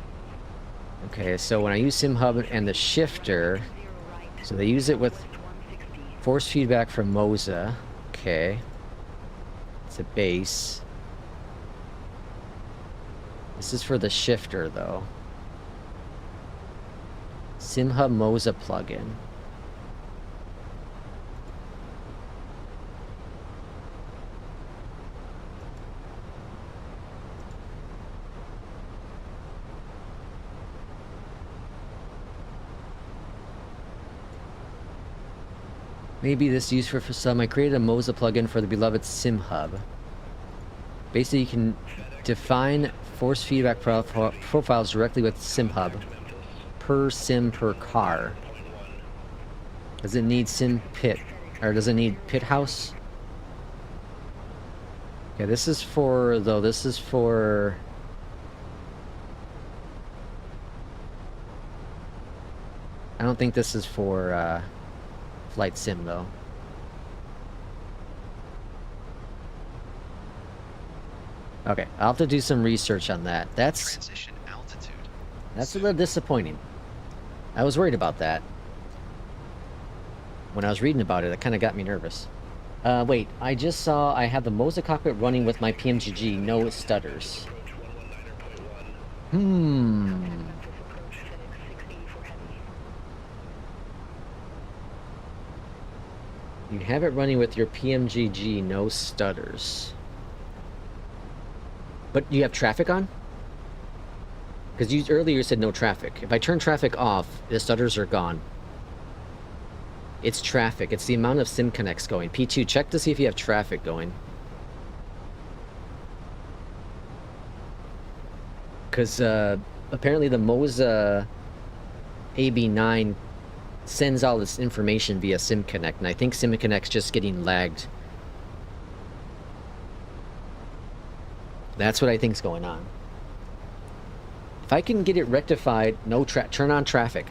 Okay, so when I use SimHub and the shifter, so they use it with force feedback from Moza. Okay. It's a base. This is for the shifter, though. SimHub Moza plugin. Maybe this used for some. I created a Moza plugin for the beloved SimHub. Basically, you can define force feedback profiles directly with SimHub. Per sim per car. Does it need sim pit? Or does it need pit house? Okay, this is for, though, this is for... I don't think this is for, flight sim, though. Okay, I'll have to do some research on that. That's Transition altitude. a little disappointing. I was worried about that. When I was reading about it, it kind of got me nervous. Wait, I just saw I have the Moza cockpit running with my PMDG, no stutters. You have it running with your PMDG, no stutters. But you have traffic on? Because you earlier said no traffic. If I turn traffic off, the stutters are gone. It's traffic. It's the amount of sim connects going. P2, check to see if you have traffic going. Because apparently the Moza AB9 sends all this information via SimConnect, and I think SimConnect's just getting lagged. That's what I think's going on. If I can get it rectified, turn on traffic.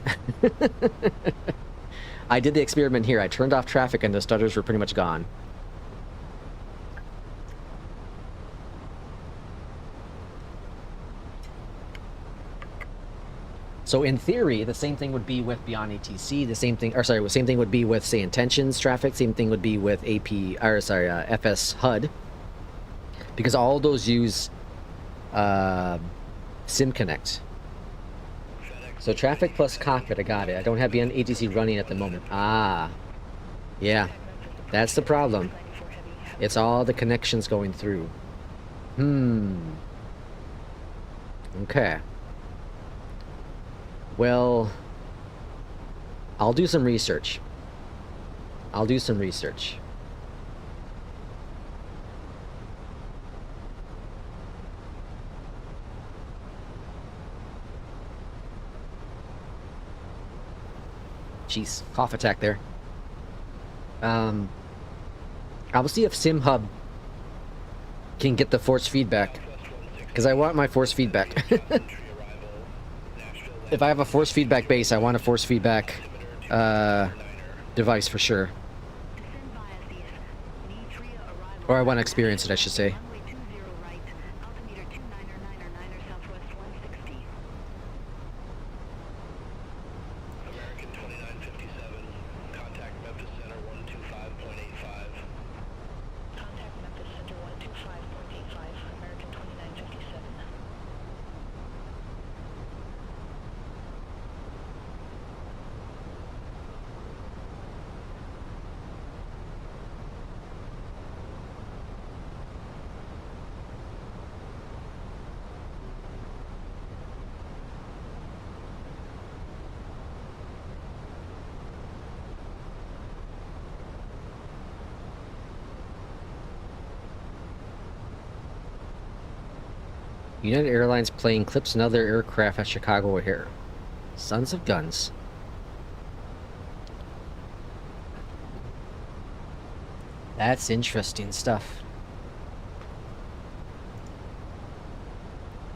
I did the experiment here. I turned off traffic and the stutters were pretty much gone. So in theory, the same thing would be with Beyondatc, the same thing, or sorry, the same thing would be with, say, intentions traffic, same thing would be with FS HUD. Because all those use SimConnect. So traffic plus cockpit, I got it. I don't have Beyondatc running at the moment. Ah, yeah, that's the problem. It's all the connections going through. Okay. Well, I'll do some research. Jeez, cough attack there. I will see if SimHub can get the force feedback, because I want my force feedback. If I have a force feedback base, I want a force feedback device for sure. Or I want to experience it, I should say. United Airlines plane clips another aircraft at Chicago O'Hare. Sons of guns. That's interesting stuff.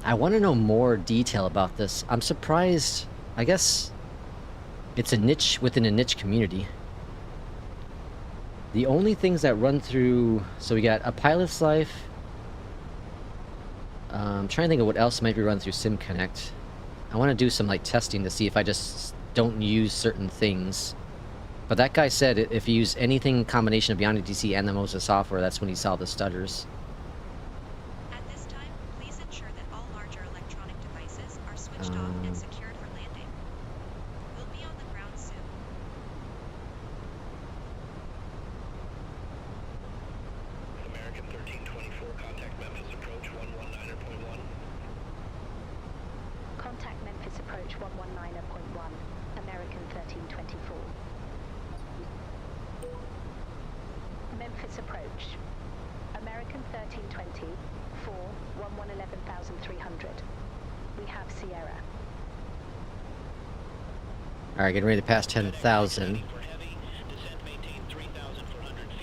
I want to know more detail about this. I'm surprised. I guess it's a niche within a niche community. The only things that run through... So we got a pilot's life. I'm trying to think of what else might be run through SimConnect. I want to do some like testing to see if I just don't use certain things. But that guy said if you use anything combination of Beyondatc and the Moza software, that's when he saw the stutters. At this time, please ensure that all larger electronic devices are switched off and secured for landing. We'll be on the ground soon. American 1324, contact Memphis approach 119.1. Contact Memphis approach 119.1. American 1324. Memphis approach. American 1320, 4, 111300. We have Sierra. Alright, getting ready to pass 10,000.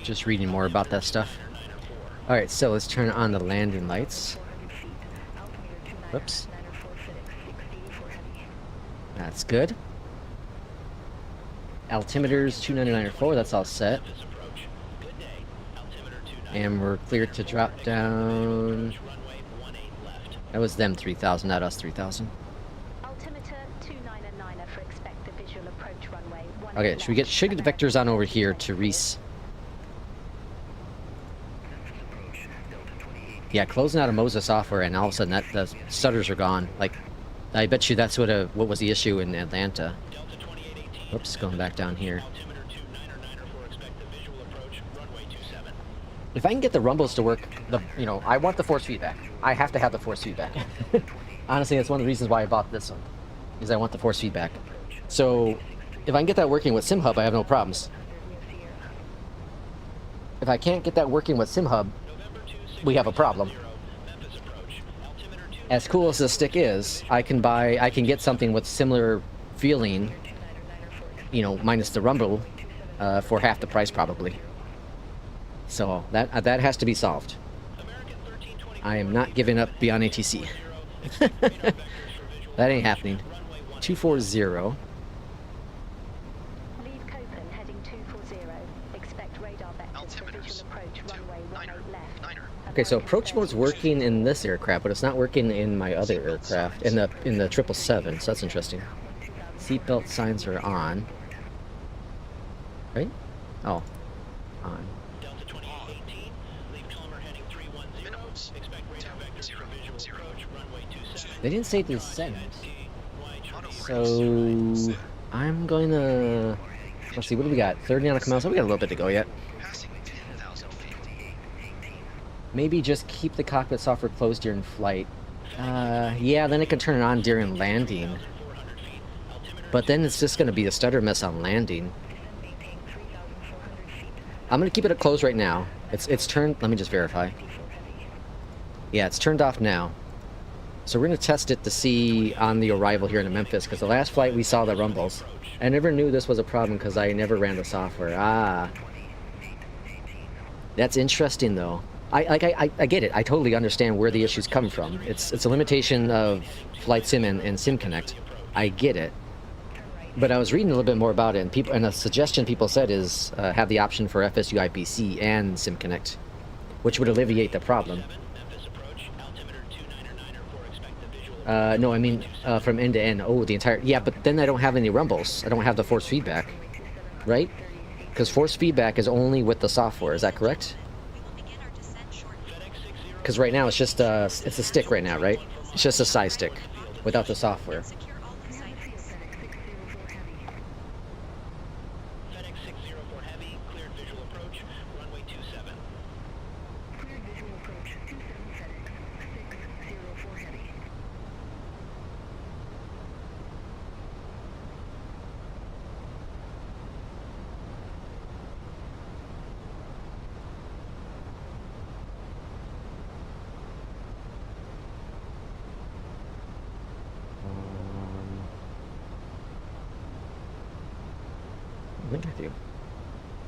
Just reading more about that stuff. Alright, so let's turn on the landing lights. Whoops. That's good. Altimeters 299.4, that's all set. And we're cleared to drop down. That was them 3,000, not us 3,000. Altimeter 299er for expect the visual approach runway. Okay, should get the vectors on over here to Reese. Yeah, closing out of Moza software, and all of a sudden the stutters are gone. Like, I bet you that's what was the issue in Atlanta. Oops, going back down here. If I can get the rumbles to work, I want the force feedback. I have to have the force feedback. Honestly, that's one of the reasons why I bought this one, is I want the force feedback. So, if I can get that working with SimHub, I have no problems. If I can't get that working with SimHub, we have a problem. As cool as this stick is, I can get something with similar feeling, minus the rumble, for half the price probably. So that has to be solved. I am not giving up Beyondatc. That ain't happening. 240. Leave Copen heading 240. Expect radar vectors for visual approach runway 18 left. Okay, so approach mode's working in this aircraft, but it's not working in my other aircraft, in the 777. So that's interesting. Seatbelt signs are on. Right? Oh, on. They didn't say descent. So I'm going to... Let's see, what do we got? 30 nautical miles. Oh, we got a little bit to go yet. Maybe just keep the cockpit software closed during flight. Yeah, then I can turn it on during landing. But then it's just going to be a stutter mess on landing. I'm going to keep it closed right now. It's turned... Let me just verify. Yeah, it's turned off now. So we're going to test it to see on the arrival here in Memphis, because the last flight we saw the rumbles. I never knew this was a problem because I never ran the software. Ah. That's interesting, though. I get it. I totally understand where the issues come from. It's a limitation of Flight Sim and SimConnect. I get it. But I was reading a little bit more about it, and a suggestion people said is have the option for FSU IPC and SimConnect, which would alleviate the problem. No, I mean from end to end. Oh, the entire... Yeah, but then I don't have any rumbles. I don't have the force feedback, right? Because force feedback is only with the software. Is that correct? Because right now it's just it's a stick right now, right? It's just a side stick without the software. wrong with you?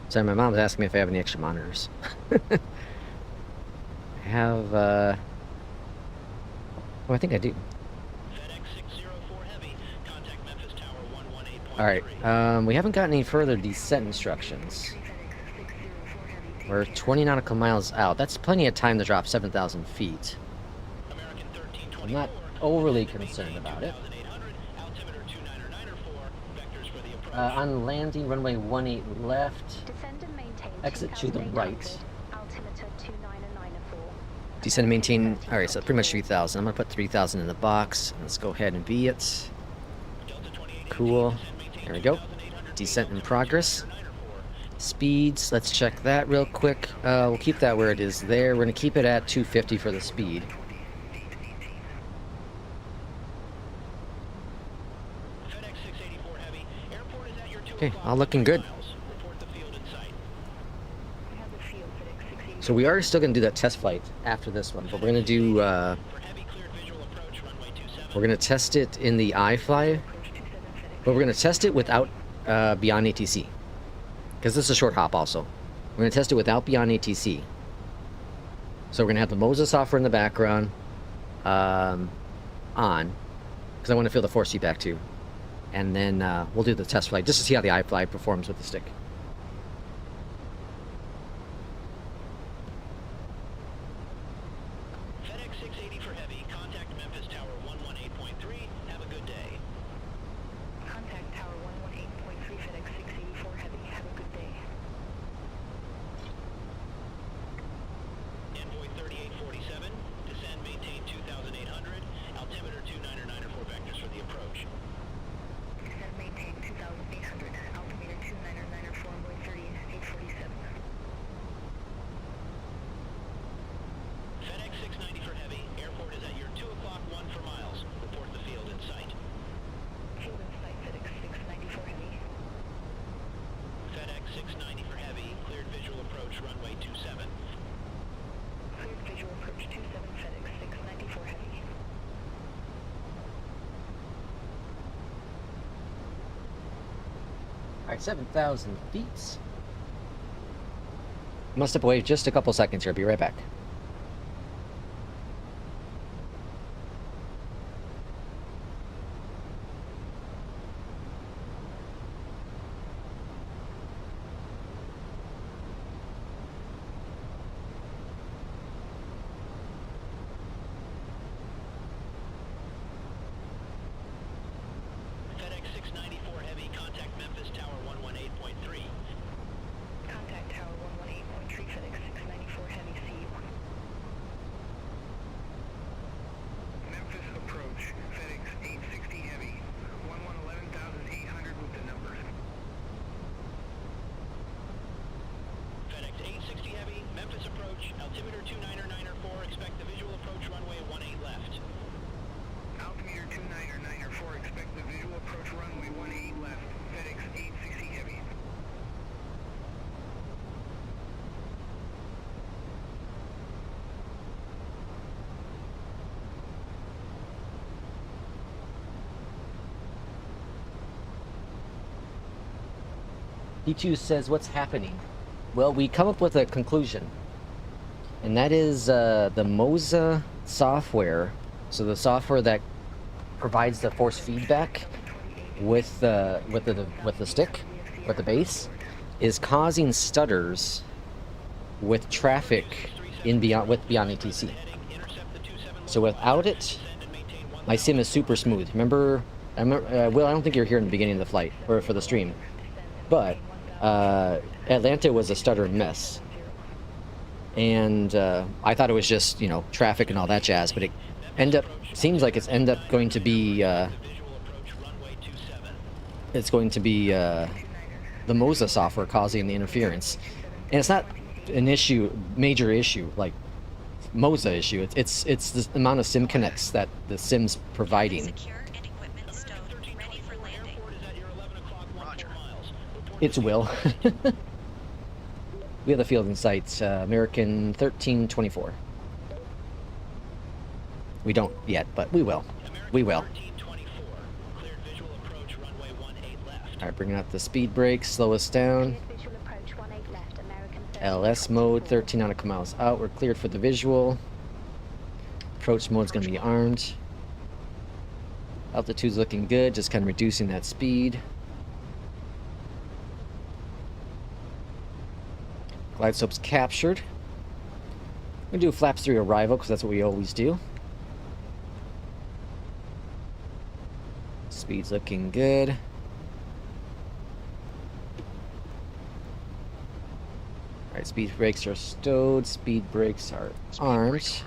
Sorry, my mom's asking me if I have any extra monitors. I have, oh, I think I do. Alright, we haven't gotten any further descent instructions. We're 20 nautical miles out. That's plenty of time to drop 7,000 feet. I'm not overly concerned about it. On landing, runway 18 left. Exit to the right. Descend and maintain. Alright, so pretty much 3,000. I'm going to put 3,000 in the box. Let's go ahead and be it. Cool. There we go. Descent in progress. Speeds, let's check that real quick. We'll keep that where it is there. We're going to keep it at 250 for the speed. Okay, all looking good. So we are still going to do that test flight after this one, but we're going to do, we're going to test it in the iFly, but we're going to test it without Beyond ATC, because this is a short hop also. We're going to test it without Beyond ATC. So we're going to have the Moza software in the background on, because I want to feel the force feedback too. And then we'll do the test flight just to see how the iFly performs with the stick. FedEx 680 for heavy. Contact Memphis Tower 118.3. Have a good day. Contact Tower 118.3, FedEx 684 Heavy. Have a good day. Envoy 3847. Descend, maintain 2,800. Altimeter 29er 94 vectors for the approach. Descend, maintain 2,800. Altimeter 29er 94, runway 3847. FedEx 690 for heavy. Airport is at your 2 o'clock 1 for miles. Report the field in sight. Field in sight, FedEx 690 for Heavy. FedEx 690 for heavy. Cleared visual approach runway 27. Cleared visual approach 27, FedEx 690 for Heavy. Alright, 7,000 feet. I'm gonna step away just a couple seconds here. Be right back. FedEx 690 for heavy. Contact Memphis Tower 118.3. Contact Tower 118.3, FedEx 694 Heavy. See you. Memphis approach. FedEx 860 heavy. 11,800 with the numbers. FedEx 860 heavy. Memphis approach. Altimeter 29er 94. Expect the visual approach runway 18 left. Altimeter 29er 94. Expect the visual approach runway 18 left. FedEx 860 heavy. P2 says, what's happening? Well, we come up with a conclusion. And that is the Moza software. So the software that provides the force feedback with the stick, with the base, is causing stutters with traffic in Beyond ATC. So without it, my sim is super smooth. Remember, Will, I don't think you were here in the beginning of the flight or for the stream, but Atlanta was a stuttering mess, and I thought it was just, you know, traffic and all that jazz, but it seems like it's going to be the Moza software causing the interference, and it's not an major issue like Moza issue. It's the amount of sim connects that the sim's providing. Secure and equipment stowed, ready for landing. Roger. It's Will. We have the field in sight. American 1324. We don't yet, but we will. We will. 1324. Cleared visual approach runway 18 left. Alright, bringing out the speed brakes, slow us down. Cleared visual approach 18 left, American 1324. LS mode, 13 nautical miles out. We're cleared for the visual. Approach mode's going to be armed. Altitude's looking good, just kind of reducing that speed. Glide slope's captured. We're going to do a flaps 3 arrival because that's what we always do. Speed's looking good. Alright, speed brakes are stowed, speed brakes are armed.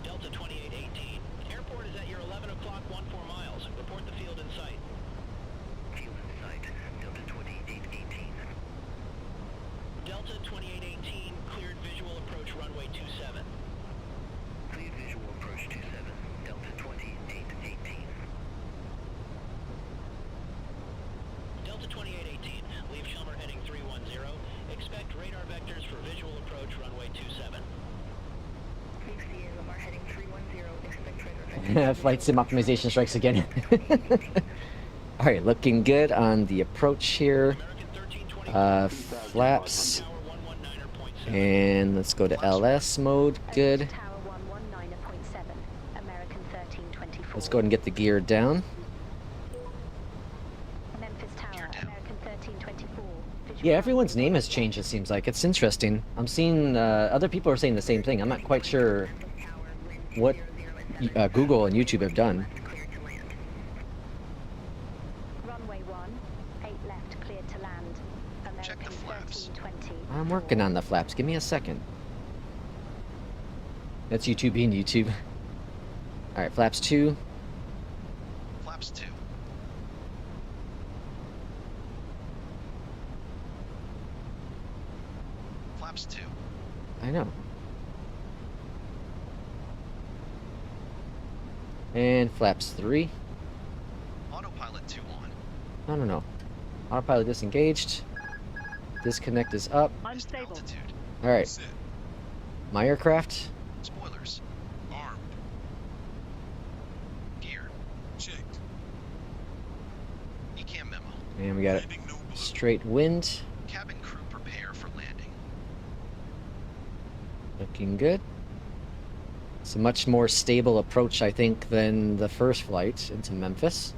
Delta 2818. Airport is at your 11 o'clock, 14 miles. Report the field in sight. Field in sight. Delta 2818. Delta 2818, cleared visual approach runway 27. Cleared visual approach 27. Delta 2818. Delta 2818, leave Shelmer heading 310. Expect radar vectors for visual approach runway 27. Leave Sierra Lamar heading 310. Expect radar vectors. Flight sim optimization strikes again. Alright, looking good on the approach here. Flaps. And let's go to LS mode. Good. Tower 119.7, American 1324. Let's go ahead and get the gear down. Memphis Tower, American 1324. Visual Yeah, everyone's name has changed, it seems like. It's interesting. I'm seeing other people are saying the same thing. I'm not quite sure what Google and YouTube have done. Runway 18 left, cleared to land. Check the American flaps. 1320. I'm working on the flaps. Give me a second. That's YouTube being YouTube. Alright, flaps 2. Flaps 2. Flaps 2. I know. And flaps 3. Autopilot 2 on. No. Autopilot disengaged. Disconnect is up. Unstable. Altitude. Alright. Set. My aircraft. Spoilers. Armed. Gear. Checked. ECAM memo. And we got it. Straight wind. Cabin crew prepare for landing. Looking good. It's a much more stable approach, I think, than the first flight into Memphis.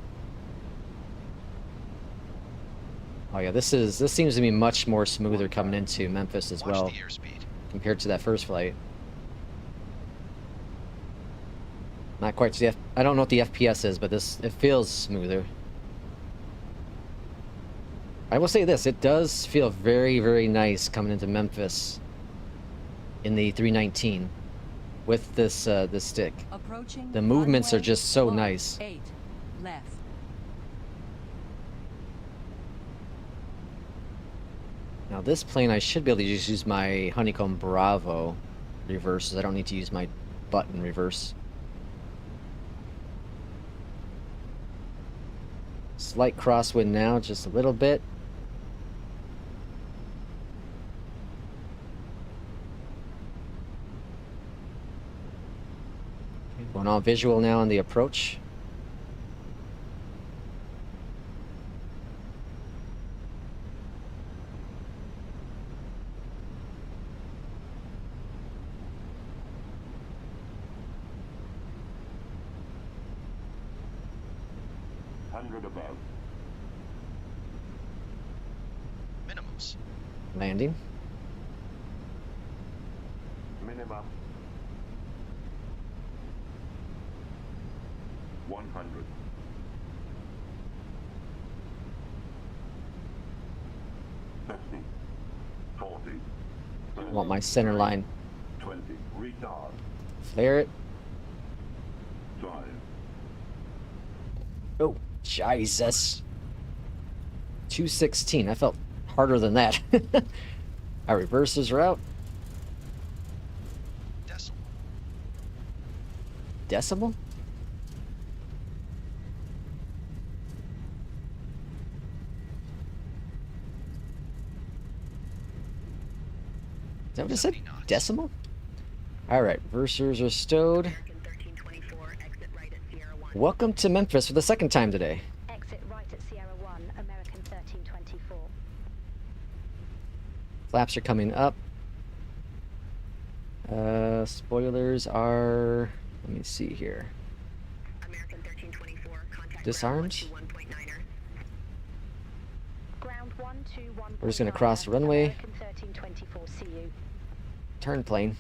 Oh yeah, this seems to be much more smoother coming into Memphis as well, compared to that first flight. Not quite the I don't know what the FPS is, but it feels smoother. I will say this, it does feel very, very nice coming into Memphis in the 319 with this this stick. Approaching The movements are runway just so nice. 8 left. Now this plane, I should be able to just use my Honeycomb Bravo reverses. I don't need to use my button reverse. Slight crosswind now, just a little bit. Okay, going on visual now on the approach. Above. Minimums. Landing. Minimum. 100. 50. 40. I want my center line. 20. Retard. Flare it. 5. Oh, Jesus. 216. I felt harder than that. Our reversers are out. Decimal. Decimal? Is that what it said? Decimal? Alright, reversers are stowed. American 1324, exit right at Sierra 1. Welcome to Memphis for the second time today. Exit right at Sierra 1, American 1324. Flaps are coming up. Spoilers are, let me see here. American 1324, contact Disarmed. 121.9er. Ground 121. We're just gonna cross the runway. American 1324, see you. Turn plane.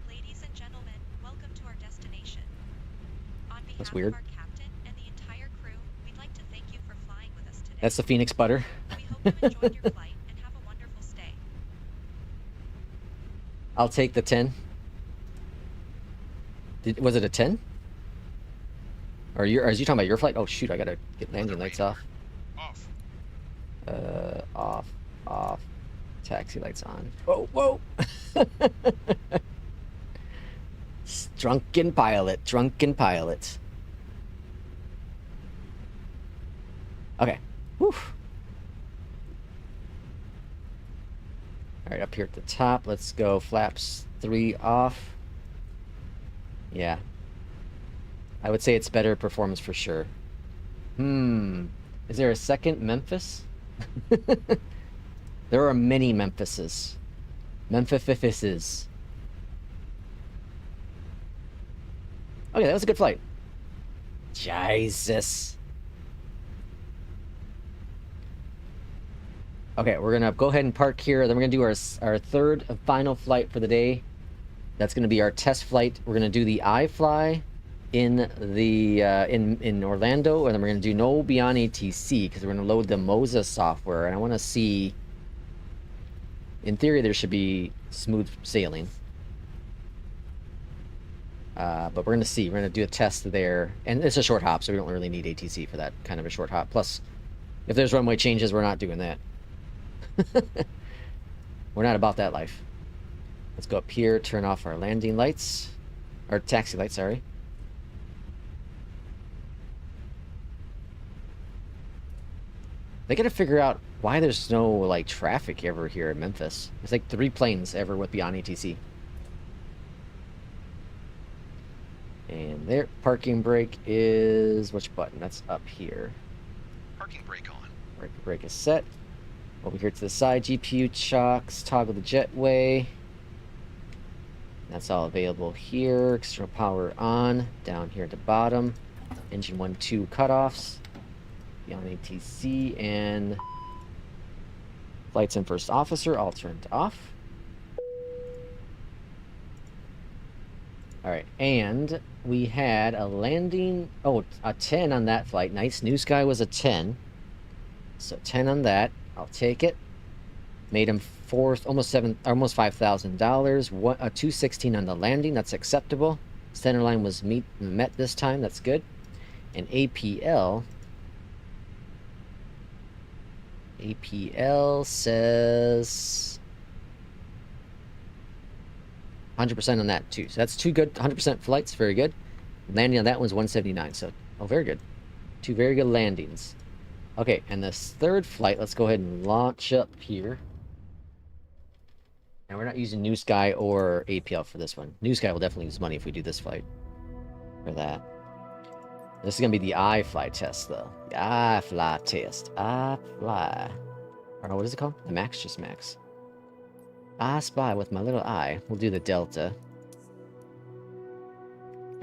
Ladies and gentlemen, welcome to our destination. On behalf That's weird. of our captain and the entire crew, we'd like to thank you for flying with us today. That's the Phoenix butter. We hope you enjoyed your flight and have a wonderful stay. I'll take the 10. Was it a 10? Or is you talking about your flight? Oh shoot, I gotta get landing lights off. Off. Off. Taxi lights on. Whoa! Drunken pilot. Okay. Whew. Alright, up here at the top, let's go flaps 3 off. Yeah. I would say it's better performance for sure. Is there a second Memphis? There are many Memphises. Memphises. Okay, that was a good flight. Jesus. Okay, we're gonna go ahead and park here. Then we're gonna do our third and final flight for the day. That's gonna be our test flight. We're gonna do the iFly in the in Orlando, and then we're gonna do no beyond ATC because we're gonna load the Moza software, and I want to see. In theory, there should be smooth sailing, but we're gonna see. We're gonna do a test there, and it's a short hop, so we don't really need ATC for that kind of a short hop. Plus, if there's runway changes, we're not doing that. We're not about that life. Let's go up here, turn off our landing lights, or taxi lights, sorry. They gotta figure out why there's no like traffic ever here in Memphis. It's like 3 planes ever with beyond ATC. And their parking brake is which button? That's up here. Parking brake on. Parking brake is set. Over here to the side, GPU chocks, toggle the jetway. That's all available here. External power on. Down here at the bottom. Engine 1-2 cutoffs. Beyond ATC and flights and first officer all turned off. Alright, and we had a landing, a 10 on that flight. Nice. New Sky was a 10. So 10 on that. I'll take it. Made him fourth, almost $5,000. A 216 on the landing. That's acceptable. Center line was met this time. That's good. And APL says 100% on that too. So that's 2 good 100% flights. Very good. Landing on that one's 179. So very good. 2 very good landings. Okay, and this third flight, let's go ahead and launch up here. And we're not using New Sky or APL for this one. New Sky will definitely lose money if we do this flight. For that. This is going to be the iFly test, though. The iFly test. iFly. Or what is it called? The Max? Just Max. I spy with my little eye. We'll do the Delta.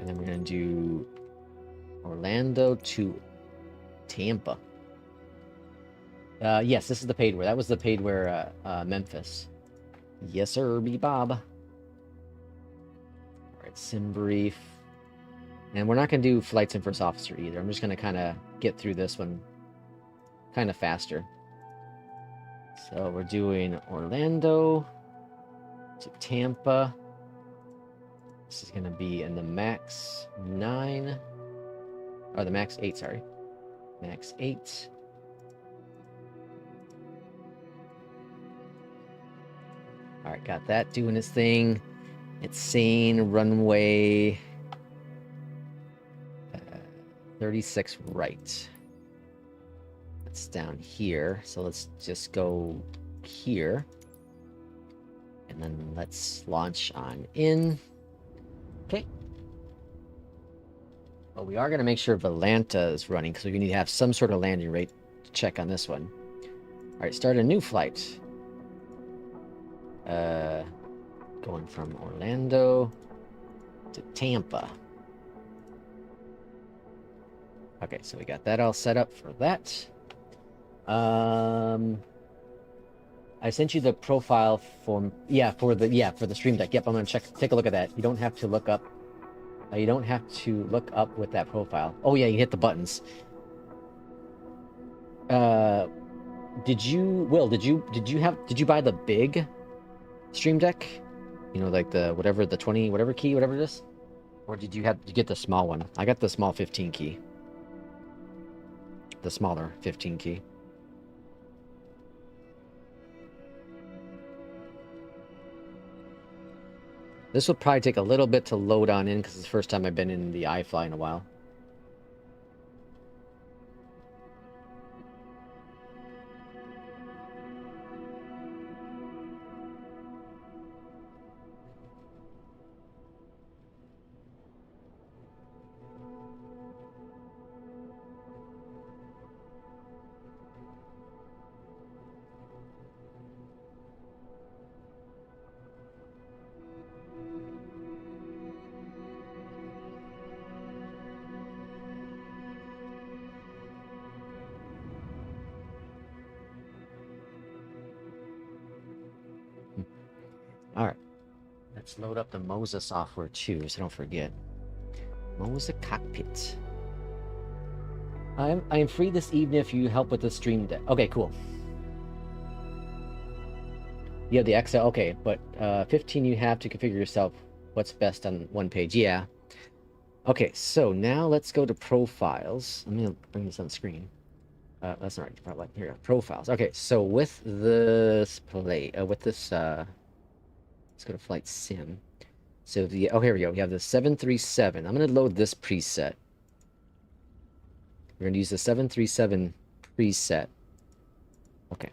And then we're going to do Orlando to Tampa. Yes, this is the paid wear. That was the paid wear Memphis. Yes, sir, B-Bob. Alright, SimBrief. And we're not going to do flights and first officer either. I'm just going to kind of get through this one kind of faster. So we're doing Orlando to Tampa. This is going to be in the Max 9. Or the Max 8, sorry. Max 8. Alright, got that doing its thing. It's saying runway 36 right. That's down here. So let's just go here. And then let's launch on in. Okay. But we are going to make sure Volanta is running because we need to have some sort of landing rate to check on this one. All right, start a new flight. Going from Orlando to Tampa. Okay, so we got that all set up for that. I sent you the profile for the Stream Deck. Yep, I'm gonna take a look at that. You don't have to look up. You don't have to look up with that profile. Oh yeah, you hit the buttons. Did you buy the big Stream Deck? You know, like the 20 whatever key, whatever it is, or did you get the small one? I got the small 15 key. The smaller 15 key. This will probably take a little bit to load on in because it's the first time I've been in the iFly in a while. All right, let's load up the Moza software too, so don't forget. Moza Cockpit. I am free this evening if you help with the Stream Deck. Okay, cool. You have the XL, okay, but 15 you have to configure yourself what's best on one page. Yeah. Okay, so now let's go to profiles. Let me bring this on screen. That's not right. Probably here. Profiles. Okay, so with this let's go to flight sim. So here we go. We have the 737. I'm going to load this preset. We're going to use the 737 preset. Okay.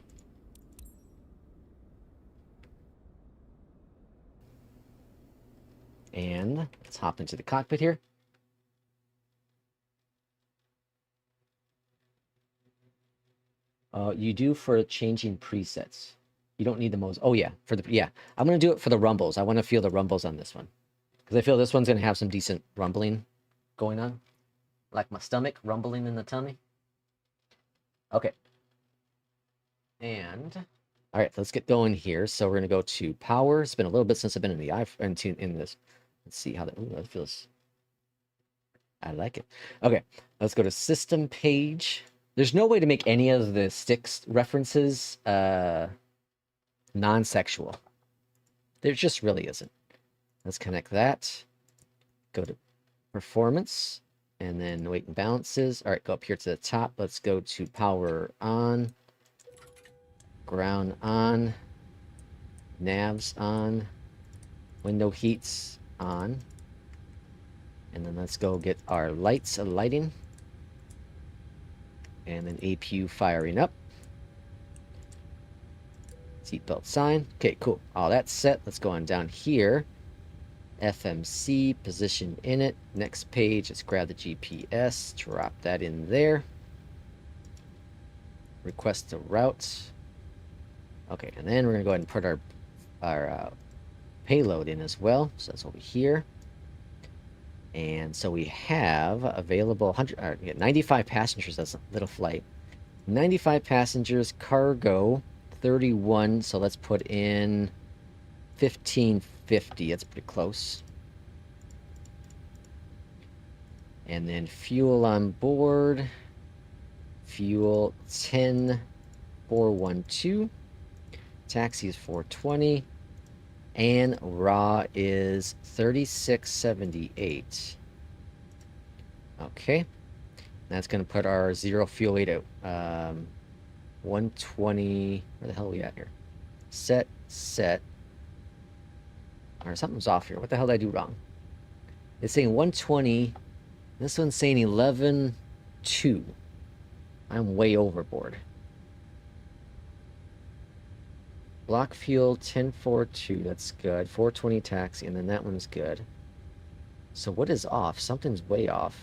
And let's hop into the cockpit here. You do for changing presets. You don't need the most. Oh yeah, I'm gonna do it for the rumbles. I want to feel the rumbles on this one because I feel this one's gonna have some decent rumbling going on, like my stomach rumbling in the tummy. Okay. And all right, let's get going here. So we're gonna go to power. It's been a little bit since I've been in the in this. Let's see how that. Ooh, that feels. I like it. Okay, let's go to system page. There's no way to make any of the sticks references non-sexual. There just really isn't. Let's connect that. Go to performance and then weight and balances. All right, go up here to the top. Let's go to power on, ground on, navs on, window heats on. And then let's go get our lights lighting. And then APU firing up. Seatbelt sign. Okay, cool. All that's set. Let's go on down here. FMC, position in it. Next page, let's grab the GPS. Drop that in there. Request a route. Okay, and then we're going to go ahead and put our payload in as well. So that's over here. And so we have available 95 passengers. That's a little flight. 95 passengers, cargo 31. So let's put in 1550. That's pretty close. And then fuel on board. Fuel 10,412. Taxi is 420. And raw is 3678. Okay. That's going to put our zero fuel weight at 120. Where the hell are we at here? Set. Or something's off here. What the hell did I do wrong? It's saying 120. This one's saying 11.2. I'm way overboard. Block fuel 1042, that's good. 420 taxi, and then that one's good. So what is off? Something's way off.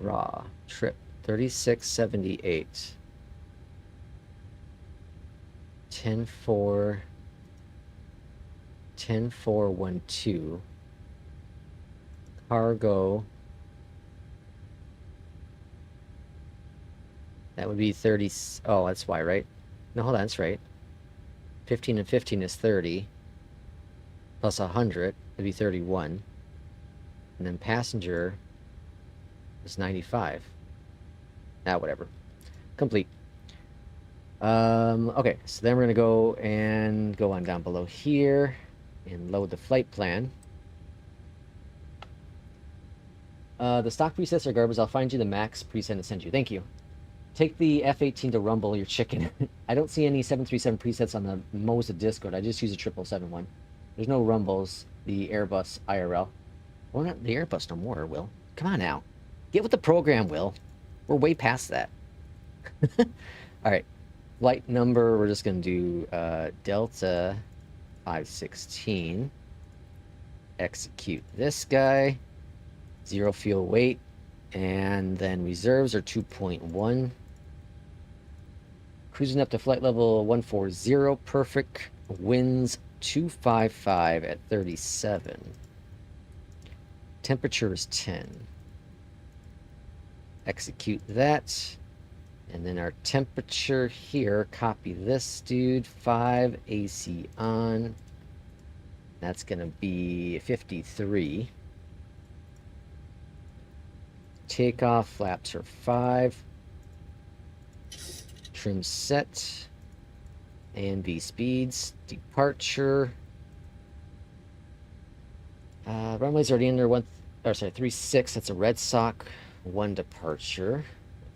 Raw. Trip 3678. 10-4. 10-4-1-2. Cargo. That would be 30. Oh, that's why, right? No, hold on, that's right. 15 and 15 is 30. Plus 100 would be 31. And then passenger is 95. Ah, whatever. Complete. Okay, so then we're going to go and go on down below here and load the flight plan. The stock presets are garbage. I'll find you the max preset and send you. Thank you. Take the F-18 to rumble your chicken. I don't see any 737 presets on the Moza Discord. I just use a 777 one. There's no rumbles. The Airbus IRL. Well, not the Airbus no more, Will. Come on now. Get with the program, Will. We're way past that. All right. Flight number, we're just going to do Delta 516. Execute this guy. 0 fuel weight. And then reserves are 2.1. Cruising up to flight level 140. Perfect. Winds 255 at 37. Temperature is 10. Execute that. And then our temperature here, copy this dude, 5 AC on. That's going to be 53. Takeoff, flaps are 5. Trim set. And V speeds. Departure. Runway's already under 36. That's a Red Sock. 1 departure.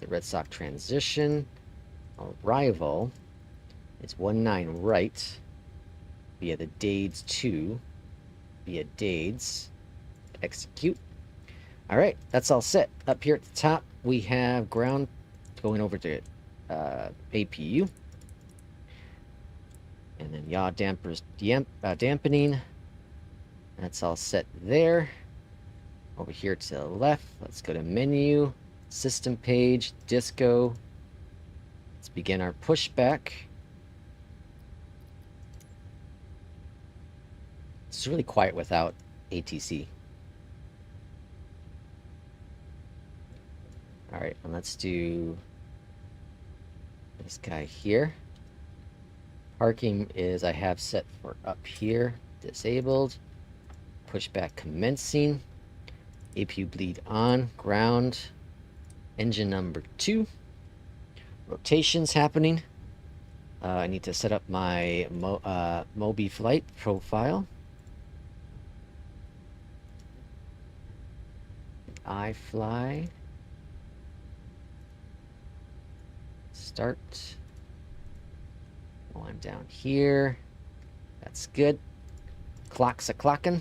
The Red Sox transition. Arrival is 19 right via the Dades 2 via Dades. Execute. All right, that's all set. Up here at the top, we have ground going over to APU. And then yaw dampers dampening. That's all set there. Over here to the left, let's go to menu. System page, disco. Let's begin our pushback. It's really quiet without ATC. All right, and let's do this guy here. Parking is I have set for up here, disabled. Pushback commencing. APU bleed on, ground. Engine number 2. Rotations happening. I need to set up my Mobiflight profile. iFly. Start. One down here. That's good. Clock's a clocking.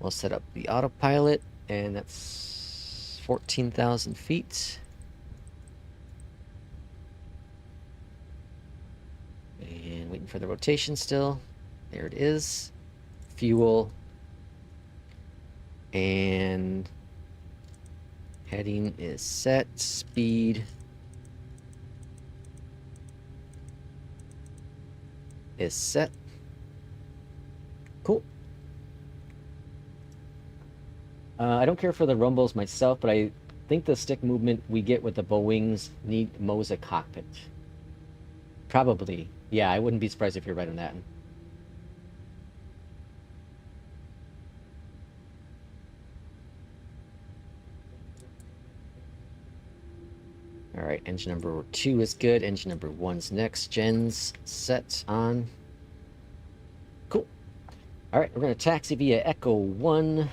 We'll set up the autopilot, and that's 14,000 feet. And waiting for the rotation still. There it is. Fuel. And heading is set. Speed is set. Cool. I don't care for the rumbles myself, but I think the stick movement we get with the bow wings need Moza cockpit. Probably. Yeah, I wouldn't be surprised if you're right on that. All right, engine number 2 is good. Engine number 1's next. Gen's set on. Cool. All right, we're going to taxi via Echo 1.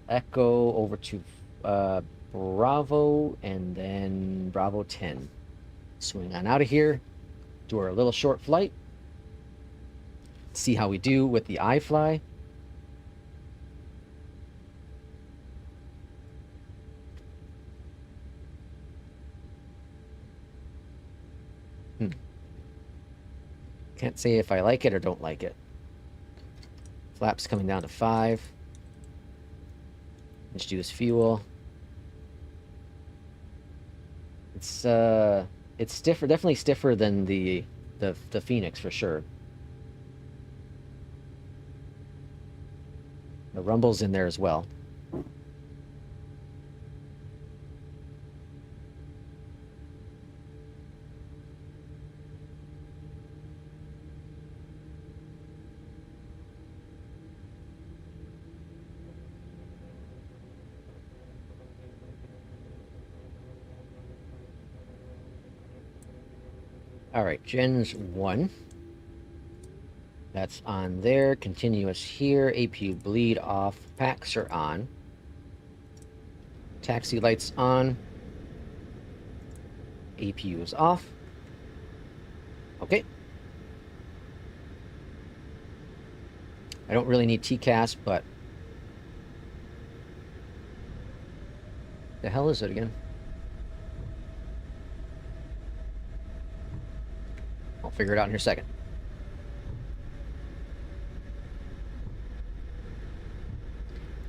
Echo over to Bravo, and then Bravo 10. Swing on out of here. Do our little short flight. See how we do with the iFly. Can't say if I like it or don't like it. Flaps coming down to 5. Introduce fuel. It's stiffer, definitely stiffer than the FENIX for sure. The rumble's in there as well. Alright, Gens 1. That's on there. Continuous here. APU bleed off. Packs are on. Taxi lights on. APU is off. Okay. I don't really need TCAS, but... the hell is it again? I'll figure it out in a second.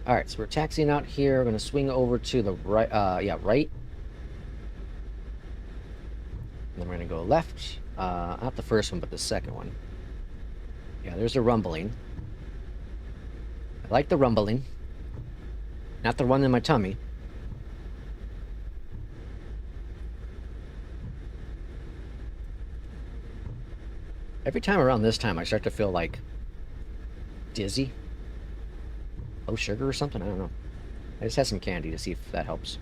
Alright, so we're taxiing out here. We're going to swing over to the right, right. And then we're going to go left. Not the first one, but the second one. Yeah, there's a rumbling. I like the rumbling. Not the one in my tummy. Every time around this time, I start to feel like dizzy. Low sugar or something? I don't know. I just had some candy to see if that helps.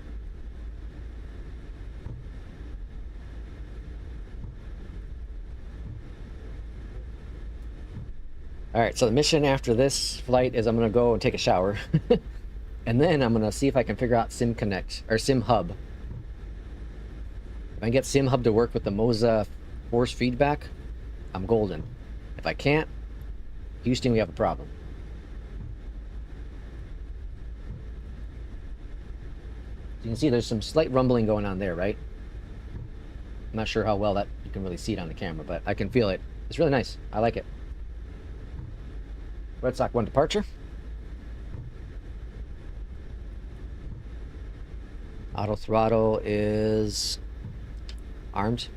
Alright, so the mission after this flight is I'm going to go and take a shower. And then I'm going to see if I can figure out Sim Connect, or Sim Hub. If I can get Sim Hub to work with the Moza force feedback, I'm golden. If I can't, Houston, we have a problem. You can see there's some slight rumbling going on there, right? I'm not sure how well that you can really see it on the camera, but I can feel it. It's really nice. I like it. Red Sox 1 departure. Auto throttle is armed.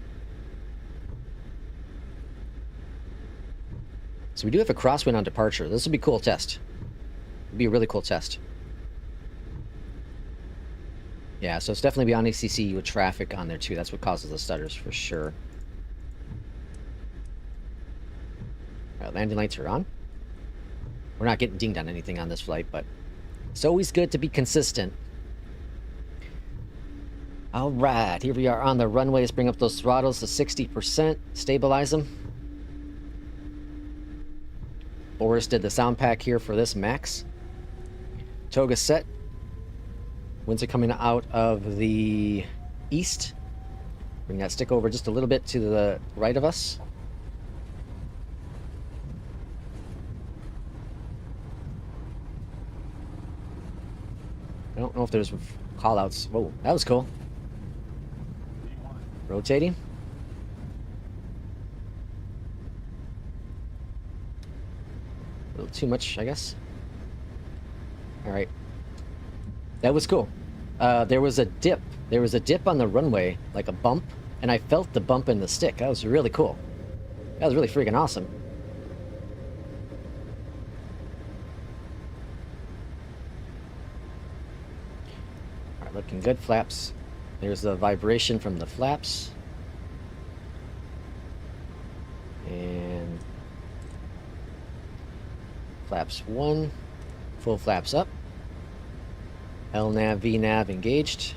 So we do have a crosswind on departure. This will be a cool test. It'll be a really cool test. Yeah, so it's definitely beyond ACC with traffic on there too. That's what causes the stutters for sure. All right, landing lights are on. We're not getting dinged on anything on this flight, but it's always good to be consistent. All right, here we are on the runway. Let's bring up those throttles to 60%. Stabilize them. Boris did the sound pack here for this max. Toga set. Winds are coming out of the east. Bring that stick over just a little bit to the right of us. I don't know if there's callouts. Whoa, that was cool. Rotating. A little too much, I guess. Alright. That was cool. There was a dip. There was a dip on the runway, like a bump, and I felt the bump in the stick. That was really cool. That was really freaking awesome. Alright, looking good. Flaps. There's the vibration from the flaps. And flaps 1. Full flaps up. LNAV, VNAV engaged.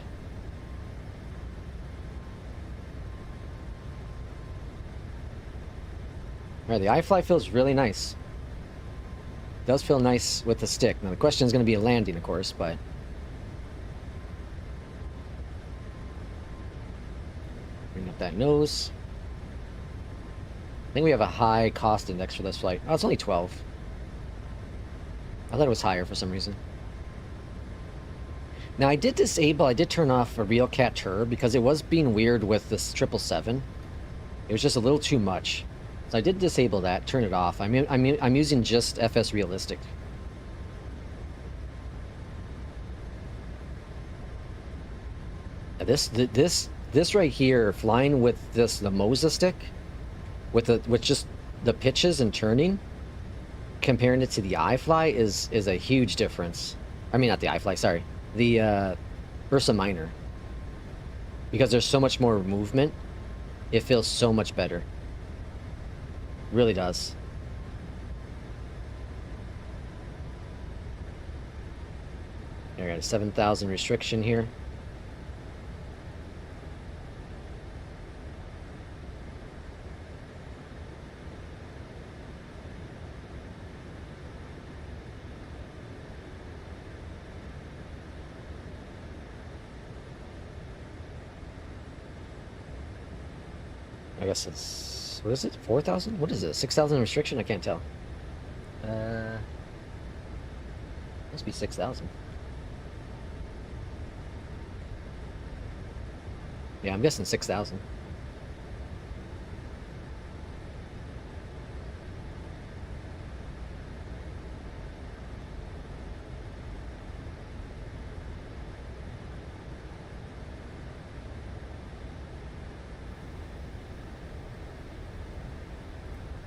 Alright, the iFly feels really nice. It does feel nice with the stick. Now the question is going to be a landing, of course, but... bring up that nose. I think we have a high cost index for this flight. Oh, it's only 12. I thought it was higher for some reason. Now I did turn off a real cat turr because it was being weird with this 777. It was just a little too much. So I did disable that, turn it off. I'm using just FS Realistic. This this right here, flying with the Moza stick, with just the pitches and turning, comparing it to the iFly is a huge difference. I mean, not the iFly, sorry, the Ursa Minor, because there's so much more movement. It feels so much better. Really does. I got a 7,000 restriction here. I guess it's, what is it? 4,000? What is it? 6,000 restriction? I can't tell. Must be 6,000. Yeah, I'm guessing 6,000.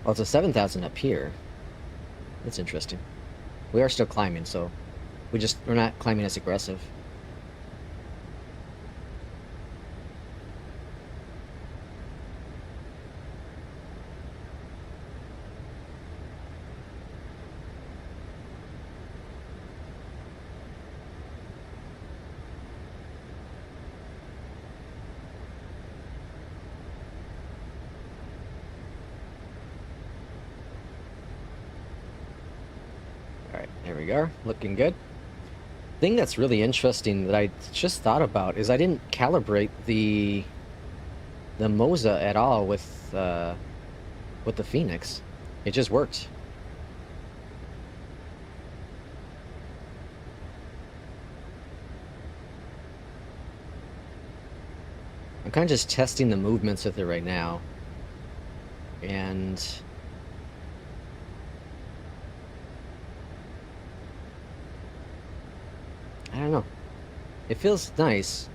Well, it's a 7,000 up here. That's interesting. We are still climbing, so we're not climbing as aggressive. There we go, looking good. Thing that's really interesting that I just thought about is I didn't calibrate the Moza at all with the FENIX. It just worked. I'm kind of just testing the movements with it right now, and I don't know. It feels nice.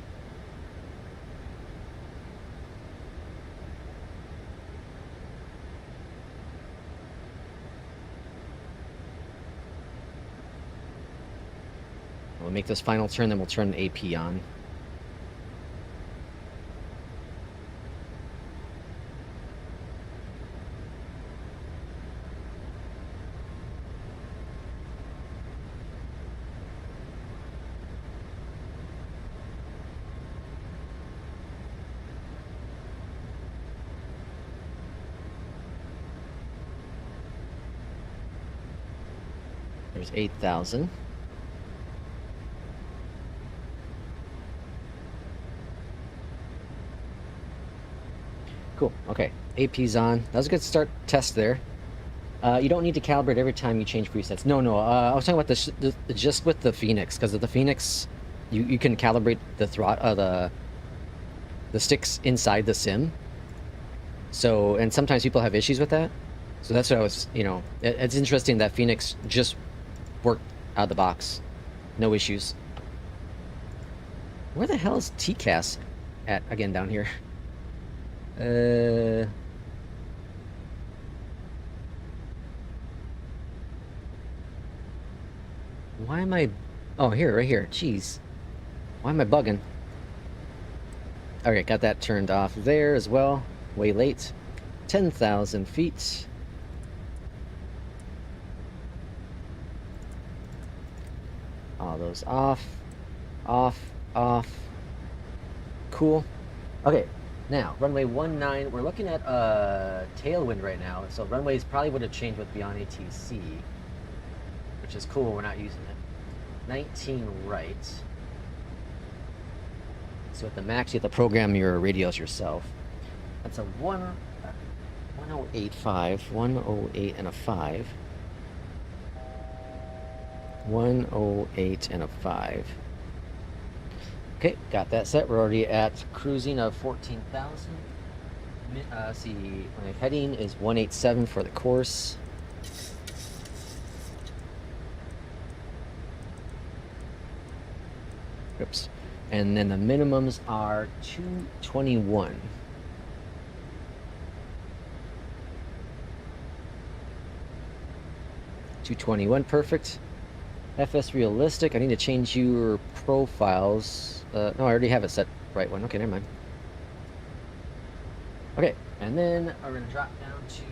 We'll make this final turn, then we'll turn the AP on. There's 8,000. Cool. Okay. AP's on. That was a good start test there. You don't need to calibrate every time you change presets. No. I was talking about just with the FENIX, because of the FENIX, you can calibrate the sticks inside the sim. So, and sometimes people have issues with that. So that's what I was, it's interesting that FENIX just worked out of the box. No issues. Where the hell is TCAS at again down here? Why am I... Oh, here, right here. Jeez. Why am I bugging? Okay, got that turned off there as well. Way late. 10,000 feet. All those off. Off. Cool. Okay, now, runway 19. We're looking at tailwind right now, so runways probably would have changed with Beyond ATC, which is cool. We're not using it. 19 right. So at the max, you have to program your radios yourself. That's a 108.5, 108 and a 5. 108 and a 5. Okay, got that set. We're already at cruising of 14,000. See, my heading is 187 for the course. Oops. And then the minimums are 221. Perfect. FS realistic. I need to change your profiles. No, I already have it set right one. Okay, never mind. Okay, and then we're gonna drop down to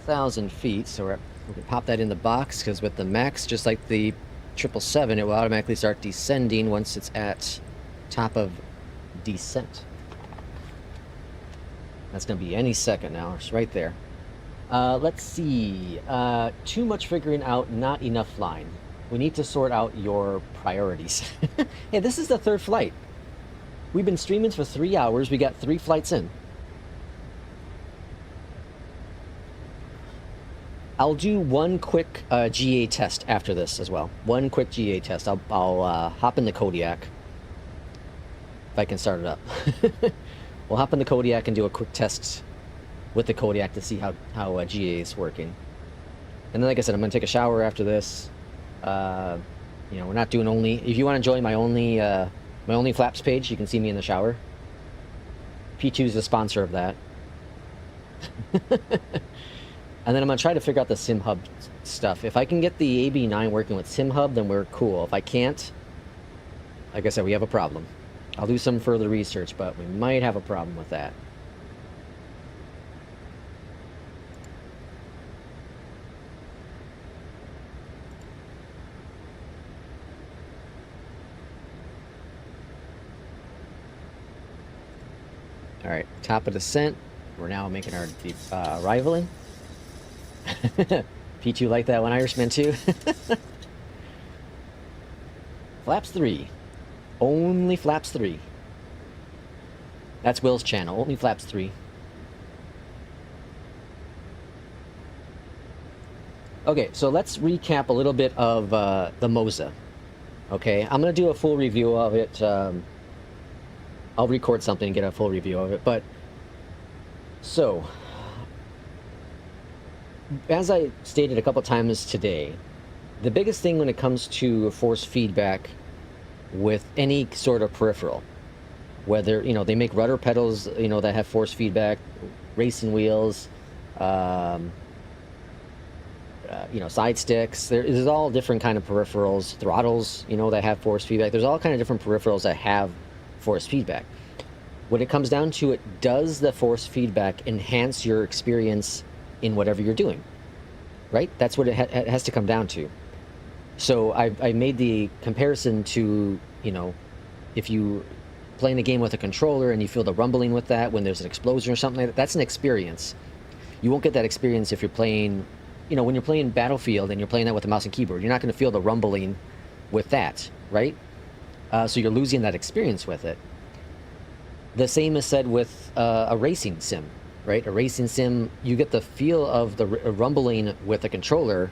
3,000 feet. So we can pop that in the box, because with the max, just like the 777, it will automatically start descending once it's at top of descent. That's gonna be any second now. It's right there. Let's see. Too much figuring out, not enough flying. We need to sort out your priorities. Hey, this is the third flight. We've been streaming for 3 hours. We got 3 flights in. I'll do one quick GA test after this as well. One quick GA test. I'll hop in the Kodiak. If I can start it up. We'll hop in the Kodiak and do a quick test with the Kodiak to see how GA is working. And then, like I said, I'm going to take a shower after this. You know, we're not doing only... If you want to join my only flaps page, you can see me in the shower. P2 is the sponsor of that. And then I'm going to try to figure out the SimHub stuff. If I can get the AB9 working with SimHub, then we're cool. If I can't, like I said, we have a problem. I'll do some further research, but we might have a problem with that. All right, top of descent. We're now making our deep arrivaling. P2 like that one, Irishman too. Flaps 3. Only flaps 3. That's Will's channel. Only flaps 3. Okay, so let's recap a little bit of the Moza. Okay, I'm going to do a full review of it. I'll record something and get a full review of it. But, so, as I stated a couple times today, the biggest thing when it comes to force feedback with any sort of peripheral, whether, you know, they make rudder pedals, you know, that have force feedback, racing wheels, you know, side sticks, there's all different kind of peripherals, throttles, you know, that have force feedback. There's all kind of different peripherals that have force feedback. When it comes down to it, does the force feedback enhance your experience in whatever you're doing? Right? That's what it has to come down to. So I made the comparison to, you know, if you playing a game with a controller and you feel the rumbling with that when there's an explosion or something like that, that's an experience. You won't get that experience if you're playing, you know, when you're playing Battlefield and you're playing that with a mouse and keyboard. You're not going to feel the rumbling with that, right? So you're losing that experience with it. The same is said with a racing sim, right? A racing sim, you get the feel of the rumbling with a controller,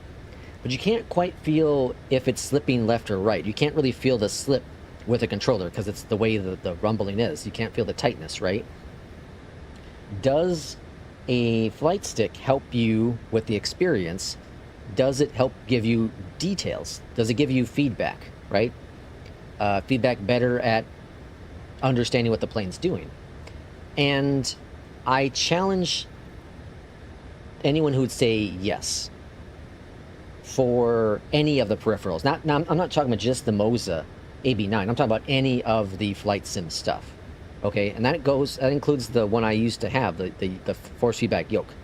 but you can't quite feel if it's slipping left or right. You can't really feel the slip with a controller because it's the way the rumbling is. You can't feel the tightness, right? Does a flight stick help you with the experience? Does it help give you details? Does it give you feedback, right? Feedback better at understanding what the plane's doing. And I challenge anyone who would say yes for any of the peripherals. I'm not talking about just the Moza AB9. I'm talking about any of the flight sim stuff. Okay, and that includes the one I used to have, the force feedback yoke.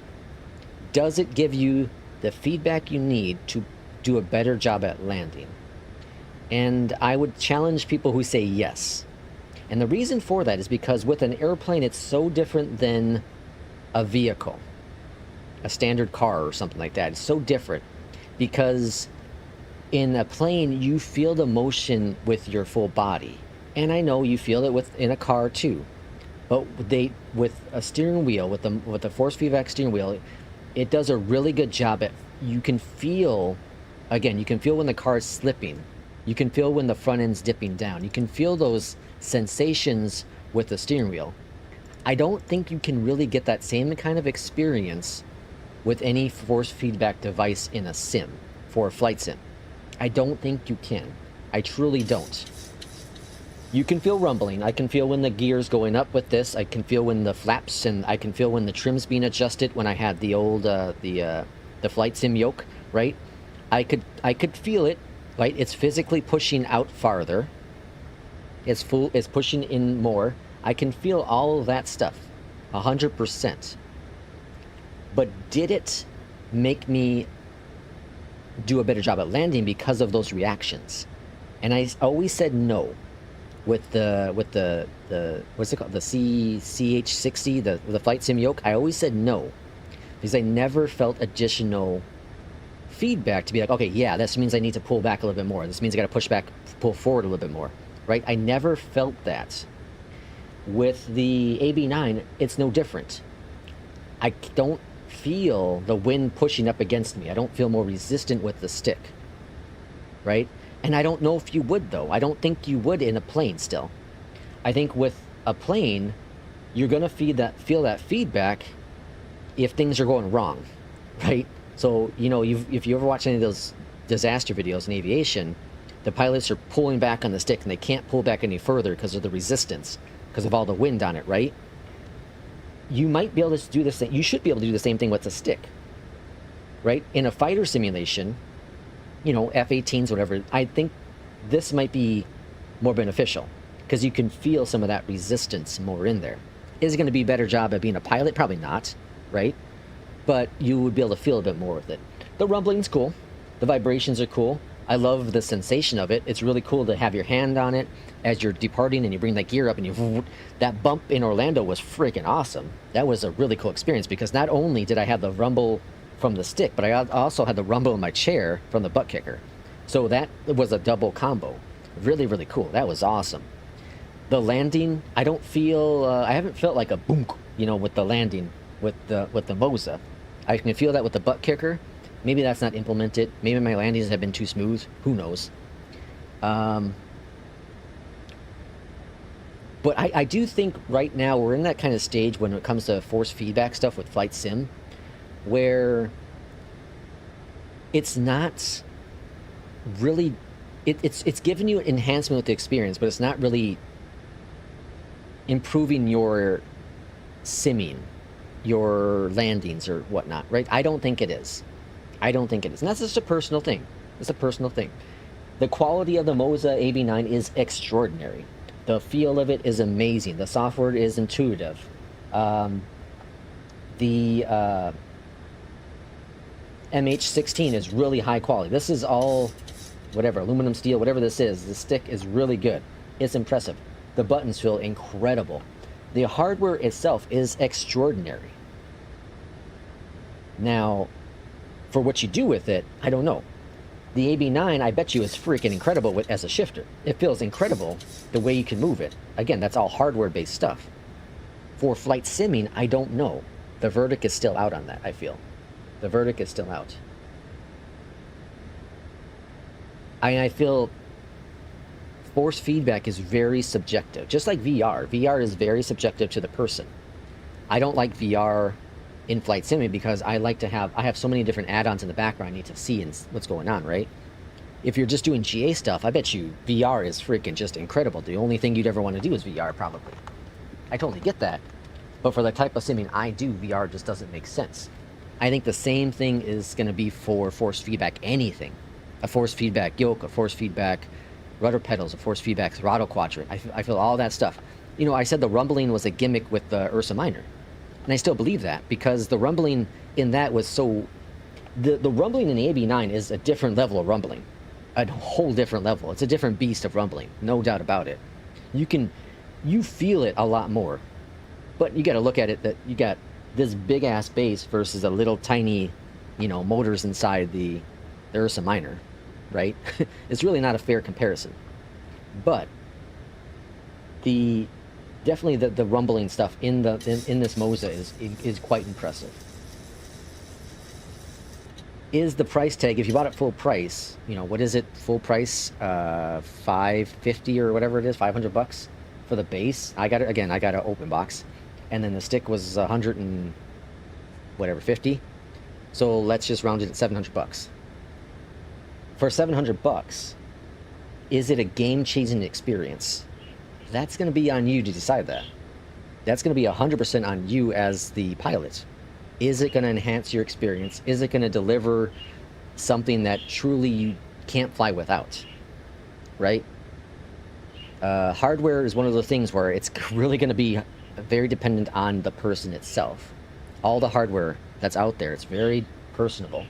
Does it give you the feedback you need to do a better job at landing? And I would challenge people who say yes. And the reason for that is because with an airplane, it's so different than a vehicle, a standard car or something like that. It's so different because in a plane, you feel the motion with your full body. And I know you feel it in a car too. But with a steering wheel, with the force feedback steering wheel, it does a really good job at, you can feel, again, you can feel when the car is slipping. You can feel when the front end's dipping down. You can feel those sensations with the steering wheel. I don't think you can really get that same kind of experience with any force feedback device in a sim, for a flight sim. I don't think you can. I truly don't. You can feel rumbling. I can feel when the gear's going up with this. I can feel when the flaps, and I can feel when the trim's being adjusted. When I had the old the flight sim yoke, right? I could feel it, right? It's physically pushing out farther. It's pushing in more. I can feel all of that stuff, 100%. But did it make me do a better job at landing because of those reactions? And I always said no. With the what's it called, the CH60, the flight sim yoke, I always said no, because I never felt additional feedback to be like, okay, yeah, this means I need to pull back a little bit more. This means I got to push back, pull forward a little bit more, right? I never felt that. With the AB9, it's no different. I don't feel the wind pushing up against me. I don't feel more resistant with the stick, right? And I don't know if you would, though. I don't think you would in a plane still. I think with a plane, you're going to feel that feedback if things are going wrong, right? So, you know, if you ever watch any of those disaster videos in aviation, the pilots are pulling back on the stick, and they can't pull back any further because of the resistance, because of all the wind on it, right? You might be able to do the same. You should be able to do the same thing with the stick, right? In a fighter simulation, you know, F-18s, whatever, I think this might be more beneficial because you can feel some of that resistance more in there. Is it going to be a better job at being a pilot? Probably not, right? But you would be able to feel a bit more with it. The rumbling's cool. The vibrations are cool. I love the sensation of it. It's really cool to have your hand on it as you're departing and you bring that gear up and you... That bump in Orlando was freaking awesome. That was a really cool experience because not only did I have the rumble from the stick, but I also had the rumble in my chair from the butt kicker. So that was a double combo. Really, really cool. That was awesome. The landing, I don't feel... I haven't felt like a boom, you know, with the landing with the Moza. I can feel that with the butt kicker. Maybe that's not implemented. Maybe my landings have been too smooth. Who knows? But I do think right now we're in that kind of stage when it comes to force feedback stuff with flight sim, where it's not really... It's giving you an enhancement with the experience, but it's not really improving your simming, your landings or whatnot, right? I don't think it is. I don't think it is. And that's just a personal thing. It's a personal thing. The quality of the Moza AB9 is extraordinary. The feel of it is amazing. The software is intuitive. The MH16 is really high quality. This is all, whatever, aluminum, steel, whatever this is. The stick is really good. It's impressive. The buttons feel incredible. The hardware itself is extraordinary. Now, for what you do with it, I don't know. The AB9, I bet you, is freaking incredible as a shifter. It feels incredible the way you can move it. Again, that's all hardware-based stuff. For flight simming, I don't know. The verdict is still out on that, I feel. The verdict is still out. I feel force feedback is very subjective. Just like VR. VR is very subjective to the person. I don't like VR in flight simming because I have so many different add-ons in the background I need to see and what's going on, right? If you're just doing GA stuff, I bet you VR is freaking just incredible. The only thing you'd ever want to do is VR, probably. I totally get that. But for the type of simming I do, VR just doesn't make sense. I think the same thing is going to be for force feedback anything. A force feedback yoke, a force feedback rudder pedals, a force feedback throttle quadrant. I feel all that stuff. You know, I said the rumbling was a gimmick with the Ursa Minor. And I still believe that, because the rumbling in that was so... The rumbling in the AB9 is a different level of rumbling. A whole different level. It's a different beast of rumbling. No doubt about it. You feel it a lot more. But you got to look at it that you got this big-ass bass versus a little tiny, you know, motors inside the Ursa Minor, right? It's really not a fair comparison. But definitely the rumbling stuff in this Moza is quite impressive. Is the price tag, if you bought it full price, you know, what is it full price? $550 or whatever it is, $500 for the base. I got it again. I got an open box, and then the stick was 100 and whatever 50. So let's just round it at $700. For $700, is it a game-changing experience? that's going to be on you to decide that. That's going to be 100% on you as the pilot. Is it going to enhance your experience? Is it going to deliver something that truly you can't fly without? Right? Hardware is one of the things where it's really going to be very dependent on the person itself. All the hardware that's out there, it's very personable.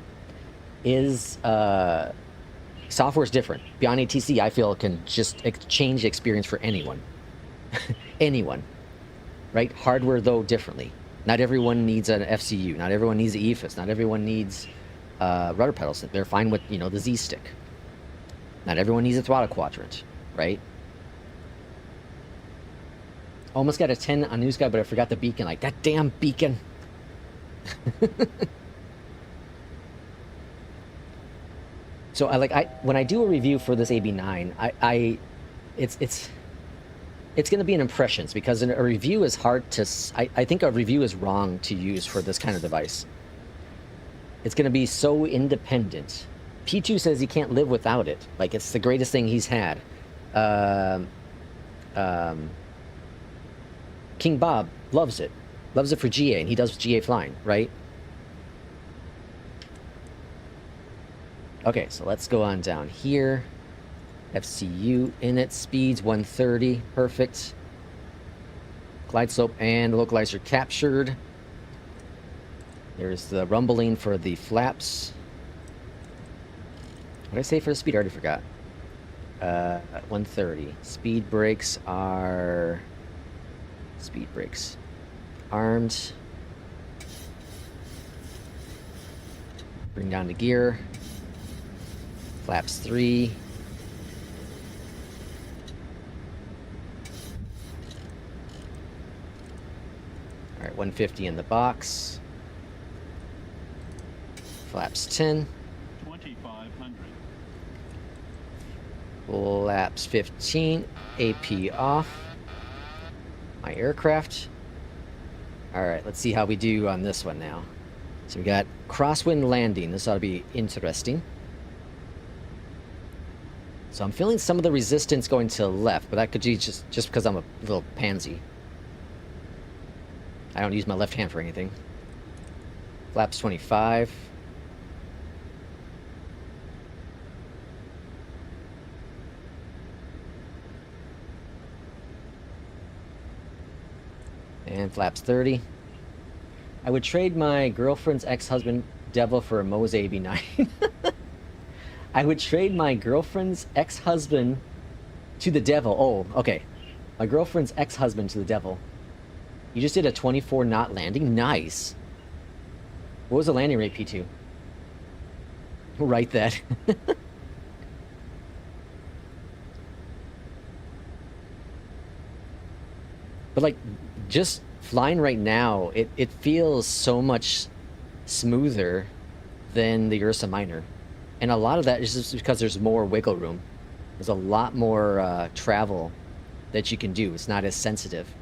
Software is different. Beyondatc, I feel, can just change the experience for anyone. Anyone. Right? Hardware, though, differently. Not everyone needs an FCU. Not everyone needs an EFS. Not everyone needs rudder pedals. They're fine with, you know, the Z stick. Not everyone needs a throttle quadrant. Right? Almost got a 10 on New Sky, but I forgot the beacon. Like, that damn beacon. So when I do a review for this AB9, it's going to be an impressions, because a review is hard to. I think a review is wrong to use for this kind of device. It's going to be so independent. P2 says he can't live without it. Like, it's the greatest thing he's had. King Bob loves it for GA, and he does GA flying, right? Okay, so let's go on down here. FCU init, speeds 130, perfect. Glide slope and localizer captured. There's the rumbling for the flaps. What did I say for the speed? I already forgot. 130. Speed brakes are... Speed brakes. Armed. Bring down the gear. Flaps 3. Alright, 150 in the box. Flaps 10. 2,500. Flaps 15. AP off. My aircraft. Alright, let's see how we do on this one now. So we got crosswind landing. This ought to be interesting. So I'm feeling some of the resistance going to the left, but that could be just because I'm a little pansy. I don't use my left hand for anything. Flaps 25. And flaps 30. I would trade my girlfriend's ex-husband Devil for a Moza Ab9. I would trade my girlfriend's ex-husband to the devil. Oh, okay. My girlfriend's ex-husband to the devil. You just did a 24-knot landing? Nice. What was the landing rate, P2? We'll write that. But, like, just flying right now, it feels so much smoother than the Ursa Minor. And a lot of that is just because there's more wiggle room. There's a lot more travel that you can do. It's not as sensitive.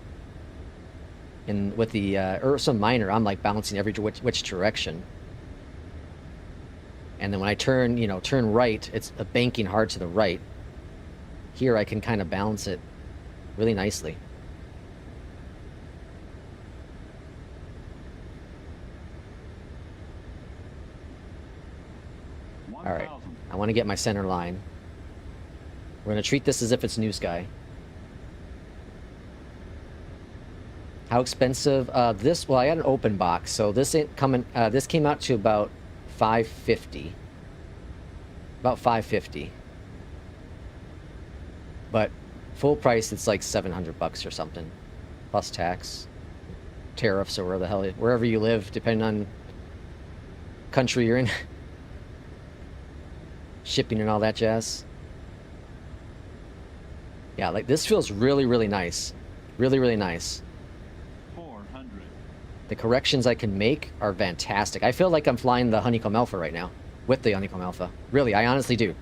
And with the Ursa Minor, I'm like bouncing every which direction. And then when I turn, turn right, it's banking hard to the right. Here I can kind of balance it really nicely. All right, I want to get my center line. We're going to treat this as if it's New Sky. How expensive? This, well, I got an open box, so this ain't coming. This came out to about $550. About $550. But full price, it's like $700 or something, plus tax, tariffs, or wherever you live, depending on country you're in. Shipping and all that jazz. Yeah, like this feels really, really nice. Really, really nice. 400. The corrections I can make are fantastic. I feel like I'm flying the Honeycomb Alpha right now. With the Honeycomb Alpha. Really, I honestly do.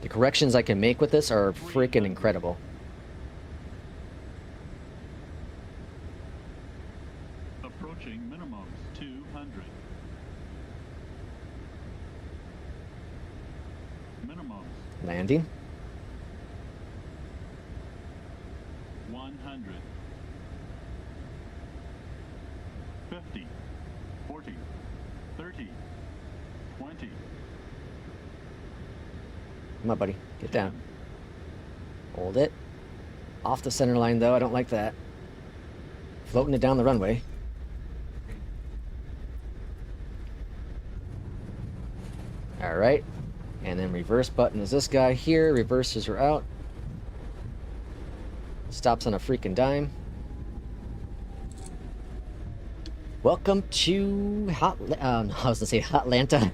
The corrections I can make with this are freaking incredible. Approaching minimums 200. Minimums. Landing. 50, 40, 30, 20. Come on, buddy. Get down. Hold it. Off the center line, though. I don't like that. Floating it down the runway. All right. And then reverse button is this guy here. Reverses are out. Stops on a freaking dime. Welcome to I was gonna say Hotlanta.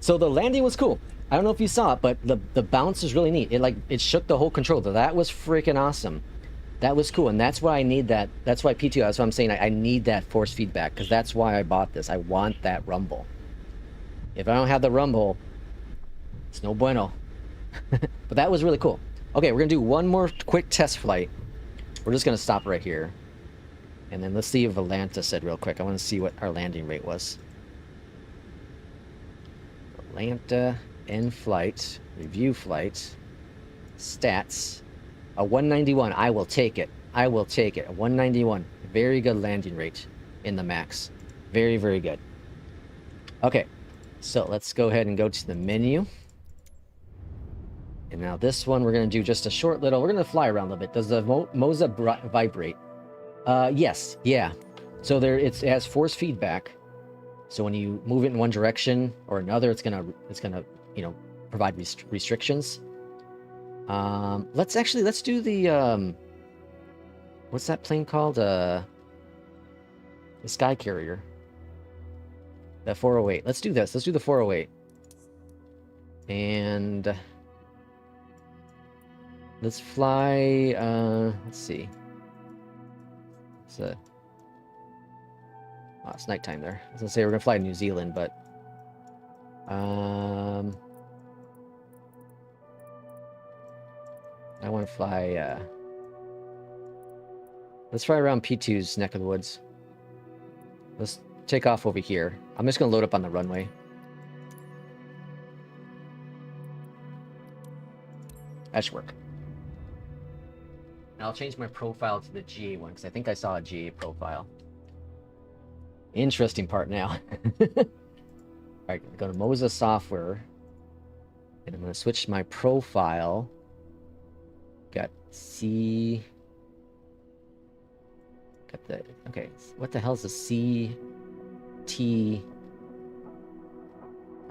So the landing was cool. I don't know if you saw it, but the bounce is really neat. It shook the whole controller. That was freaking awesome. That was cool, and that's why I need that. That's why P2. That's why I'm saying I need that force feedback, because that's why I bought this. I want that rumble. If I don't have the rumble, it's no bueno. But that was really cool. Okay, we're gonna do one more quick test flight. We're just gonna stop right here. And then let's see if Atlanta said real quick. I want to see what our landing rate was. Atlanta, end flight, review flight, stats. A 191. I will take it. I will take it. A 191. Very good landing rate in the max. Very, very good. Okay, so let's go ahead and go to the menu. And now this one, we're going to do just a short little... We're going to fly around a little bit. Does the Moza vibrate? Yes, yeah. So it has force feedback. So when you move it in one direction or another, it's gonna provide restrictions. Let's do the what's that plane called? The Sky Carrier. The 408. Let's do this. Let's do the 408. And let's fly. Let's see. It's nighttime there. I was gonna say we're gonna fly to New Zealand, but I want to fly. Let's fly around P2's neck of the woods. Let's take off over here. I'm just gonna load up on the runway. That should work. And I'll change my profile to the GA one, because I think I saw a GA profile. Interesting part now. Alright, go to Moza software. And I'm going to switch my profile. Got C. Got the... Okay, what the hell is the CT?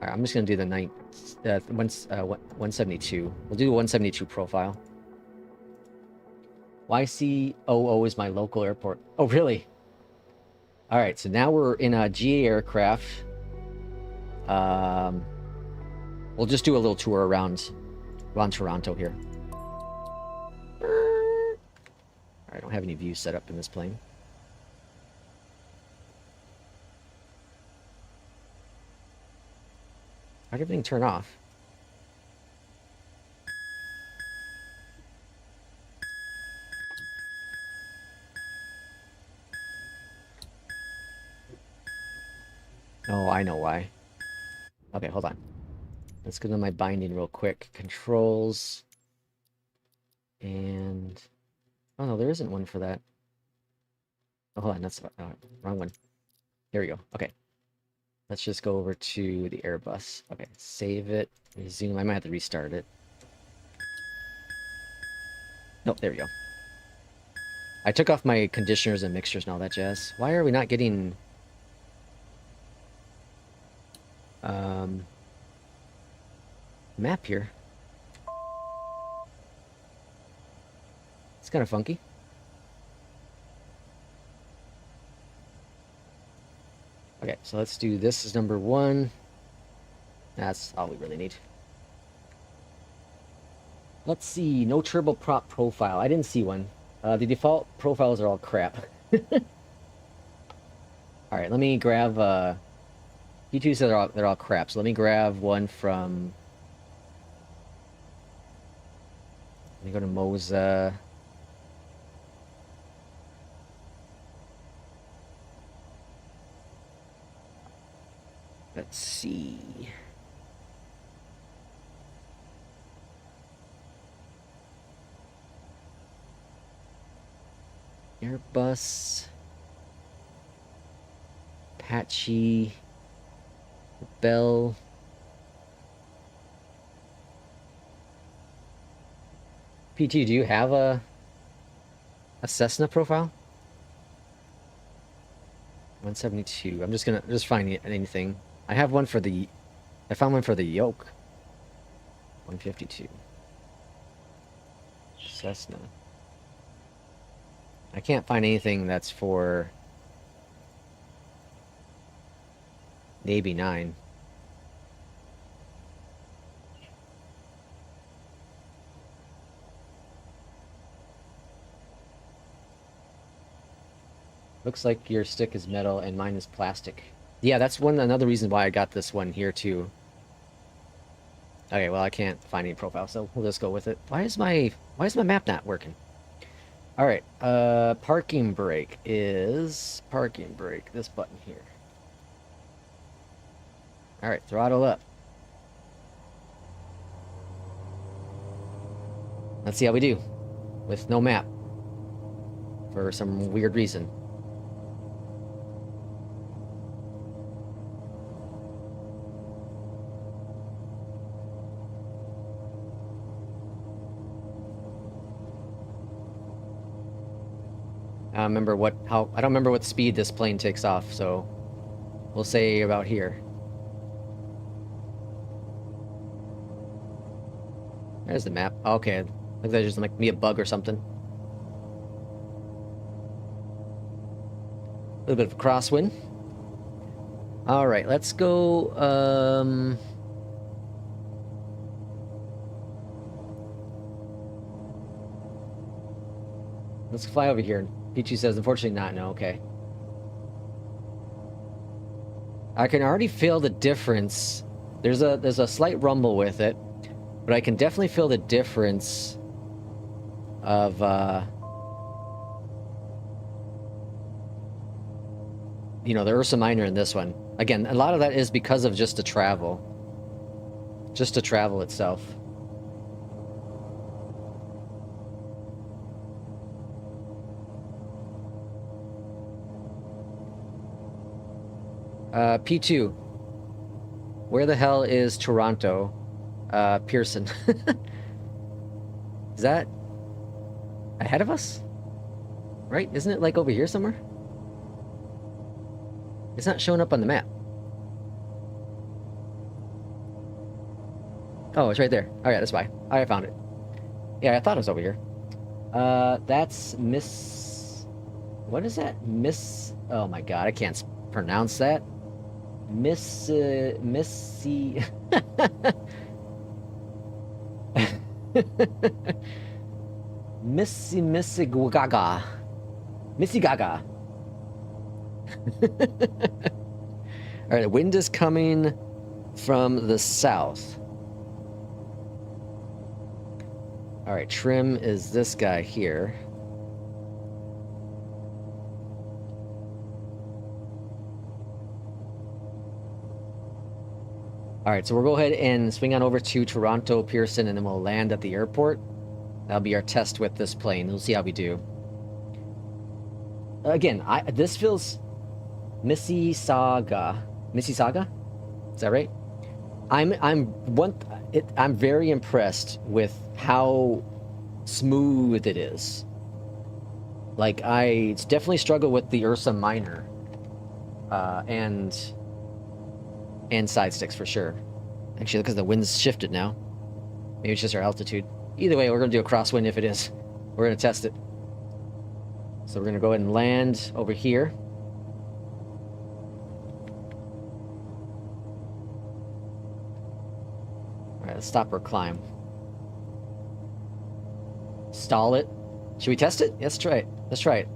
Alright, I'm just going to do the 172. We'll do the 172 profile. YCOO is my local airport. Oh, really? All right, so now we're in a GA aircraft. We'll just do a little tour around Toronto here. All right, I don't have any views set up in this plane. How did everything turn off? Oh, I know why. Okay, hold on. Let's go to my binding real quick. Controls. And... Oh, no, there isn't one for that. Oh, hold on, that's... wrong one. Here we go. Okay. Let's just go over to the Airbus. Okay, save it. Resume. I might have to restart it. Nope, there we go. I took off my conditioners and mixtures and all that jazz. Why are we not getting... map here? It's kind of funky. Okay, so let's do this as number 1. That's all we really need. Let's see, no turboprop profile. I didn't see one. The default profiles are all crap. Alright, let me grab... P2 said they're all crap, so let me grab one from... Let me go to Moza. Let's see. Airbus. Apache. Bell. PT, do you have a Cessna profile? 172. I'm just gonna find anything. I have one for the. I found one for the yoke. 152. Cessna. I can't find anything that's for Navy 9. Looks like your stick is metal and mine is plastic. Yeah, that's another reason why I got this one here too. Okay, well I can't find any profile, so we'll just go with it. Why is my map not working? All right, parking brake is parking brake. This button here. All right, throttle up. Let's see how we do with no map for some weird reason. I don't remember what speed this plane takes off, so we'll say about here. There's the map. Okay, looks like there's just like me a bug or something. A little bit of a crosswind. All right, let's go. Let's fly over here. Pichu says, unfortunately not. No, okay. I can already feel the difference. There's a slight rumble with it, but I can definitely feel the difference of you know, the Ursa Minor in this one. Again, a lot of that is because of just the travel. Just the travel itself. P2. Where the hell is Toronto? Pearson. Is that ahead of us? Right? Isn't it like over here somewhere? It's not showing up on the map. Oh, it's right there. Alright, that's why. I found it. Yeah, I thought it was over here. That's Miss... What is that? Miss... Oh my god, I can't pronounce that. Missy... Missy Gaga. Missy Gaga. Alright, the wind is coming from the south. Alright, trim is this guy here. Alright, so we'll go ahead and swing on over to Toronto, Pearson, and then we'll land at the airport. That'll be our test with this plane. We'll see how we do. Again, this feels Mississauga. Mississauga? Is that right? I'm very impressed with how smooth it is. Like, I definitely struggle with the Ursa Minor. And side sticks for sure. Actually, because the wind's shifted now. Maybe it's just our altitude. Either way, we're going to do a crosswind if it is. We're going to test it. So we're going to go ahead and land over here. Alright, let's stop or climb. Stall it. Should we test it? Let's try it. Let's try it.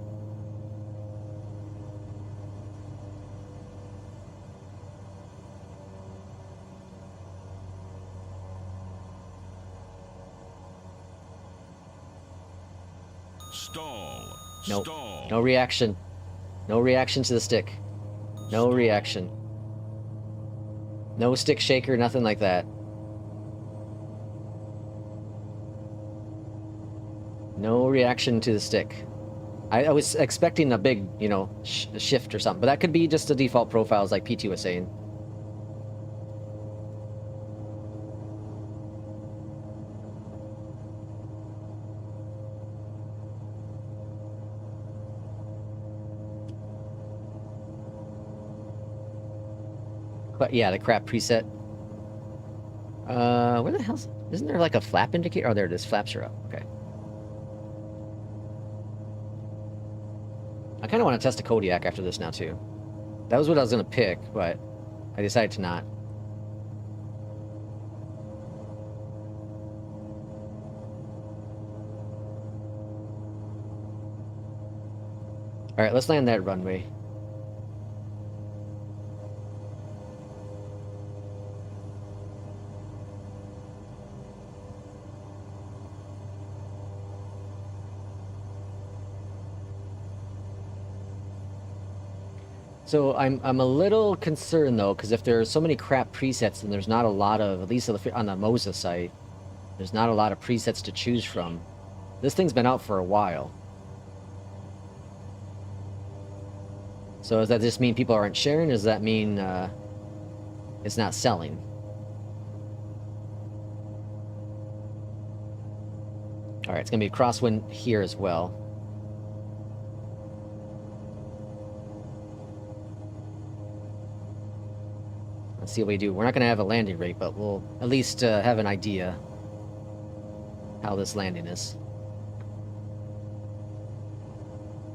Nope. Stall. No reaction. No reaction to the stick. No reaction. No stick shaker, nothing like that. No reaction to the stick. I was expecting a big, you know, shift or something, but that could be just the default profiles like PT was saying. But yeah, the crap preset. Where the hell's... Isn't there like a flap indicator? Oh, there it is. Flaps are up. Okay. I kind of want to test a Kodiak after this now, too. That was what I was going to pick, but I decided to not. Alright, let's land that runway. So I'm a little concerned though, because if there are so many crap presets, then there's not a lot of, at least on the Moza site, there's not a lot of presets to choose from. This thing's been out for a while. So does that just mean people aren't sharing? Does that mean it's not selling? Alright, it's going to be crosswind here as well. Let's see what we do. We're not going to have a landing rate, but we'll at least have an idea how this landing is.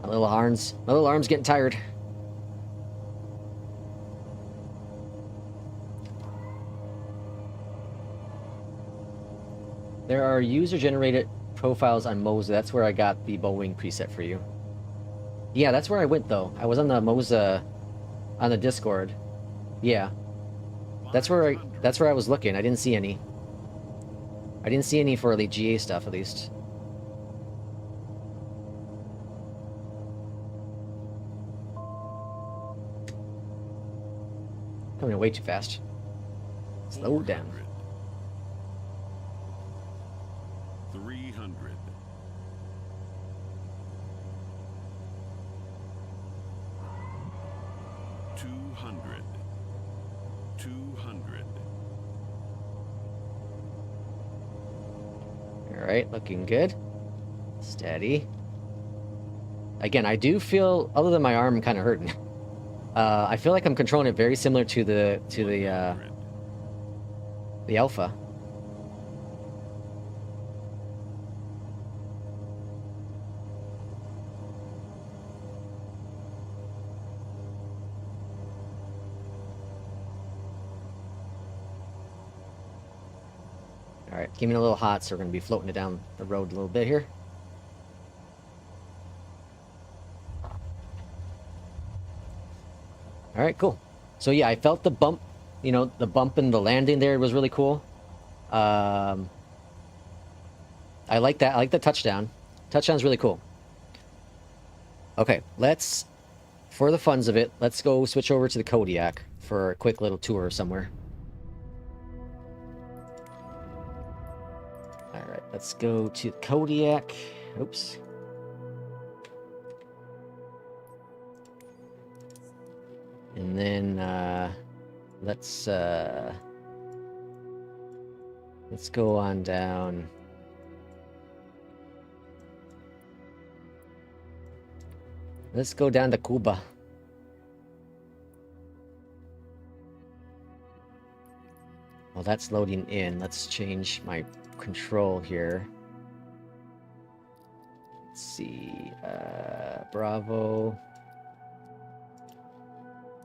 My little arm's getting tired. There are user-generated profiles on Moza. That's where I got the Boeing preset for you. Yeah, that's where I went, though. I was on the Moza, on the Discord. Yeah. That's where I was looking. I didn't see any. I didn't see any for the GA stuff, at least. Coming in way too fast. Slow down. 300. 200. 200. Alright, looking good. Steady. Again, I do feel, other than my arm kind of hurting, I feel like I'm controlling it very similar to the Alpha. Alright, keeping it a little hot, so we're going to be floating it down the road a little bit here. Alright, cool. So yeah, I felt the bump, you know, the bump in the landing there was really cool. I like that. I like the touchdown. Touchdown's really cool. Okay, let's, for the funs of it, let's go switch over to the Kodiak for a quick little tour somewhere. Alright, let's go to Kodiak. Oops. And then, let's go on down. Let's go down to Cuba. Well, that's loading in. Let's change my control here. Let's see. Bravo.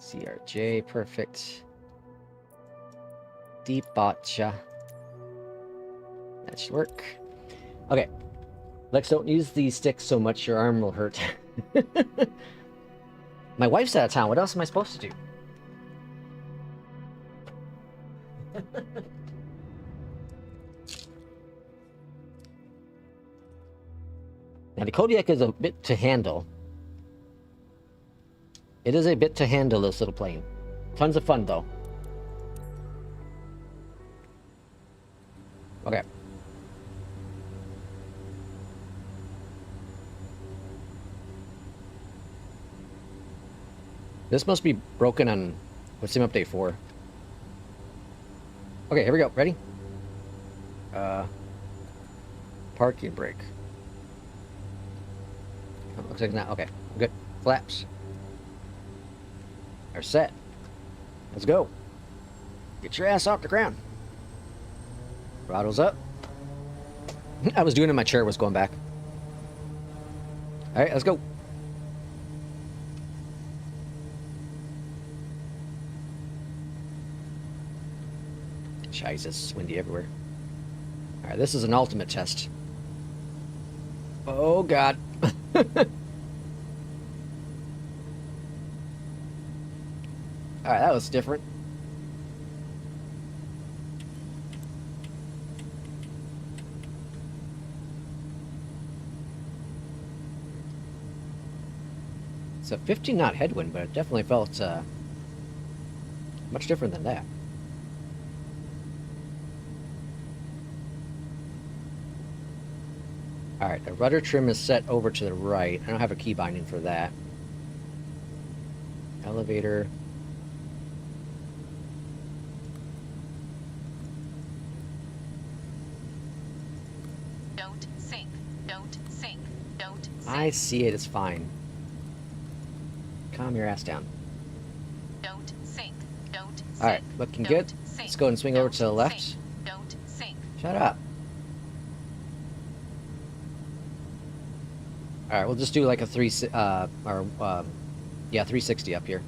CRJ, perfect. Deep botcha. That should work. Okay. Lex, don't use these sticks so much, your arm will hurt. My wife's out of town. What else am I supposed to do? Now, the Kodiak is a bit to handle. It is a bit to handle, this little plane. Tons of fun, though. Okay. This must be broken on VATSIM update 4. Okay, here we go. Ready? Parking brake. Oh, looks like not. Okay, good. Flaps are set. Let's go. Get your ass off the ground. Throttle's up. I was doing it in my chair, was going back. All right, let's go. Jesus, it's windy everywhere. All right, this is an ultimate test. Oh, God. All right, that was different. It's a 15-knot headwind, but it definitely felt much different than that. Alright, the rudder trim is set over to the right. I don't have a key binding for that. Elevator. Don't sink. Don't sink. Don't sink. I see it, it's fine. Calm your ass down. Don't sink. Don't sink. Alright, looking good. Let's go and swing over to the left. Don't sink. Shut up. Alright, we'll just do like a 360 up here.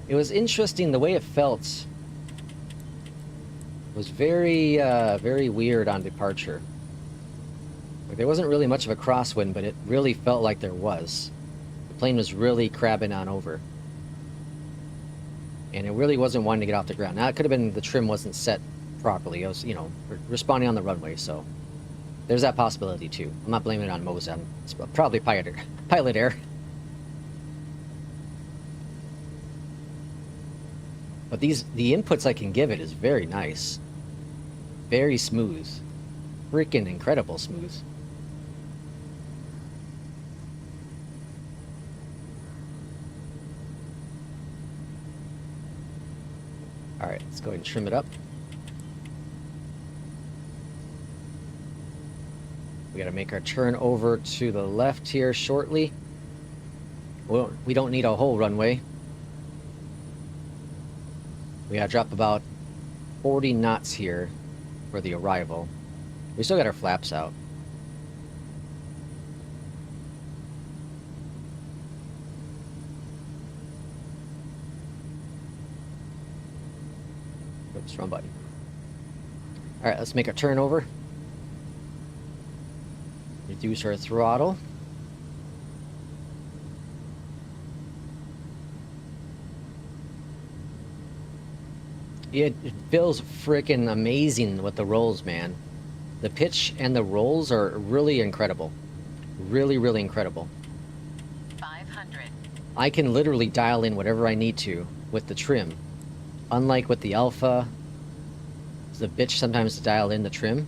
It was interesting, the way it felt was very, very weird on departure. Like, there wasn't really much of a crosswind, but it really felt like there was. The plane was really crabbing on over. And it really wasn't wanting to get off the ground. Now, it could have been the trim wasn't set properly. It was, you know, responding on the runway, so there's that possibility, too. I'm not blaming it on Moza. It's probably pilot error. But the inputs I can give it is very nice. Very smooth. Freaking incredible smooth. Alright, let's go ahead and trim it up. We gotta make our turn over to the left here shortly. Well, we don't need a whole runway. We gotta drop about 40 knots here for the arrival. We still got our flaps out. Oops, wrong button. Alright, let's make a turn over. Reduce our throttle. It feels freaking amazing with the rolls, man. The pitch and the rolls are really incredible. Really, really incredible. 500. I can literally dial in whatever I need to with the trim. Unlike with the Alpha, it's a bitch sometimes to dial in the trim.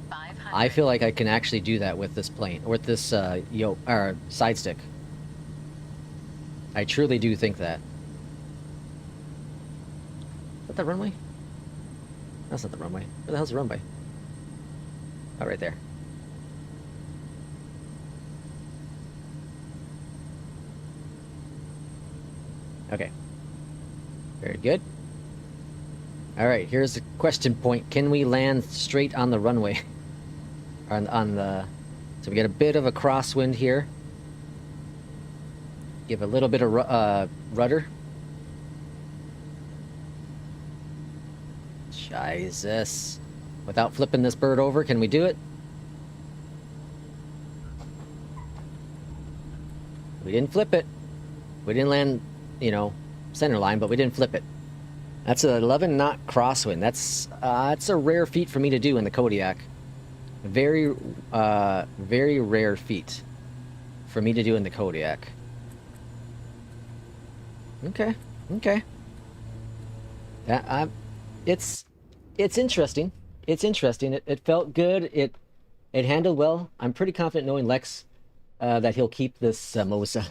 500. I feel like I can actually do that with this plane, or with this side stick. I truly do think that. Is that the runway? That's not the runway. Where the hell's the runway? Oh, right there. Okay. Very good. Alright, here's the question point. Can we land straight on the runway? on the... So we get a bit of a crosswind here. Give a little bit of rudder. Jesus. Without flipping this bird over, can we do it? We didn't flip it. We didn't land, you know, center line, but we didn't flip it. That's an 11-knot crosswind. That's a rare feat for me to do in the Kodiak. Very, very rare feat for me to do in the Kodiak. Okay, okay. It's interesting. It's interesting. It felt good. It handled well. I'm pretty confident knowing Lex that he'll keep this Moza.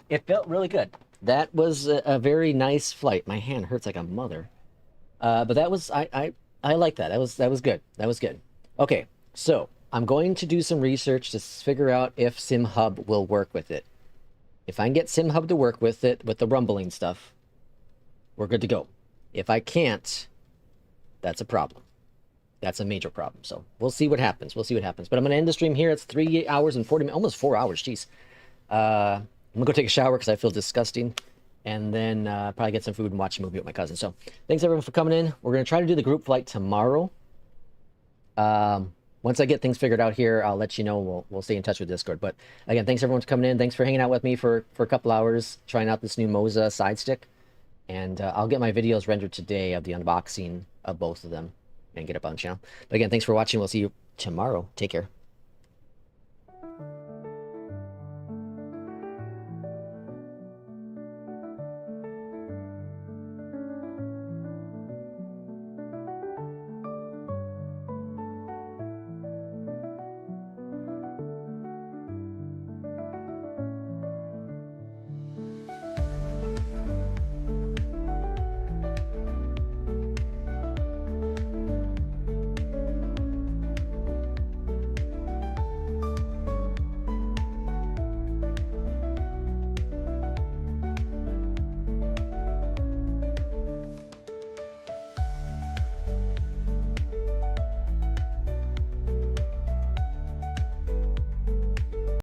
It felt really good. That was a very nice flight. My hand hurts like a mother. But that was I like that. That was good. That was good. Okay, so I'm going to do some research to figure out if SimHub will work with it. If I can get SimHub to work with it, with the rumbling stuff, we're good to go. If I can't, that's a problem. That's a major problem. So we'll see what happens. We'll see what happens. But I'm going to end the stream here. It's 3 hours and 40 minutes, almost 4 hours. Jeez. I'm going to go take a shower because I feel disgusting. And then probably get some food and watch a movie with my cousin. So thanks everyone for coming in. We're going to try to do the group flight tomorrow. Once I get things figured out here, I'll let you know. We'll stay in touch with Discord. But again, thanks everyone for coming in. Thanks for hanging out with me for a couple hours, trying out this new Moza side stick. And I'll get my videos rendered today of the unboxing of both of them and get up on the channel. But again, thanks for watching. We'll see you tomorrow. Take care.